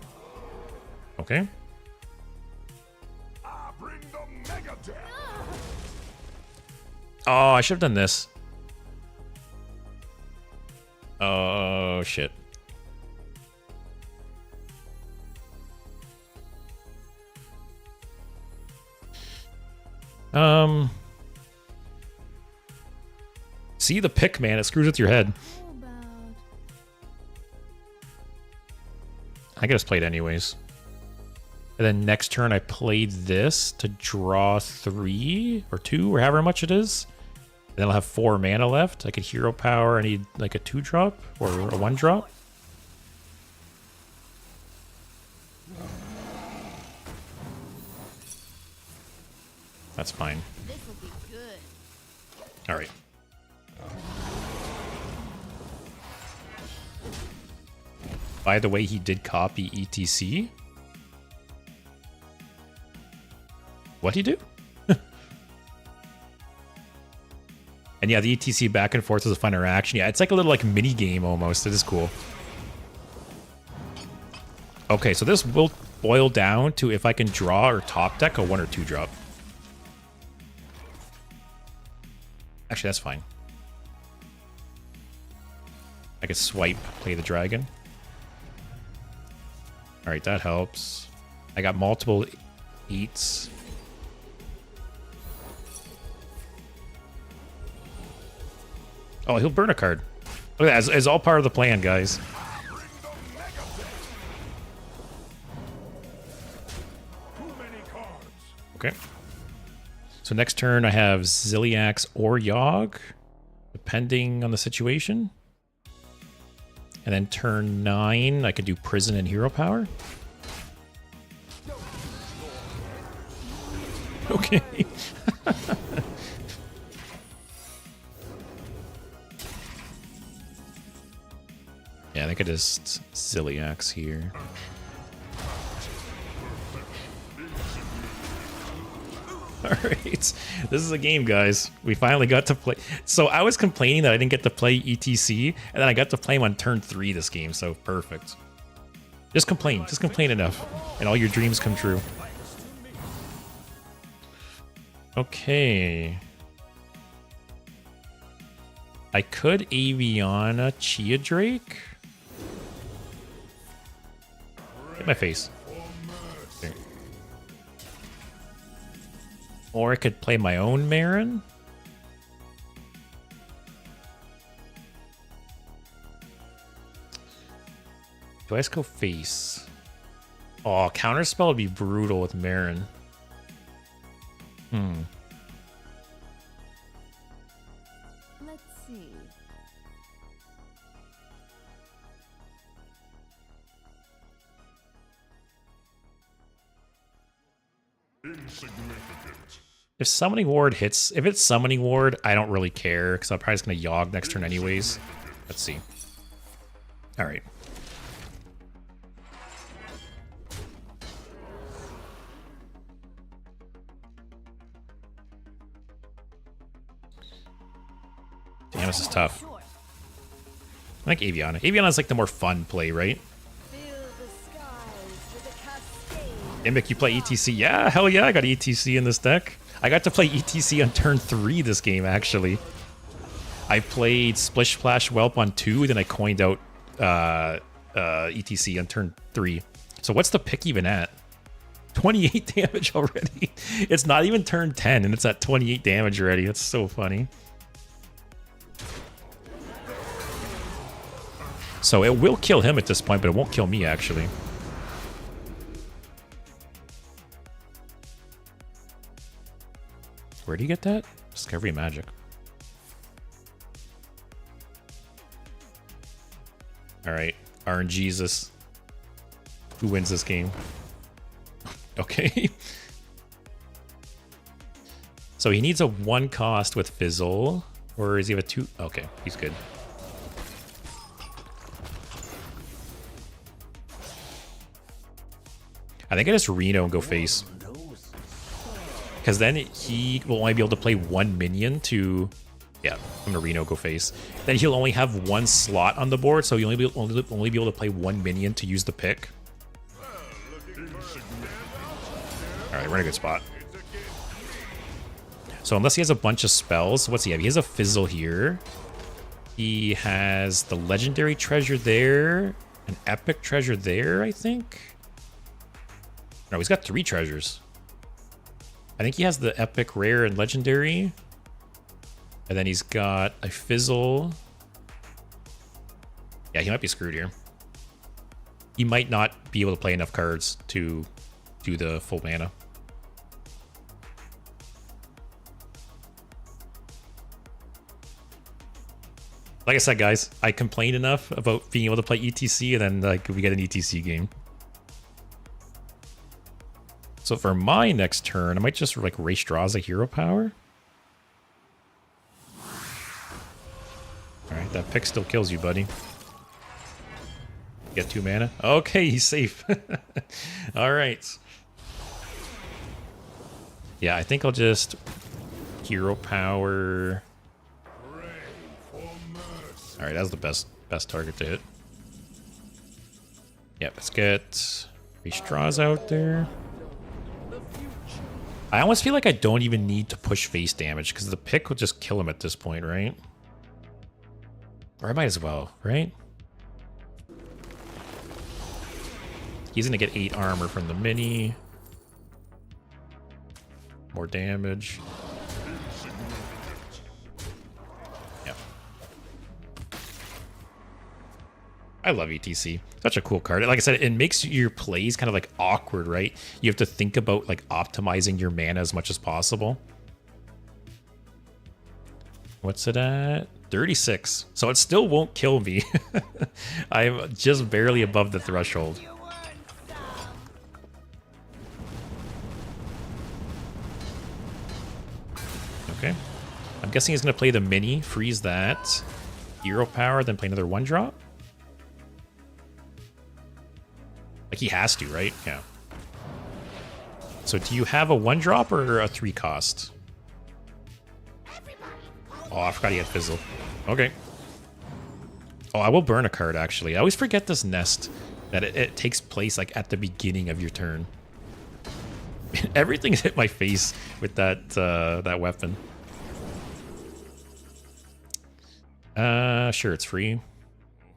Okay. I bring the mega death. Oh, I should have done this. Oh, shit. See the pick, man. It screws with your head. How about I could just play it anyways. And then next turn I played this to draw 3 or 2 or however much it is. Then I'll have 4 mana left. I could hero power. I need like a 2-drop or a 1-drop. That's fine. This will be good. All right. By the way, he did copy ETC. What'd he do? And yeah, the ETC back and forth is a fun interaction. Yeah, it's like a little like mini game almost. It is cool. Okay, so this will boil down to if I can draw or top deck a 1 or 2 drop. Actually, that's fine. I could swipe, play the dragon. All right, that helps. I got multiple 8s. Oh, he'll burn a card. Look at that. It's all part of the plan, guys. Okay. So next turn I have Ziliax or Yogg, depending on the situation. And then turn 9, I could do Prison and Hero Power. Okay. Yeah, I think I just Ziliax here. Alright, this is a game, guys. We finally got to play. So I was complaining that I didn't get to play ETC, and then I got to play him on turn 3 this game, so perfect. Just complain enough, and all your dreams come true. Okay. I could Aviana Chia Drake. Hit my face. There. Or I could play my own Marin. Do I just go face? Oh, counterspell would be brutal with Marin. Let's see. If Summoning Ward hits, if it's Summoning Ward, I don't really care because I'm probably just gonna Yogg next turn anyways. Let's see. All right. Damn, this is tough. I like Aviana. Aviana's like the more fun play, right? Fill the skies with a cascade. Immic, you play ETC? Yeah, hell yeah, I got ETC in this deck. I got to play ETC on turn 3 this game, actually. I played Splish Splash Whelp on 2, then I coined out ETC on turn 3. So what's the pick even at? 28 damage already. It's not even turn 10, and it's at 28 damage already. That's so funny. So it will kill him at this point, but it won't kill me, actually. Where do you get that? Discovery Magic. Alright, RNGesus. Who wins this game? Okay. So he needs a 1 cost with Fizzle. Or does he have a 2? Okay, he's good. I think I just Reno and go face. Because then he will only be able to play 1 minion to... Yeah, I'm gonna Reno, go face. Then he'll only have 1 slot on the board, so he'll only be able to play 1 minion to use the pick. Alright, we're in a good spot. So unless he has a bunch of spells, what's he have? He has a Fizzle here. He has the Legendary Treasure there. An Epic Treasure there, I think. No, he's got 3 treasures. I think he has the Epic, Rare, and Legendary. And then he's got a Fizzle. Yeah, he might be screwed here. He might not be able to play enough cards to do the full mana. Like I said, guys, I complained enough about being able to play ETC, and then like we get an ETC game. So for my next turn, I might just like race draws a hero power. All right, that pick still kills you, buddy. Get 2 mana. Okay, he's safe. All right. Yeah, I think I'll just hero power. All right, that's the best target to hit. Yeah, let's get race draws out there. I almost feel like I don't even need to push face damage because the pick will just kill him at this point, right? Or I might as well, right? He's gonna get 8 armor from the mini. More damage. Yeah. I love ETC. Such a cool card. Like I said, it makes your plays kind of like awkward, right? You have to think about like optimizing your mana as much as possible. What's it at? 36. So it still won't kill me. I'm just barely above the threshold. Okay. I'm guessing he's going to play the mini, freeze that. Hero power, then play another 1-drop. Like he has to, right? Yeah. So do you have a 1-drop or a 3 cost? Oh, I forgot he had Fizzle. Okay. Oh, I will burn a card, actually. I always forget this nest, that it takes place like at the beginning of your turn. Everything's hit my face with that that weapon. Sure, it's free.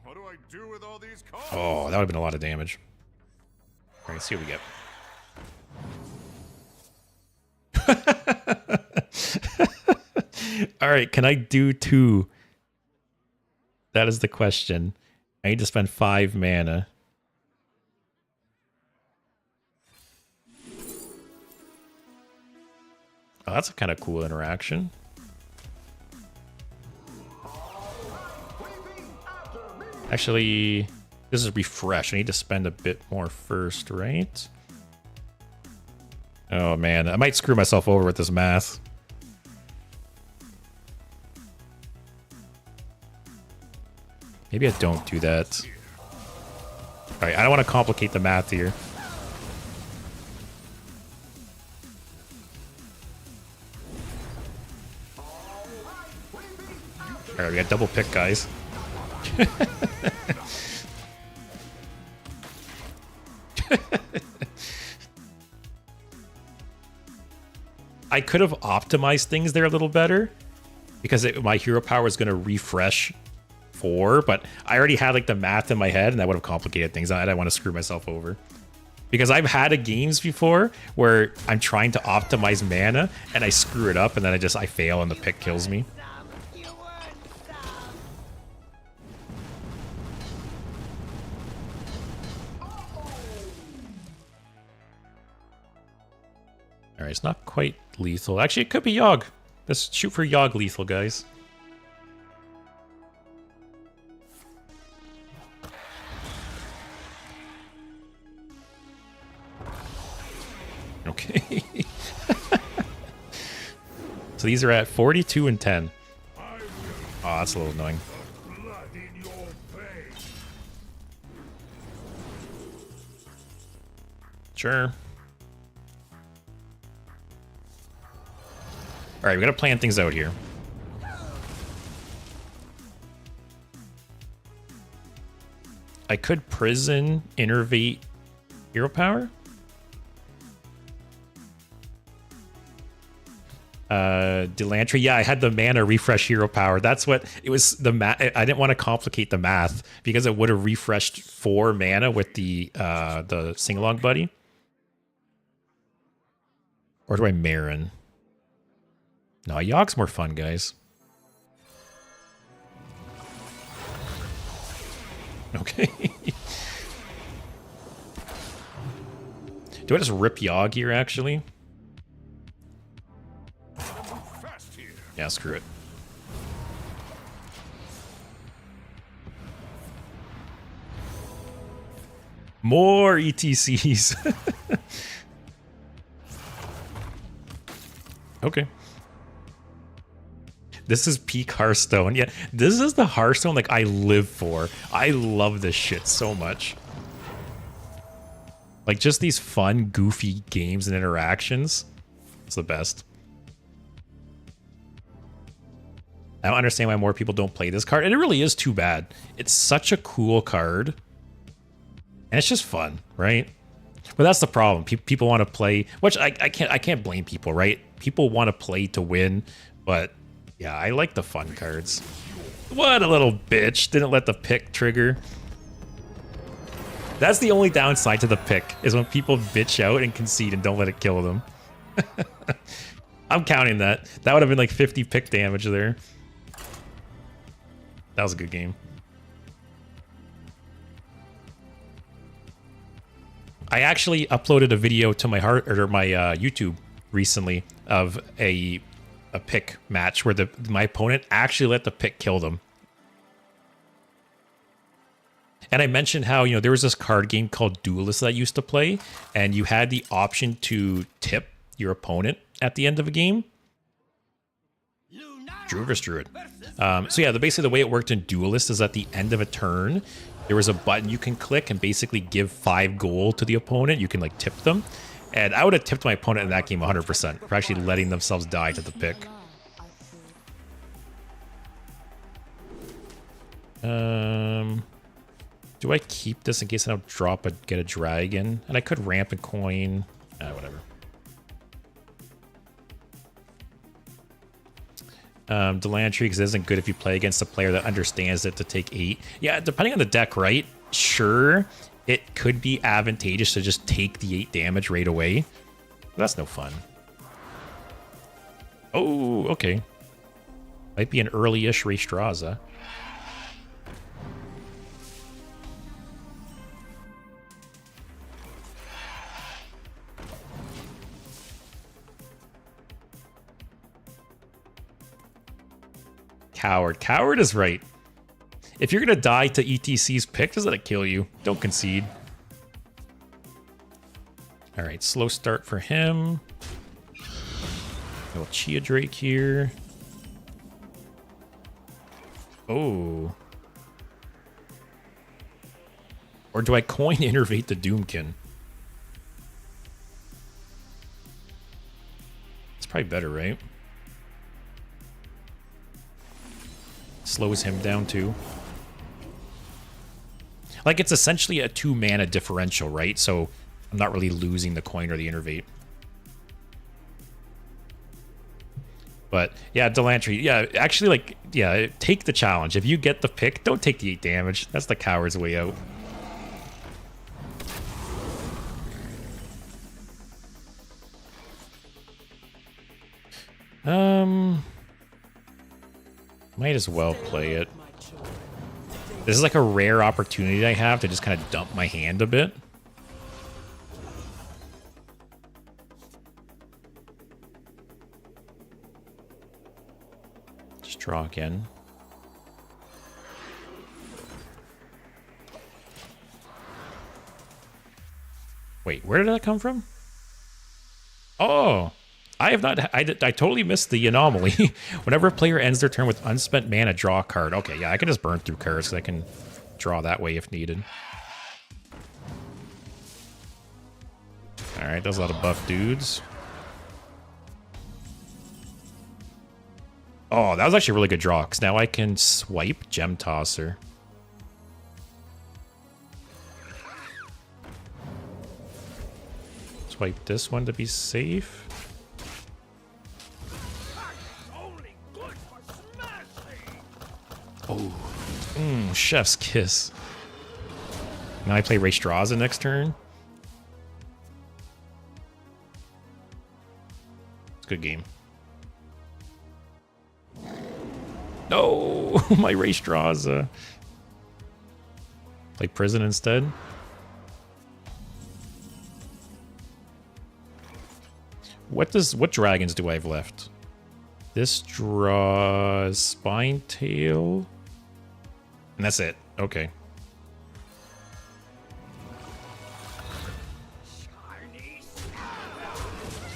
What do I do with all these cards? Oh, that would have been a lot of damage. All right, let's see what we get. All right, can I do 2? That is the question. I need to spend 5 mana. Oh, that's a kind of cool interaction. Actually, this is refresh. I need to spend a bit more first, right? Oh man, I might screw myself over with this math. Maybe I don't do that. Alright, I don't want to complicate the math here. Alright, we got double pick, guys. I could have optimized things there a little better because my hero power is going to refresh 4, but I already had like the math in my head and that would have complicated things. I didn't want to screw myself over because I've had games before where I'm trying to optimize mana and I screw it up and then I fail and the pick kills me. Alright, it's not quite lethal. Actually, it could be Yogg. Let's shoot for Yogg lethal, guys. Okay. So these are at 42 and 10. Oh, that's a little annoying. Sure. Alright, we gotta plan things out here. I could prison, innervate, hero power. Delantry. Yeah, I had the mana refresh hero power. That's what it was. I didn't want to complicate the math because it would have refreshed 4 mana with the sing-along buddy. Or do I Marin? No, Yogg's more fun, guys. Okay. Do I just rip Yogg here, actually? Yeah, screw it. More ETCs. Okay. This is peak Hearthstone. Yeah, this is the Hearthstone like I live for. I love this shit so much. Like just these fun, goofy games and interactions. It's the best. I don't understand why more people don't play this card. And it really is too bad. It's such a cool card. And it's just fun, right? But that's the problem. People want to play, which I can't blame people, right? People want to play to win, but yeah, I like the fun cards. What a little bitch. Didn't let the pick trigger. That's the only downside to the pick, is when people bitch out and concede and don't let it kill them. I'm counting that. That would have been like 50 pick damage there. That was a good game. I actually uploaded a video to my YouTube recently of a pick match where my opponent actually let the pick kill them. And I mentioned how, there was this card game called Duelist that I used to play, and you had the option to tip your opponent at the end of a game. Druid. So yeah, basically the way it worked in Duelist is at the end of a turn, there was a button you can click and basically give 5 gold to the opponent. You can like tip them. And I would have tipped my opponent in that game 100% for actually letting themselves die to the pick. Do I keep this in case I don't get a dragon? And I could ramp and coin. Whatever. Delantry, because it isn't good if you play against a player that understands it to take 8. Yeah, depending on the deck, right? Sure, it could be advantageous to just take the 8 damage right away. But that's no fun. Oh, okay. Might be an early-ish Raystraza. Coward is right. If you're gonna die to ETC's pick, just let it kill you. Don't concede. All right, slow start for him. Little Chia Drake here. Oh. Or do I coin Innervate the Doomkin? It's probably better, right? Slows him down too. Like, it's essentially a 2 mana differential, right? So I'm not really losing the coin or the Innervate. But yeah, Delantry, yeah, actually, like, yeah, take the challenge. If you get the pick, don't take the 8 damage. That's the coward's way out. Might as well play it. This is like a rare opportunity I have to just kind of dump my hand a bit. Just draw again. Wait, where did that come from? Oh! I have not. I totally missed the anomaly. Whenever a player ends their turn with unspent mana, draw a card. Okay, yeah, I can just burn through cards because I can draw that way if needed. All right, does a lot of buff dudes. Oh, that was actually a really good draw because now I can swipe Gem Tosser. Swipe this one to be safe. Oh, chef's kiss. Now I play Raystraza next turn. It's a good game. No, my Raystraza. Play Prison instead. What dragons do I have left? This draws Spine Tail. And that's it. Okay.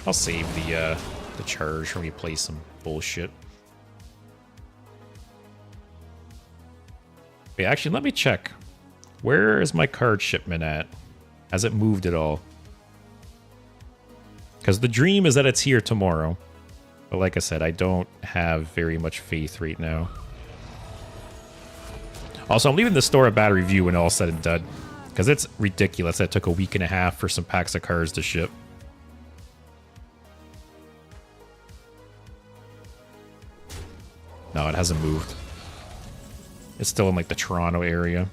I'll save the charge when we play some bullshit. Wait, actually, let me check. Where is my card shipment at? Has it moved at all? Because the dream is that it's here tomorrow. But like I said, I don't have very much faith right now. Also, I'm leaving the store a bad review when all said and done. Because it's ridiculous that it took a week and a half for some packs of cards to ship. No, it hasn't moved. It's still in like the Toronto area.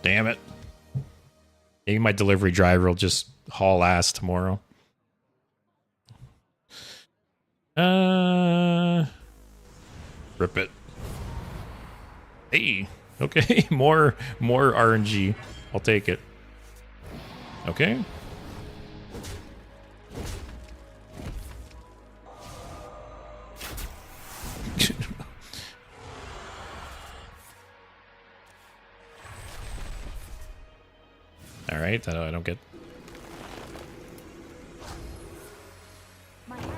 Damn it. Maybe my delivery driver will just haul ass tomorrow. Rip it. Hey, okay, more RNG. I'll take it. Okay. All right, I don't get.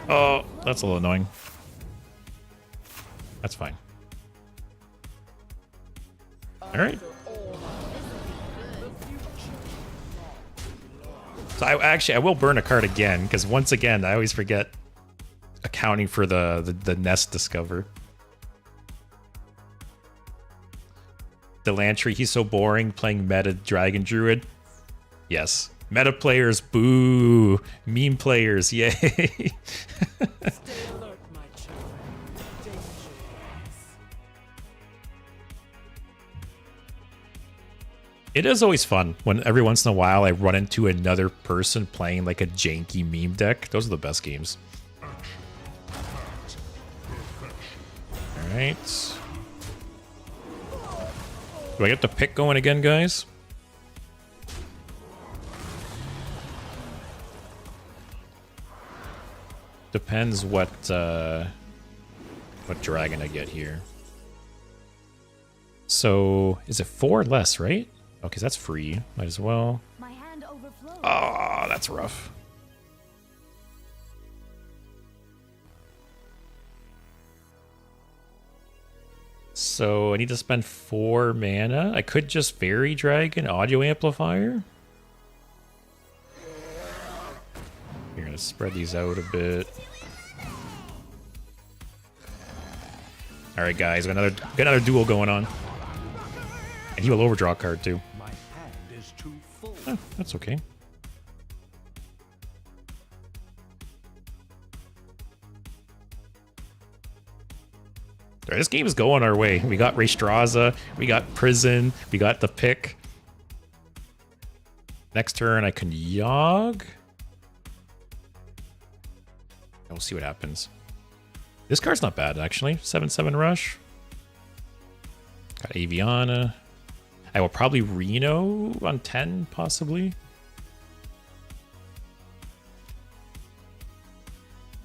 Oh, that's a little annoying. That's fine. All right. So I will burn a card again because once again I always forget accounting for the nest discover. Delantry, he's so boring playing meta Dragon Druid. Yes. Meta players, boo. Meme players, yay. Stay alert, my children. Danger awaits. It is always fun when every once in a while I run into another person playing like a janky meme deck. Those are the best games. Alright. Do I get the pick going again, guys? Depends what dragon I get here. So is it 4 less, right? Okay, that's free. Might as well. My hand overflows. Oh, that's rough. So I need to spend 4 mana. I could just Fairy Dragon Audio Amplifier. You're gonna spread these out a bit. All right, guys, got another duel going on, and he will overdraw a card too. My hand is too full. Oh, that's okay. All right, this game is going our way. We got Raystraza, we got Prison, we got the pick. Next turn, I can Yogg. We'll see what happens. This card's not bad, actually. 7/7 Rush. Got Aviana. I will probably Reno on 10, possibly.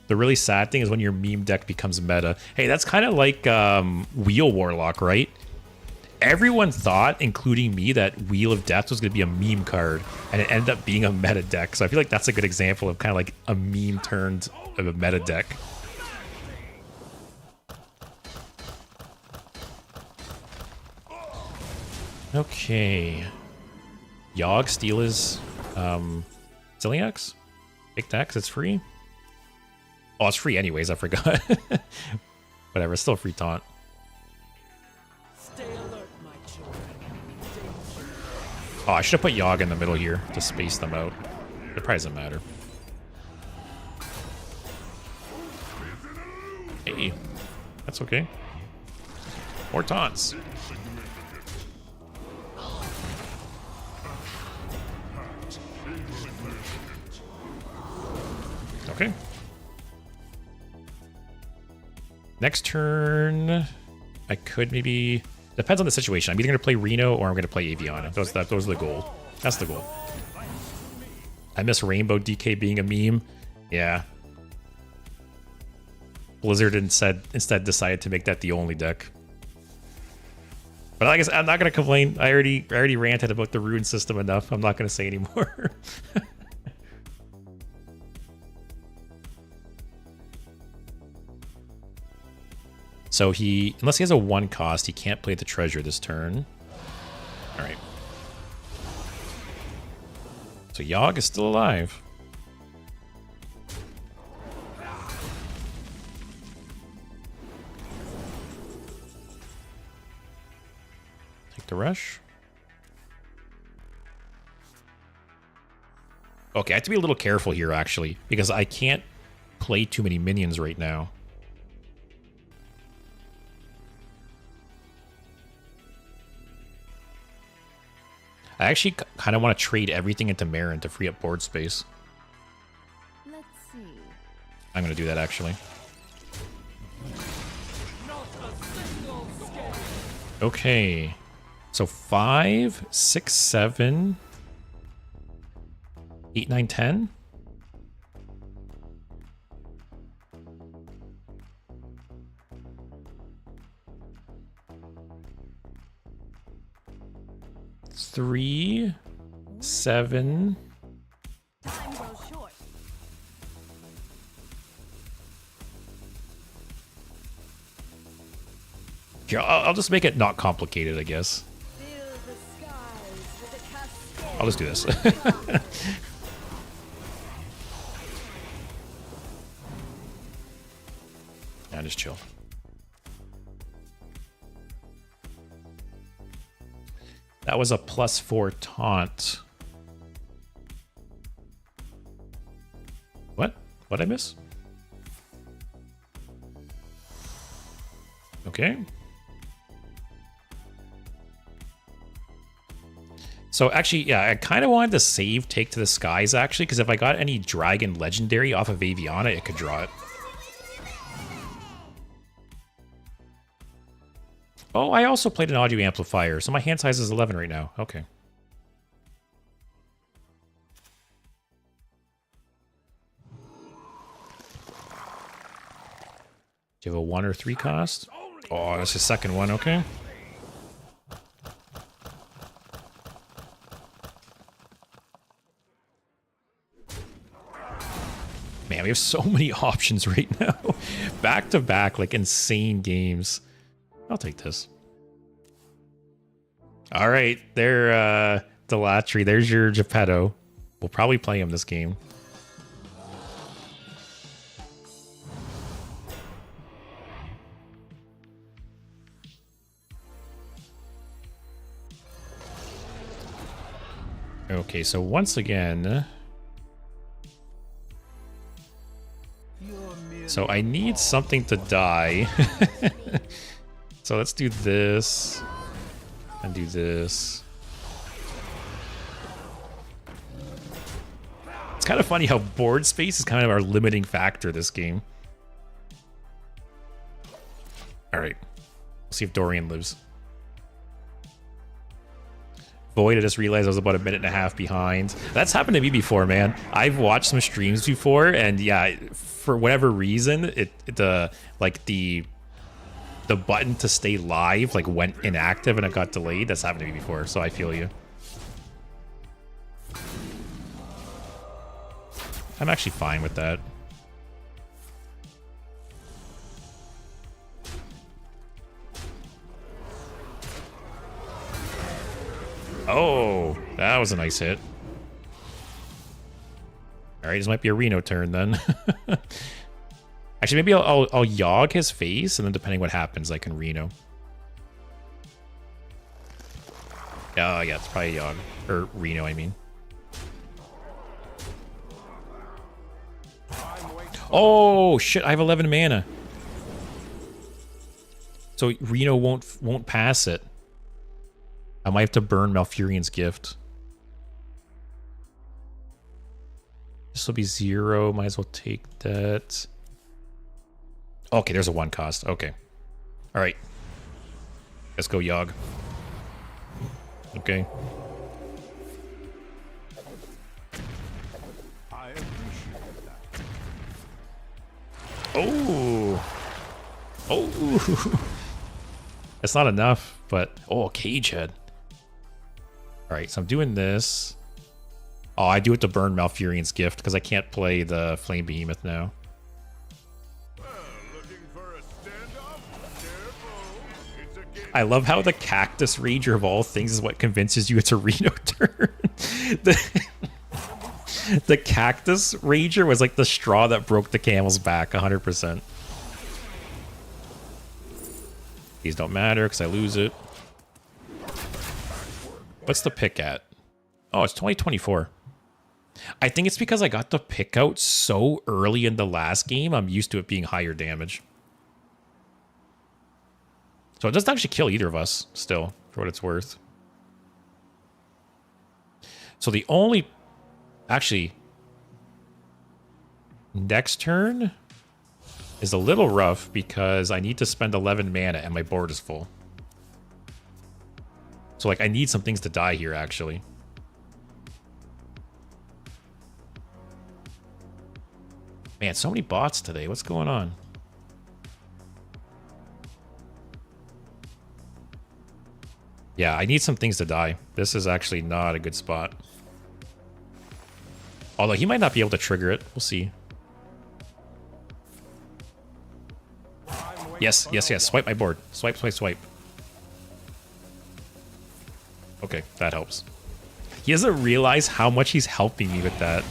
The really sad thing is when your meme deck becomes meta. Hey, that's kind of like Wheel Warlock, right? Everyone thought, including me, that Wheel of Death was going to be a meme card, and it ended up being a meta deck. So I feel like that's a good example of kind of like a meme turned of a meta deck. Okay. Yogg, steal his Zilliax? Take that because it's free. Oh, it's free anyways, I forgot. Whatever, it's still a free taunt. Stay alert, my children. Danger. Oh, I should have put Yogg in the middle here to space them out. It probably doesn't matter. Hey, that's okay. More taunts. Okay. Next turn, I could maybe... Depends on the situation. I'm either going to play Reno or I'm going to play Aviana. Those are the goal. That's the goal. I miss Rainbow DK being a meme. Yeah. Blizzard instead decided to make that the only deck. But like I said, I'm not going to complain. I already ranted about the rune system enough. I'm not going to say anymore. So unless he has a 1 cost, he can't play the treasure this turn. All right. So Yogg is still alive. Take the rush. Okay, I have to be a little careful here, actually, because I can't play too many minions right now. I actually kind of want to trade everything into Marin to free up board space. Let's see. I'm going to do that, actually. Okay. So 5, 6, 7, 8, 9, 10. Three, 7. Time goes short. Here, I'll just make it not complicated, I guess. Fill the skies with a cascade. I'll just do this. Yeah, just chill. That was a +4 taunt. What? What'd I miss? Okay. So actually, yeah, I kind of wanted to save Take to the Skies, actually, because if I got any Dragon Legendary off of Aviana, it could draw it. Oh, I also played an audio amplifier, so my hand size is 11 right now. Okay. Do you have a 1 or 3 cost? Oh, that's the second one, okay. Man, we have so many options right now. Back to back, like insane games. I'll take this. All right, there, Delatri. There's your Geppetto. We'll probably play him this game. Okay, so once again... So I need something to die. So let's do this. And do this. It's kind of funny how board space is kind of our limiting factor this game. Alright. We'll see if Dorian lives. Void, I just realized I was about a minute and a half behind. That's happened to me before, man. I've watched some streams before, and yeah, for whatever reason, like the button to stay live like went inactive and it got delayed. That's happened to me before, so I feel you. I'm actually fine with that. Oh, that was a nice hit. All right, this might be a Reno turn then. Actually, maybe I'll Yogg his face, and then depending what happens, I can Reno. Yeah, it's probably Yogg. Or Reno, I mean. Oh, shit, I have 11 mana. So Reno won't pass it. I might have to burn Malfurion's Gift. This will be 0. Might as well take that. Okay, there's a 1 cost. Okay. Alright. Let's go, Yogg. Okay. I appreciate that. Oh! Oh! That's not enough, but... Oh, Cage Head. Alright, so I'm doing this. Oh, I do it to burn Malfurion's Gift, because I can't play the Flame Behemoth now. Well, looking for a standoff? I love how the Cactus Ranger of all things is what convinces you it's a Reno turn. The Cactus Ranger was like the straw that broke the camel's back, 100%. These don't matter because I lose it. What's the pick at? Oh, it's 2024. I think it's because I got the pick out so early in the last game, I'm used to it being higher damage. So it doesn't actually kill either of us, still, for what it's worth. So the only... Actually, next turn is a little rough because I need to spend 11 mana and my board is full. So, like, I need some things to die here, actually. Man, so many bots today. What's going on? Yeah, I need some things to die. This is actually not a good spot. Although he might not be able to trigger it. We'll see. Yes, yes, yes. Swipe my board. Swipe, swipe, swipe. Okay, that helps. He doesn't realize how much he's helping me with that.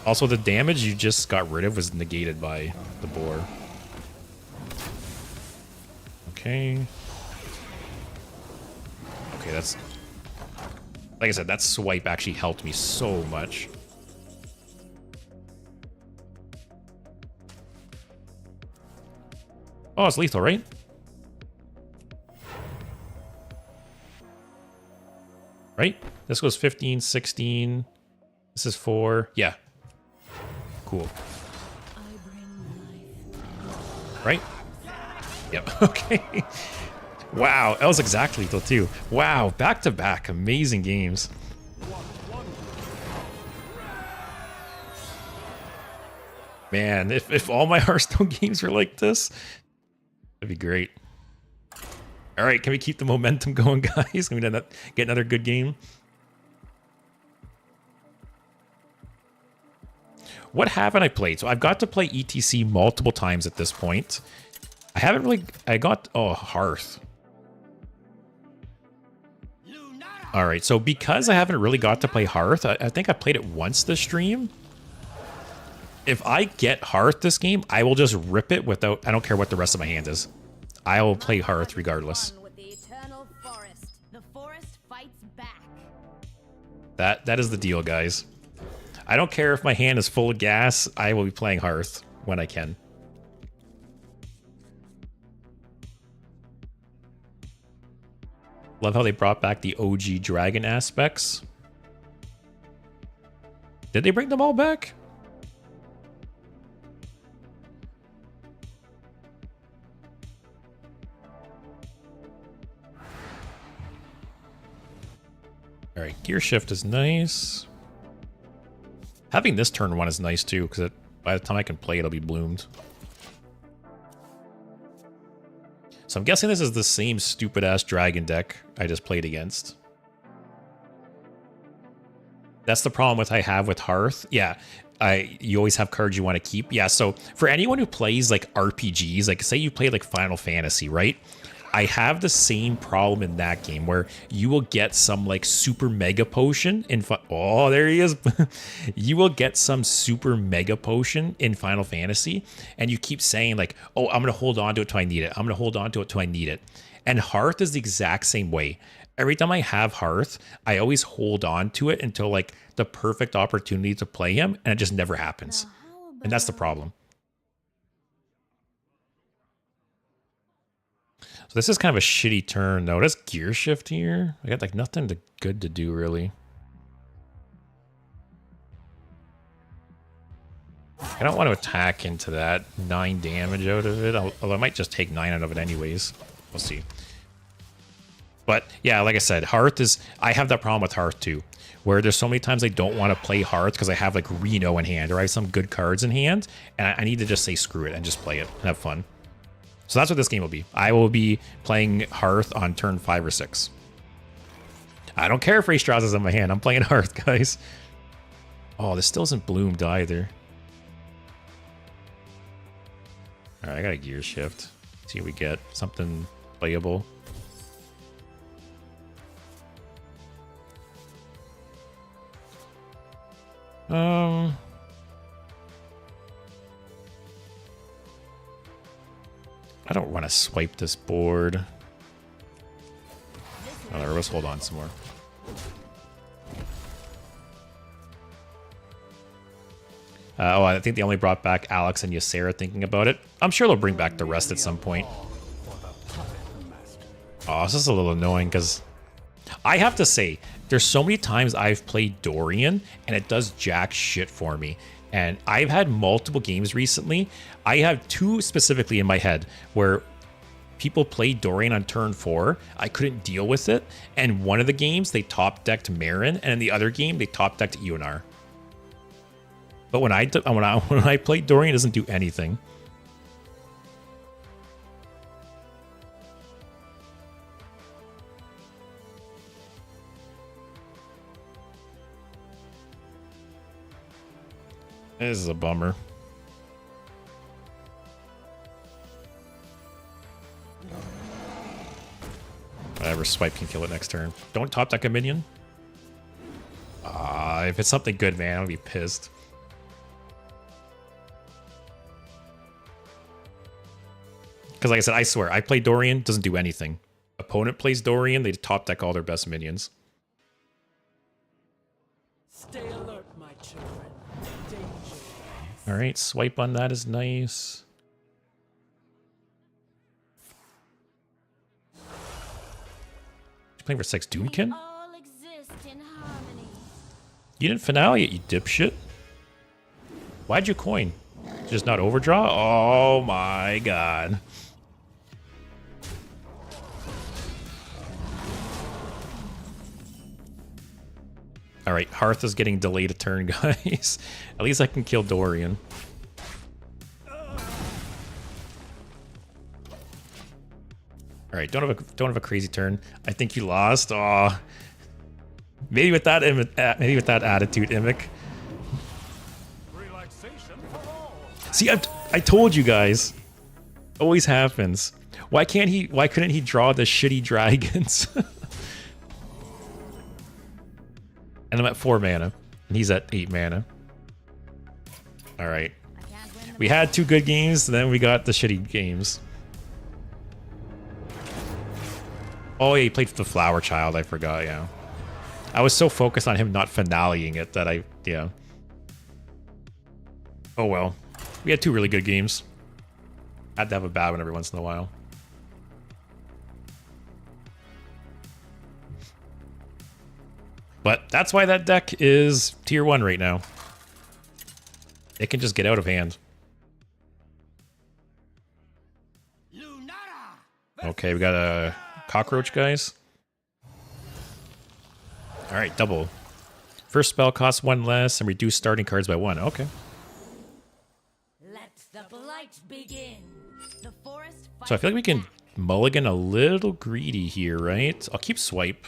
Also, the damage you just got rid of was negated by the boar. Okay. Okay, that's... Like I said, that swipe actually helped me so much. Oh, it's lethal, right? Right? This goes 15, 16. This is 4. Yeah. Cool. Right? Yep. Okay. Wow, that was exactly lethal too. Wow, back to back, amazing games. Man, if all my Hearthstone games were like this, that'd be great. All right, can we keep the momentum going, guys? Can we get another good game? What haven't I played? So I've got to play ETC multiple times at this point. I haven't really... I got... Oh, Hearth. All right, so because I haven't really got to play Hearth, I think I played it once this stream. If I get Hearth this game, I will just rip it without... I don't care what the rest of my hand is. I will play Hearth regardless. The forest fights back. That is the deal, guys. I don't care if my hand is full of gas. I will be playing Hearth when I can. Love how they brought back the OG dragon aspects. Did they bring them all back? All right, gear shift is nice. Having this turn one is nice too, because by the time I can play, it'll be bloomed. So I'm guessing this is the same stupid-ass dragon deck I just played against. That's the problem I have with Hearth. Yeah, you always have cards you want to keep. Yeah, so for anyone who plays like RPGs, like say you play like Final Fantasy, right? I have the same problem in that game where you will get some like super mega potion in oh, there he is. You will get some super mega potion in Final Fantasy and you keep saying like, oh, I'm going to hold on to it till I need it. I'm going to hold on to it till I need it. And Hearth is the exact same way. Every time I have Hearth, I always hold on to it until like the perfect opportunity to play him and it just never happens. And that's the problem. So this is kind of a shitty turn, though. Does gear shift here? I got like nothing good to do, really. I don't want to attack into that 9 damage out of it, although I might just take 9 out of it anyways. We'll see. But yeah, like I said, Hearth is... I have that problem with Hearth too, where there's so many times I don't want to play Hearth because I have like Reno in hand or I have some good cards in hand, and I need to just say screw it and just play it and have fun. So that's what this game will be. I will be playing Hearth on turn 5 or 6. I don't care if Ray Strauss is in my hand. I'm playing Hearth, guys. Oh, this still isn't bloomed either. All right, I got a gear shift. See what we get. Something playable. I don't want to swipe this board. Oh, let's hold on some more. I think they only brought back Alex and Ysera thinking about it. I'm sure they'll bring back the rest at some point. Oh, this is a little annoying because I have to say, there's so many times I've played Dorian and it does jack shit for me. And I've had multiple games recently. I have 2 specifically in my head where people played Dorian on turn 4. I couldn't deal with it. And one of the games, they top-decked Marin. And in the other game, they top-decked Ionar. But when I play Dorian, it doesn't do anything. This is a bummer. Whatever, swipe can kill it next turn. Don't top deck a minion. If it's something good, man, I'll be pissed. Because like I said, I swear, I play Dorian, doesn't do anything. Opponent plays Dorian, they top deck all their best minions. Stay alert, my children. Danger. Alright, swipe on that is nice. Playing for 6 Doomkin? All exist in harmony. You didn't finale it, you dipshit. Why'd you coin? Just not overdraw? Oh my god. Alright, Hearth is getting delayed a turn, guys. At least I can kill Dorian. Alright, don't have a crazy turn. I think you lost. Aw. Maybe with that attitude, Imic. See, I told you guys. Always happens. Why couldn't he draw the shitty dragons? And I'm at 4 mana. And he's at 8 mana. Alright. We had 2 good games, then we got the shitty games. Oh yeah, he played for the Flower Child, I forgot, yeah. I was so focused on him not finaleing it that yeah. Oh well. We had 2 really good games. Had to have a bad one every once in a while. But that's why that deck is tier 1 right now. It can just get out of hand. Okay, we got a cockroach, guys. Alright, double. First spell costs 1 less and reduce starting cards by 1. Okay. Let the blight begin. The forest. So I feel like we can mulligan a little greedy here, right? I'll keep swipe.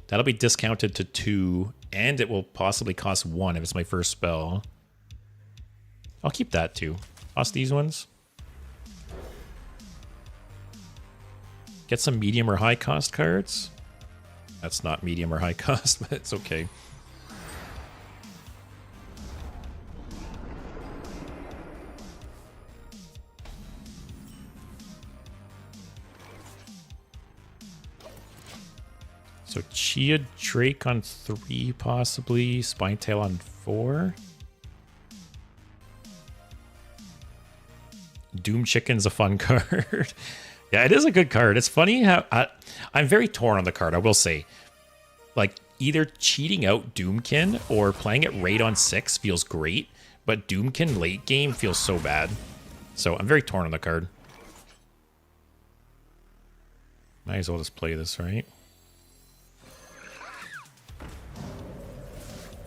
That'll be discounted to 2, and it will possibly cost 1 if it's my first spell. I'll keep that too. Toss these ones. Get some medium or high cost cards. That's not medium or high cost, but it's okay. So Chia Drake on 3, possibly. Spinetail on 4. Doom Chicken's a fun card. Yeah, it is a good card. It's funny how I'm very torn on the card, I will say. Like, either cheating out Doomkin or playing it right on 6 feels great, but Doomkin late game feels so bad. So I'm very torn on the card. Might as well just play this, right?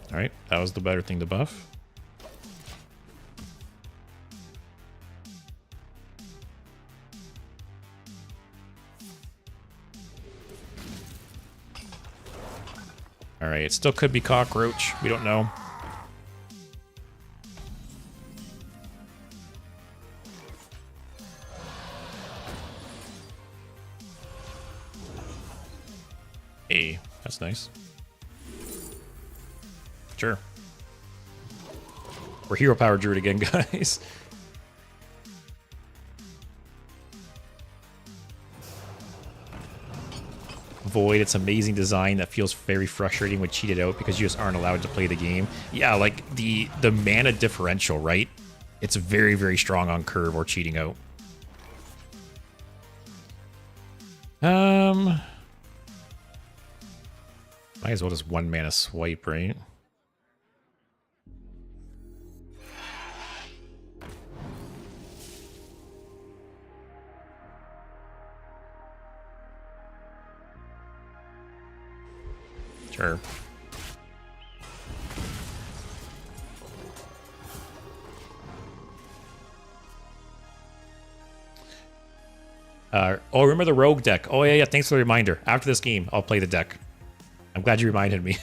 Alright, that was the better thing to buff. Alright, it still could be cockroach. We don't know. Hey, that's nice. Sure. We're hero power druid again, guys. Void, it's amazing design that feels very frustrating when cheated out because you just aren't allowed to play the game. Yeah, like the mana differential, right? It's very, very strong on curve or cheating out. Might as well just 1 mana swipe, right? Sure. Oh, remember the rogue deck? Oh, yeah, thanks for the reminder. After this game, I'll play the deck. I'm glad you reminded me.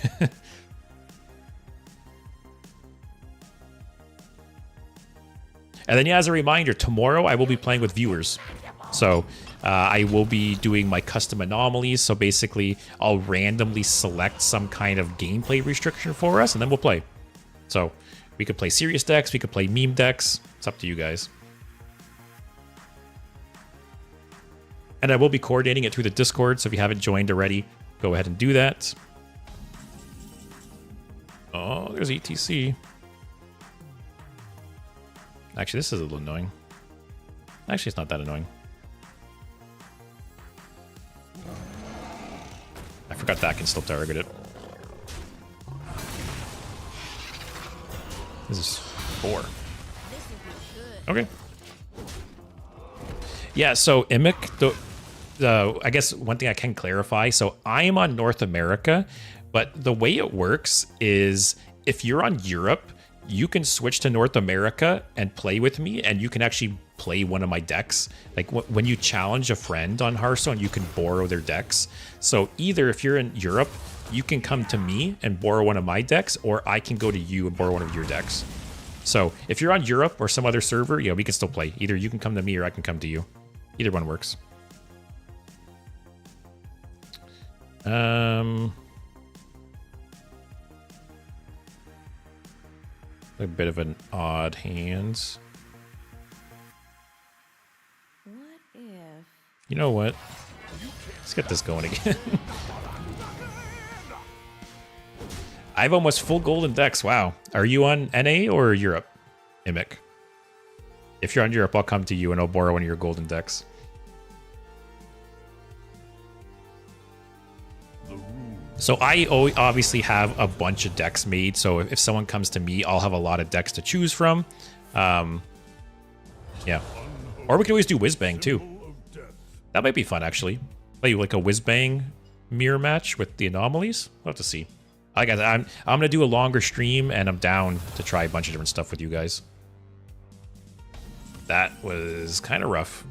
And then, yeah, as a reminder, tomorrow I will be playing with viewers. So I will be doing my custom anomalies. So basically, I'll randomly select some kind of gameplay restriction for us, and then we'll play. So we could play serious decks. We could play meme decks. It's up to you guys. And I will be coordinating it through the Discord, so if you haven't joined already, go ahead and do that. Oh, there's ETC. Actually, this is a little annoying. Actually, it's not that annoying. I forgot that can still target it. This is 4. Okay. Yeah, so Immic, I guess one thing I can clarify. So I am on North America, but the way it works is if you're on Europe, you can switch to North America and play with me, and you can actually play one of my decks. Like when you challenge a friend on Hearthstone, you can borrow their decks. So either if you're in Europe, you can come to me and borrow one of my decks, or I can go to you and borrow one of your decks. So if you're on Europe or some other server, yeah, we can still play. Either you can come to me or I can come to you. Either one works. A bit of an odd hand. What if? You know what? Let's get this going again. I have almost full golden decks. Wow. Are you on NA or Europe, Immic? If you're on Europe, I'll come to you and I'll borrow one of your golden decks. So I obviously have a bunch of decks made, so if someone comes to me, I'll have a lot of decks to choose from. Yeah. Or we can always do Whizbang too. That might be fun, actually. Play like a Whizbang mirror match with the anomalies. We'll have to see. Like I said, I'm gonna do a longer stream, and I'm down to try a bunch of different stuff with you guys. That was kind of rough.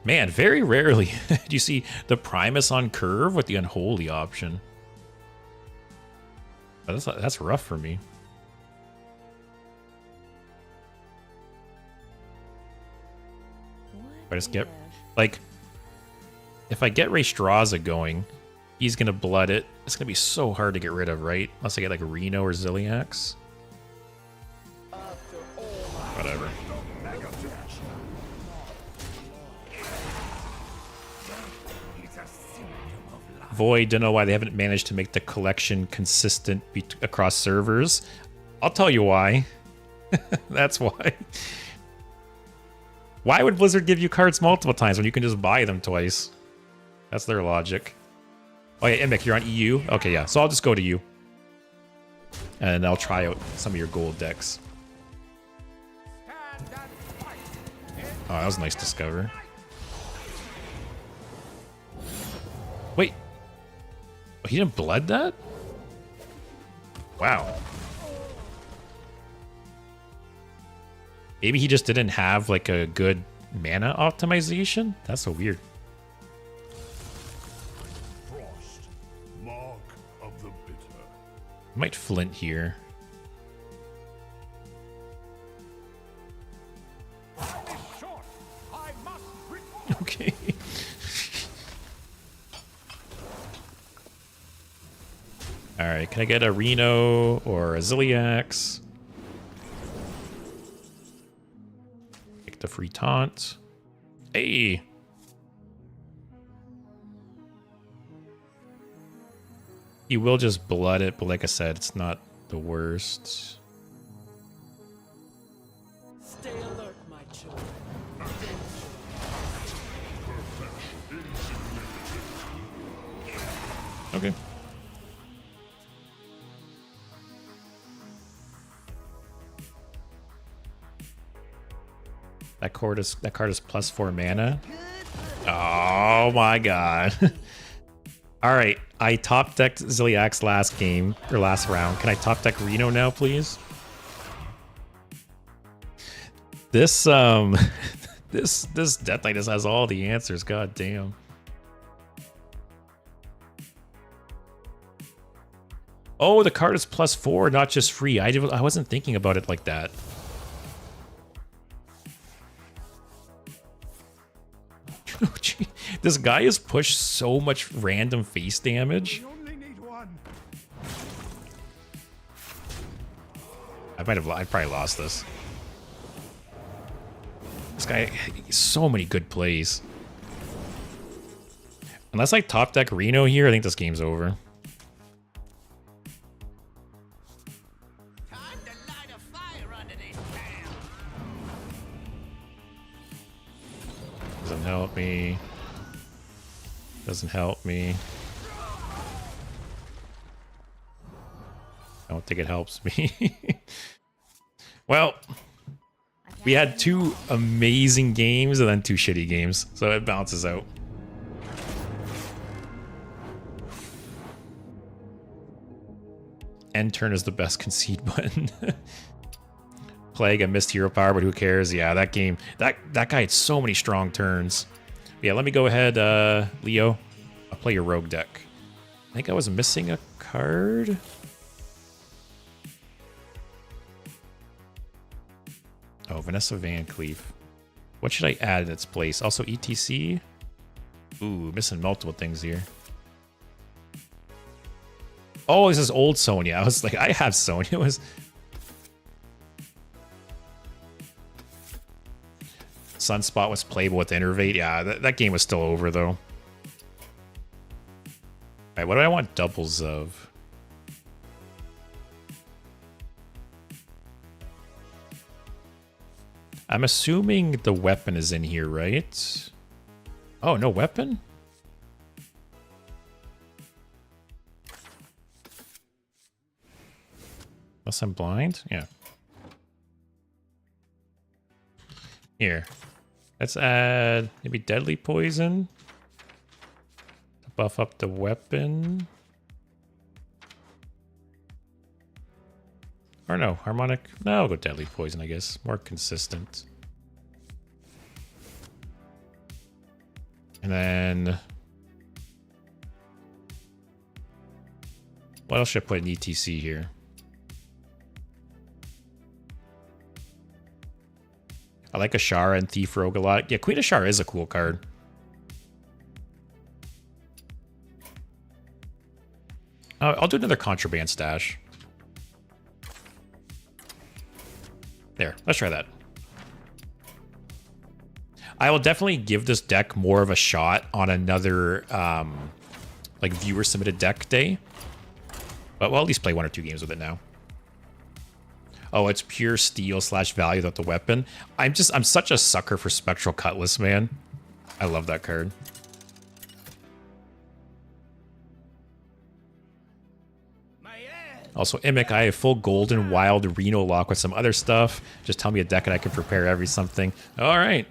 Man, very rarely do you see the Primus on curve with the Unholy option. But that's rough for me. If I just get, like, if I get Raystraza going, he's going to blood it. It's going to be so hard to get rid of, right? Unless I get, like, Reno or Zilliax. Whatever. Void, don't know why they haven't managed to make the collection consistent across servers. I'll tell you why. That's why. Why would Blizzard give you cards multiple times when you can just buy them twice? That's their logic. Oh yeah, Immic, you're on EU? Okay, yeah. So I'll just go to you. And I'll try out some of your gold decks. Oh, that was a nice discover. Wait. Oh, he didn't blood that? Wow. Maybe he just didn't have like a good mana optimization? That's so weird. Frost, mark of the bitter. Might flint here. Okay. Alright, can I get a Reno or a Ziliax? Take the free taunt. Hey! You will just blood it, but like I said, it's not the worst. Stay alert, my children. Okay. That card is +4 mana. Oh my god. Alright, I top decked Ziliax last game or last round. Can I top deck Reno now, please? This this Death Knight just has all the answers, god damn. Oh, the card is +4, not just free. I wasn't thinking about it like that. Oh, gee. This guy has pushed so much random face damage. We only need one. I probably lost this. This guy, so many good plays. Unless I top deck Reno here, I think this game's over. Time to light a fire under this town. Doesn't help me. Doesn't help me. I don't think it helps me. Well, we had 2 amazing games and then 2 shitty games, so it balances out. End turn is the best concede button. Plague, I missed hero power, but who cares? Yeah, that game, that guy had so many strong turns. Yeah, let me go ahead, Leo. I'll play your rogue deck. I think I was missing a card. Oh, Vanessa Van Cleef. What should I add in its place? Also ETC? Ooh, missing multiple things here. Oh, this is old Sonya. I was like, I have Sonya. It was... Sunspot was playable with Innervate. Yeah, that game was still over, though. Alright, what do I want doubles of? I'm assuming the weapon is in here, right? Oh, no weapon? Unless I'm blind? Yeah. Here. Let's add maybe deadly poison to buff up the weapon. Or no, harmonic. No, I'll go deadly poison, I guess. More consistent. And then... what else should I put in ETC here? I like Ashara and Thief Rogue a lot. Yeah, Queen Ashara is a cool card. I'll do another Contraband stash. There, let's try that. I will definitely give this deck more of a shot on another like viewer submitted deck day. But we'll at least play 1 or 2 games with it now. Oh, it's pure steel / value without the weapon. I'm such a sucker for Spectral Cutlass, man. I love that card. Also, Immic, I have full golden wild Reno lock with some other stuff. Just tell me a deck and I can prepare every something. All right.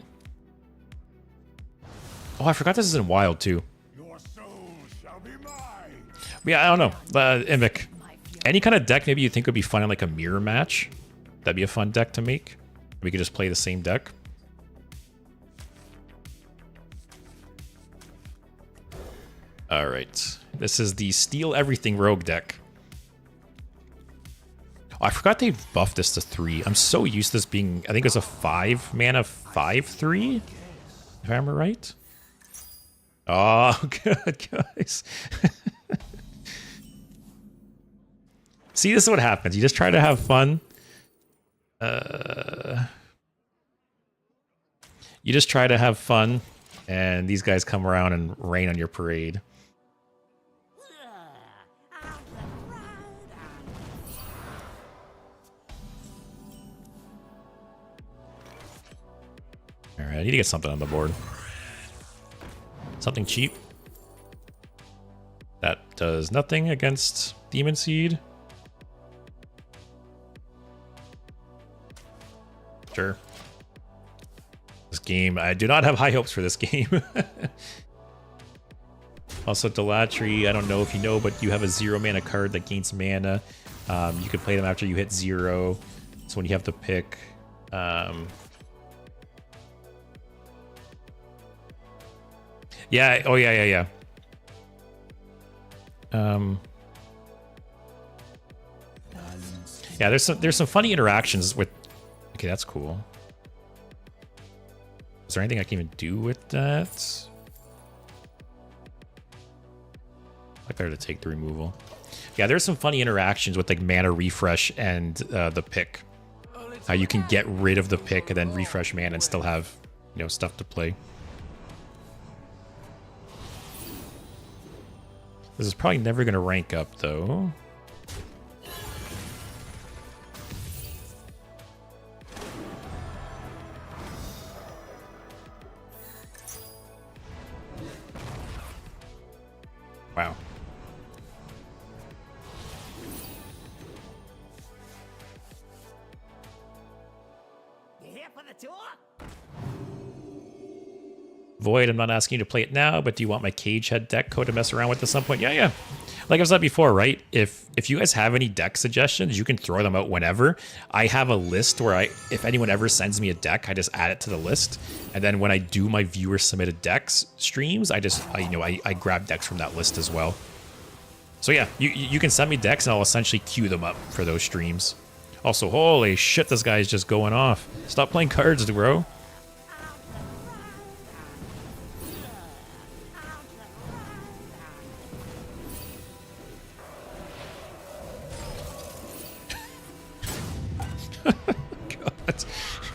Oh, I forgot this is in wild too. Your soul shall be mine. Yeah, I don't know. Immic, any kind of deck maybe you think would be fun in like a mirror match? That'd be a fun deck to make. We could just play the same deck. All right. This is the Steal Everything Rogue deck. Oh, I forgot they buffed this to 3. I'm so used to this being, I think it's a 5 mana 5/3, if I remember right. Oh, good, guys. See, this is what happens. You just try to have fun. You just try to have fun, and these guys come around and rain on your parade. Alright, I need to get something on the board. Something cheap. That does nothing against Demon Seed. Sure. This game, I do not have high hopes for this game. Also, Delatry, I don't know if you know, but you have a 0 mana card that gains mana. You can play them after you hit 0. So when you have to pick... yeah, oh yeah. Yeah, there's some funny interactions with... Okay, that's cool. Is there anything I can even do with that? Like there to take the removal. Yeah, there's some funny interactions with like mana refresh and the pick. How you can get rid of the pick and then refresh mana and still have, you know, stuff to play. This is probably never going to rank up though. Wow. You here for the tour? Void, I'm not asking you to play it now, but do you want my Cage Head deck code to mess around with at some point? Yeah. Like I've said before, right? If you guys have any deck suggestions, you can throw them out whenever. I have a list where if anyone ever sends me a deck, I just add it to the list. And then when I do my viewer submitted decks streams, I grab decks from that list as well. So yeah, you can send me decks and I'll essentially queue them up for those streams. Also, holy shit, this guy is just going off. Stop playing cards, bro. God,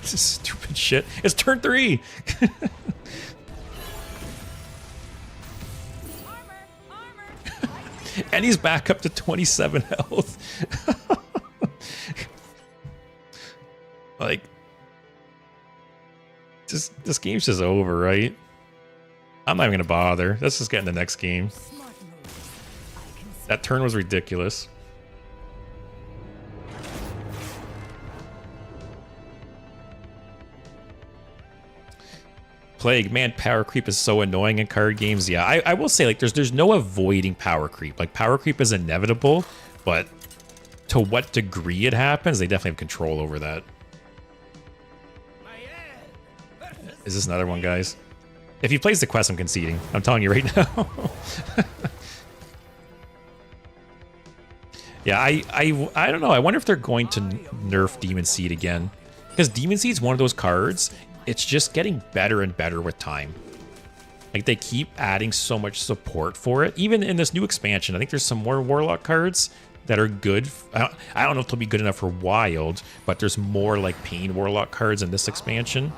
this is stupid shit. It's turn 3. And he's back up to 27 health. Like, this game's just over, right? I'm not even gonna bother. Let's just get in the next game. That turn was ridiculous. Plague, man, power creep is so annoying in card games. Yeah, I will say, like, there's no avoiding power creep. Like, power creep is inevitable, but to what degree it happens, they definitely have control over that. Is this another one, guys? If he plays the quest, I'm conceding. I'm telling you right now. Yeah, I don't know. I wonder if they're going to nerf Demon Seed again. Because Demon Seed's one of those cards, it's just getting better and better with time. Like, they keep adding so much support for it. Even in this new expansion, I think there's some more Warlock cards that are good. I don't know if they'll be good enough for Wild, but there's more, like, Pain Warlock cards in this expansion.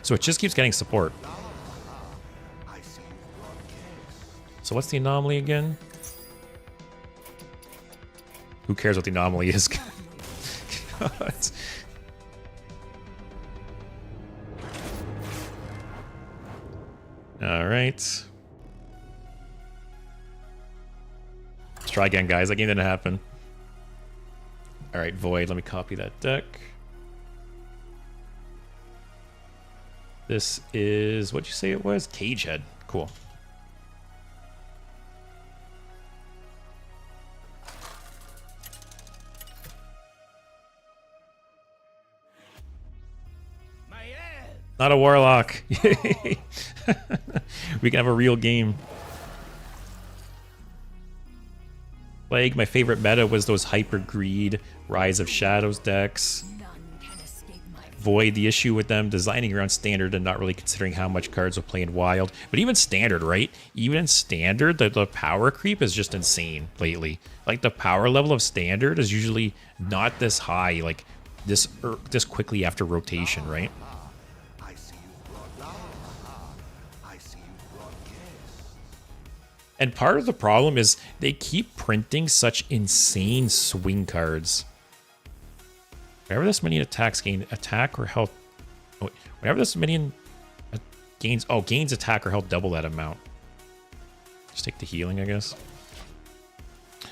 So it just keeps getting support. So what's the anomaly again? Who cares what the anomaly is? God. All right. Let's try again, guys. That game didn't happen. All right, Void. Let me copy that deck. This is, what'd you say it was? Cage Head. Cool. Not a Warlock. Yay. We can have a real game. Plague, my favorite meta was those Hyper Greed, Rise of Shadows decks. Void, the issue with them designing around standard and not really considering how much cards will play in wild. But even standard, right? Even in standard, the power creep is just insane lately. Like the power level of standard is usually not this high, like this quickly after rotation, right? I see you brought love. I see you brought guests. And part of the problem is they keep printing such insane swing cards. Whenever this minion attacks, gain attack or health. Oh, whenever this minion gains attack or health, double that amount. Just take the healing, I guess.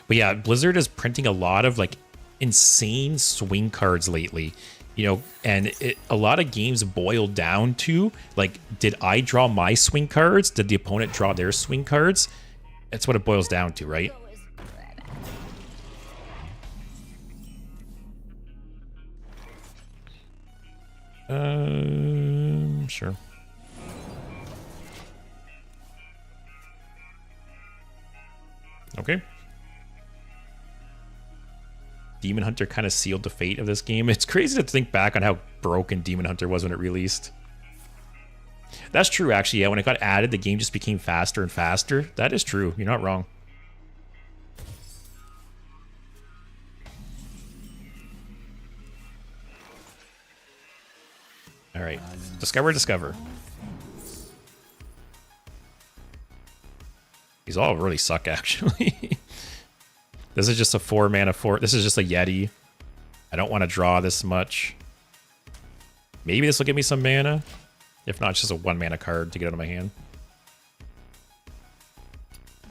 But yeah, Blizzard is printing a lot of like insane swing cards lately, you know, and a lot of games boil down to like, did I draw my swing cards? Did the opponent draw their swing cards? That's what it boils down to, right? Sure. Okay. Demon Hunter kind of sealed the fate of this game. It's crazy to think back on how broken Demon Hunter was when it released. That's true, actually. Yeah, when it got added, the game just became faster and faster. That is true. You're not wrong. All right. Discover. These all really suck, actually. This is just a 4-mana 4. This is just a Yeti. I don't want to draw this much. Maybe this will give me some mana. If not, it's just a 1-mana card to get out of my hand.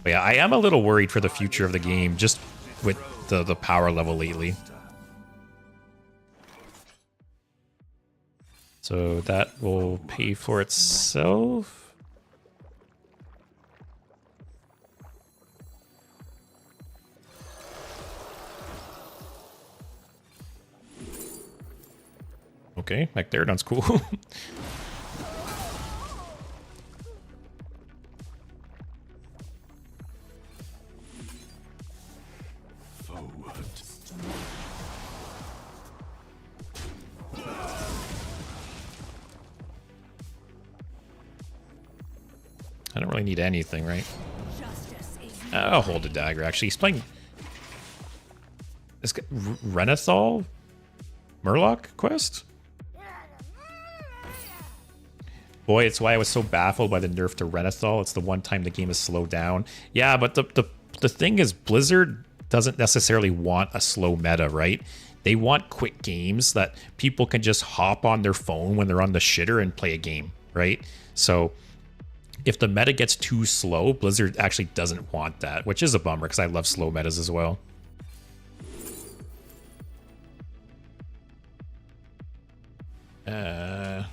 But yeah, I am a little worried for the future of the game, just with the power level lately. So that will pay for itself. Okay, Magtheridon's cool. I don't really need anything, right? I'll hold a dagger, actually. He's playing... This guy, Renathal? Murloc quest? Boy, it's why I was so baffled by the nerf to Renathal. It's the one time the game is slowed down. Yeah, but the thing is, Blizzard doesn't necessarily want a slow meta, right? They want quick games that people can just hop on their phone when they're on the shitter and play a game, right? So if the meta gets too slow, Blizzard actually doesn't want that, which is a bummer because I love slow metas as well. I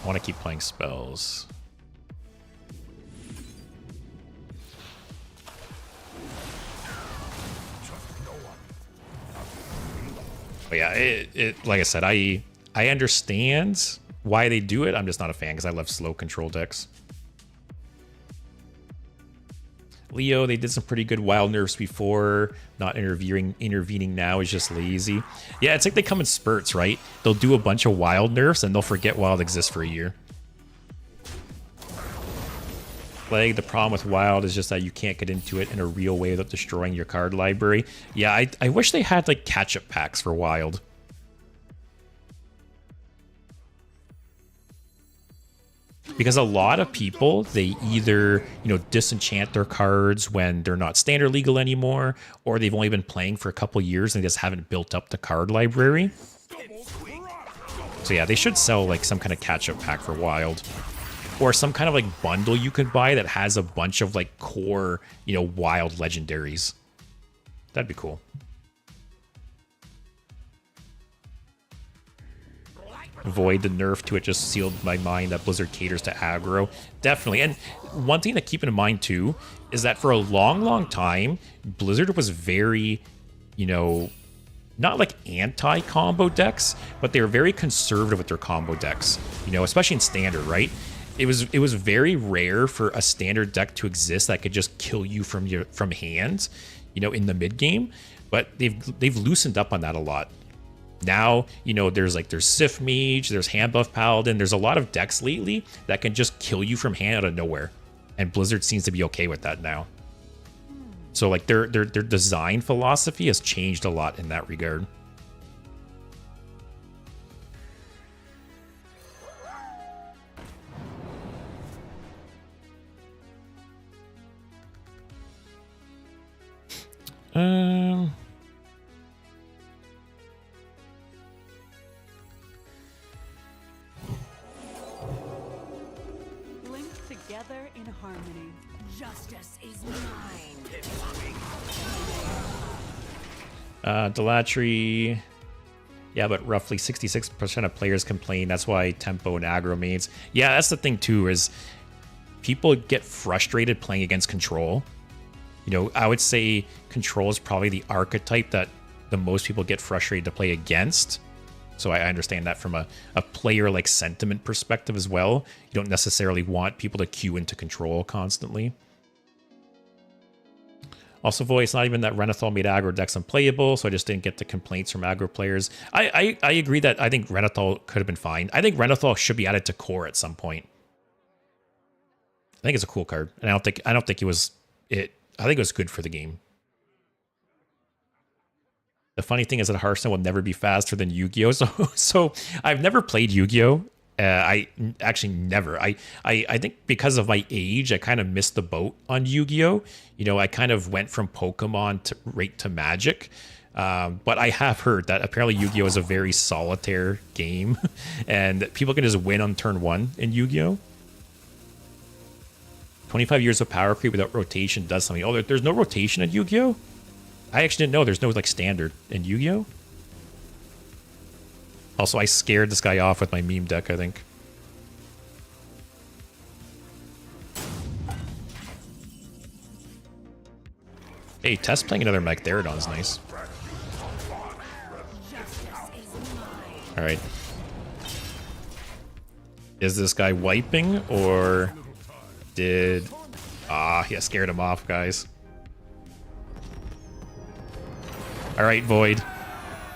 want to keep playing spells. But yeah, it like I said, I understand why they do it. I'm just not a fan because I love slow control decks. Leo, they did some pretty good wild nerfs before. Not intervening now is just lazy. Yeah, it's like they come in spurts, right? They'll do a bunch of wild nerfs and they'll forget wild exists for a year. Plague, the problem with wild is just that you can't get into it in a real way without destroying your card library. Yeah, I wish they had like catch-up packs for wild. Because a lot of people, they either, disenchant their cards when they're not standard legal anymore, or they've only been playing for a couple years and they just haven't built up the card library. So yeah, they should sell like some kind of catch-up pack for wild. Or some kind of like bundle you can buy that has a bunch of like core, wild legendaries. That'd be cool. Void, the nerf to it just sealed my mind that Blizzard caters to aggro. Definitely. And one thing to keep in mind too is that for a long time, Blizzard was very, not like anti-combo decks, but they were very conservative with their combo decks, especially in standard, right? It was very rare for a standard deck to exist that could just kill you from hand, in the mid game. But they've loosened up on that a lot. Now, you know, there's Sith Mage, there's Hand Buff Paladin, there's a lot of decks lately that can just kill you from hand out of nowhere. And Blizzard seems to be okay with that now. So like their design philosophy has changed a lot in that regard. Linked together in harmony. Justice is mine. Delatry. Yeah, but roughly 66% of players complain. That's why tempo and aggro mains. Yeah, that's the thing too, is people get frustrated playing against control. You know, I would say control is probably the archetype that the most people get frustrated to play against. So I understand that from a player like sentiment perspective as well. You don't necessarily want people to queue into control constantly. Also, Voice, not even that Renathal made aggro decks unplayable, so I just didn't get the complaints from aggro players. I agree that I think Renathal could have been fine. I think Renathal should be added to core at some point. I think it's a cool card, and I don't think it was it. I think it was good for the game. The funny thing is that Hearthstone will never be faster than Yu-Gi-Oh! So I've never played Yu-Gi-Oh! I actually never. I think because of my age, I kind of missed the boat on Yu-Gi-Oh! You know, I kind of went from Pokemon right to Magic. But I have heard that apparently Yu-Gi-Oh! Is a very solitaire game, and people can just win on turn 1 in Yu-Gi-Oh! 25 years of power creep without rotation does something. Oh, there's no rotation in Yu-Gi-Oh! I actually didn't know there's no like standard in Yu-Gi-Oh! Also, I scared this guy off with my meme deck, I think. Hey, Tess playing another Magtheridon is nice. Alright. Is this guy wiping, or did... Ah, yeah, scared him off, guys. Alright, Void.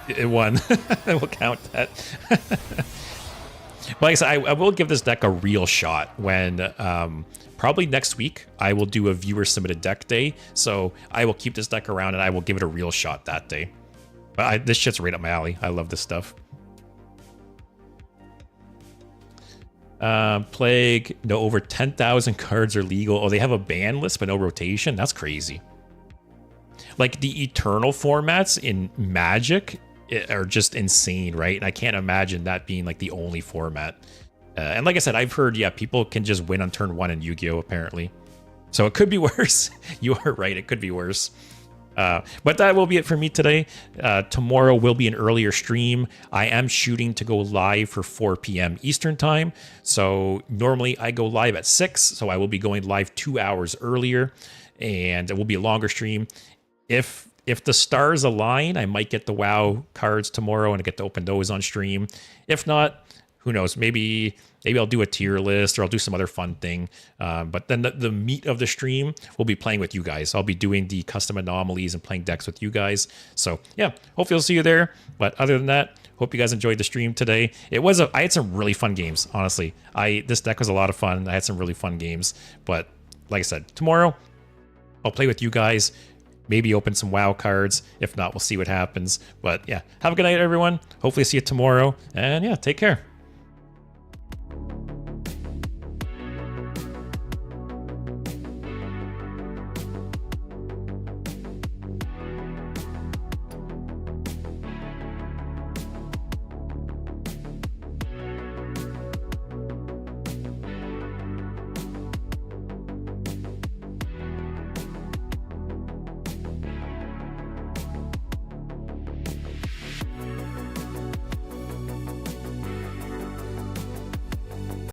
It won. We'll count that. But like I said, I will give this deck a real shot when... probably next week, I will do a viewer-submitted deck day. So I will keep this deck around, and I will give it a real shot that day. But this shit's right up my alley. I love this stuff. Plague, no, over 10,000 cards are legal. Oh, they have a ban list, but no rotation? That's crazy. Like, the Eternal formats in Magic are just insane, right? And I can't imagine that being, like, the only format. And like I said, I've heard, yeah, people can just win on turn 1 in Yu-Gi-Oh! Apparently. So it could be worse. You are right, it could be worse. But that will be it for me today. Tomorrow will be an earlier stream. I am shooting to go live for 4 p.m. Eastern time. So normally I go live at 6, so I will be going live 2 hours earlier, and it will be a longer stream. If the stars align, I might get the WoW cards tomorrow and I get to open those on stream. If not, who knows? Maybe I'll do a tier list, or I'll do some other fun thing. But then the meat of the stream will be playing with you guys. I'll be doing the custom anomalies and playing decks with you guys. So yeah, hopefully I'll see you there. But other than that, hope you guys enjoyed the stream today. I had some really fun games, honestly. This deck was a lot of fun. I had some really fun games. But like I said, tomorrow I'll play with you guys. Maybe open some WoW cards. If not, we'll see what happens. But yeah, have a good night, everyone. Hopefully see you tomorrow. And yeah, take care.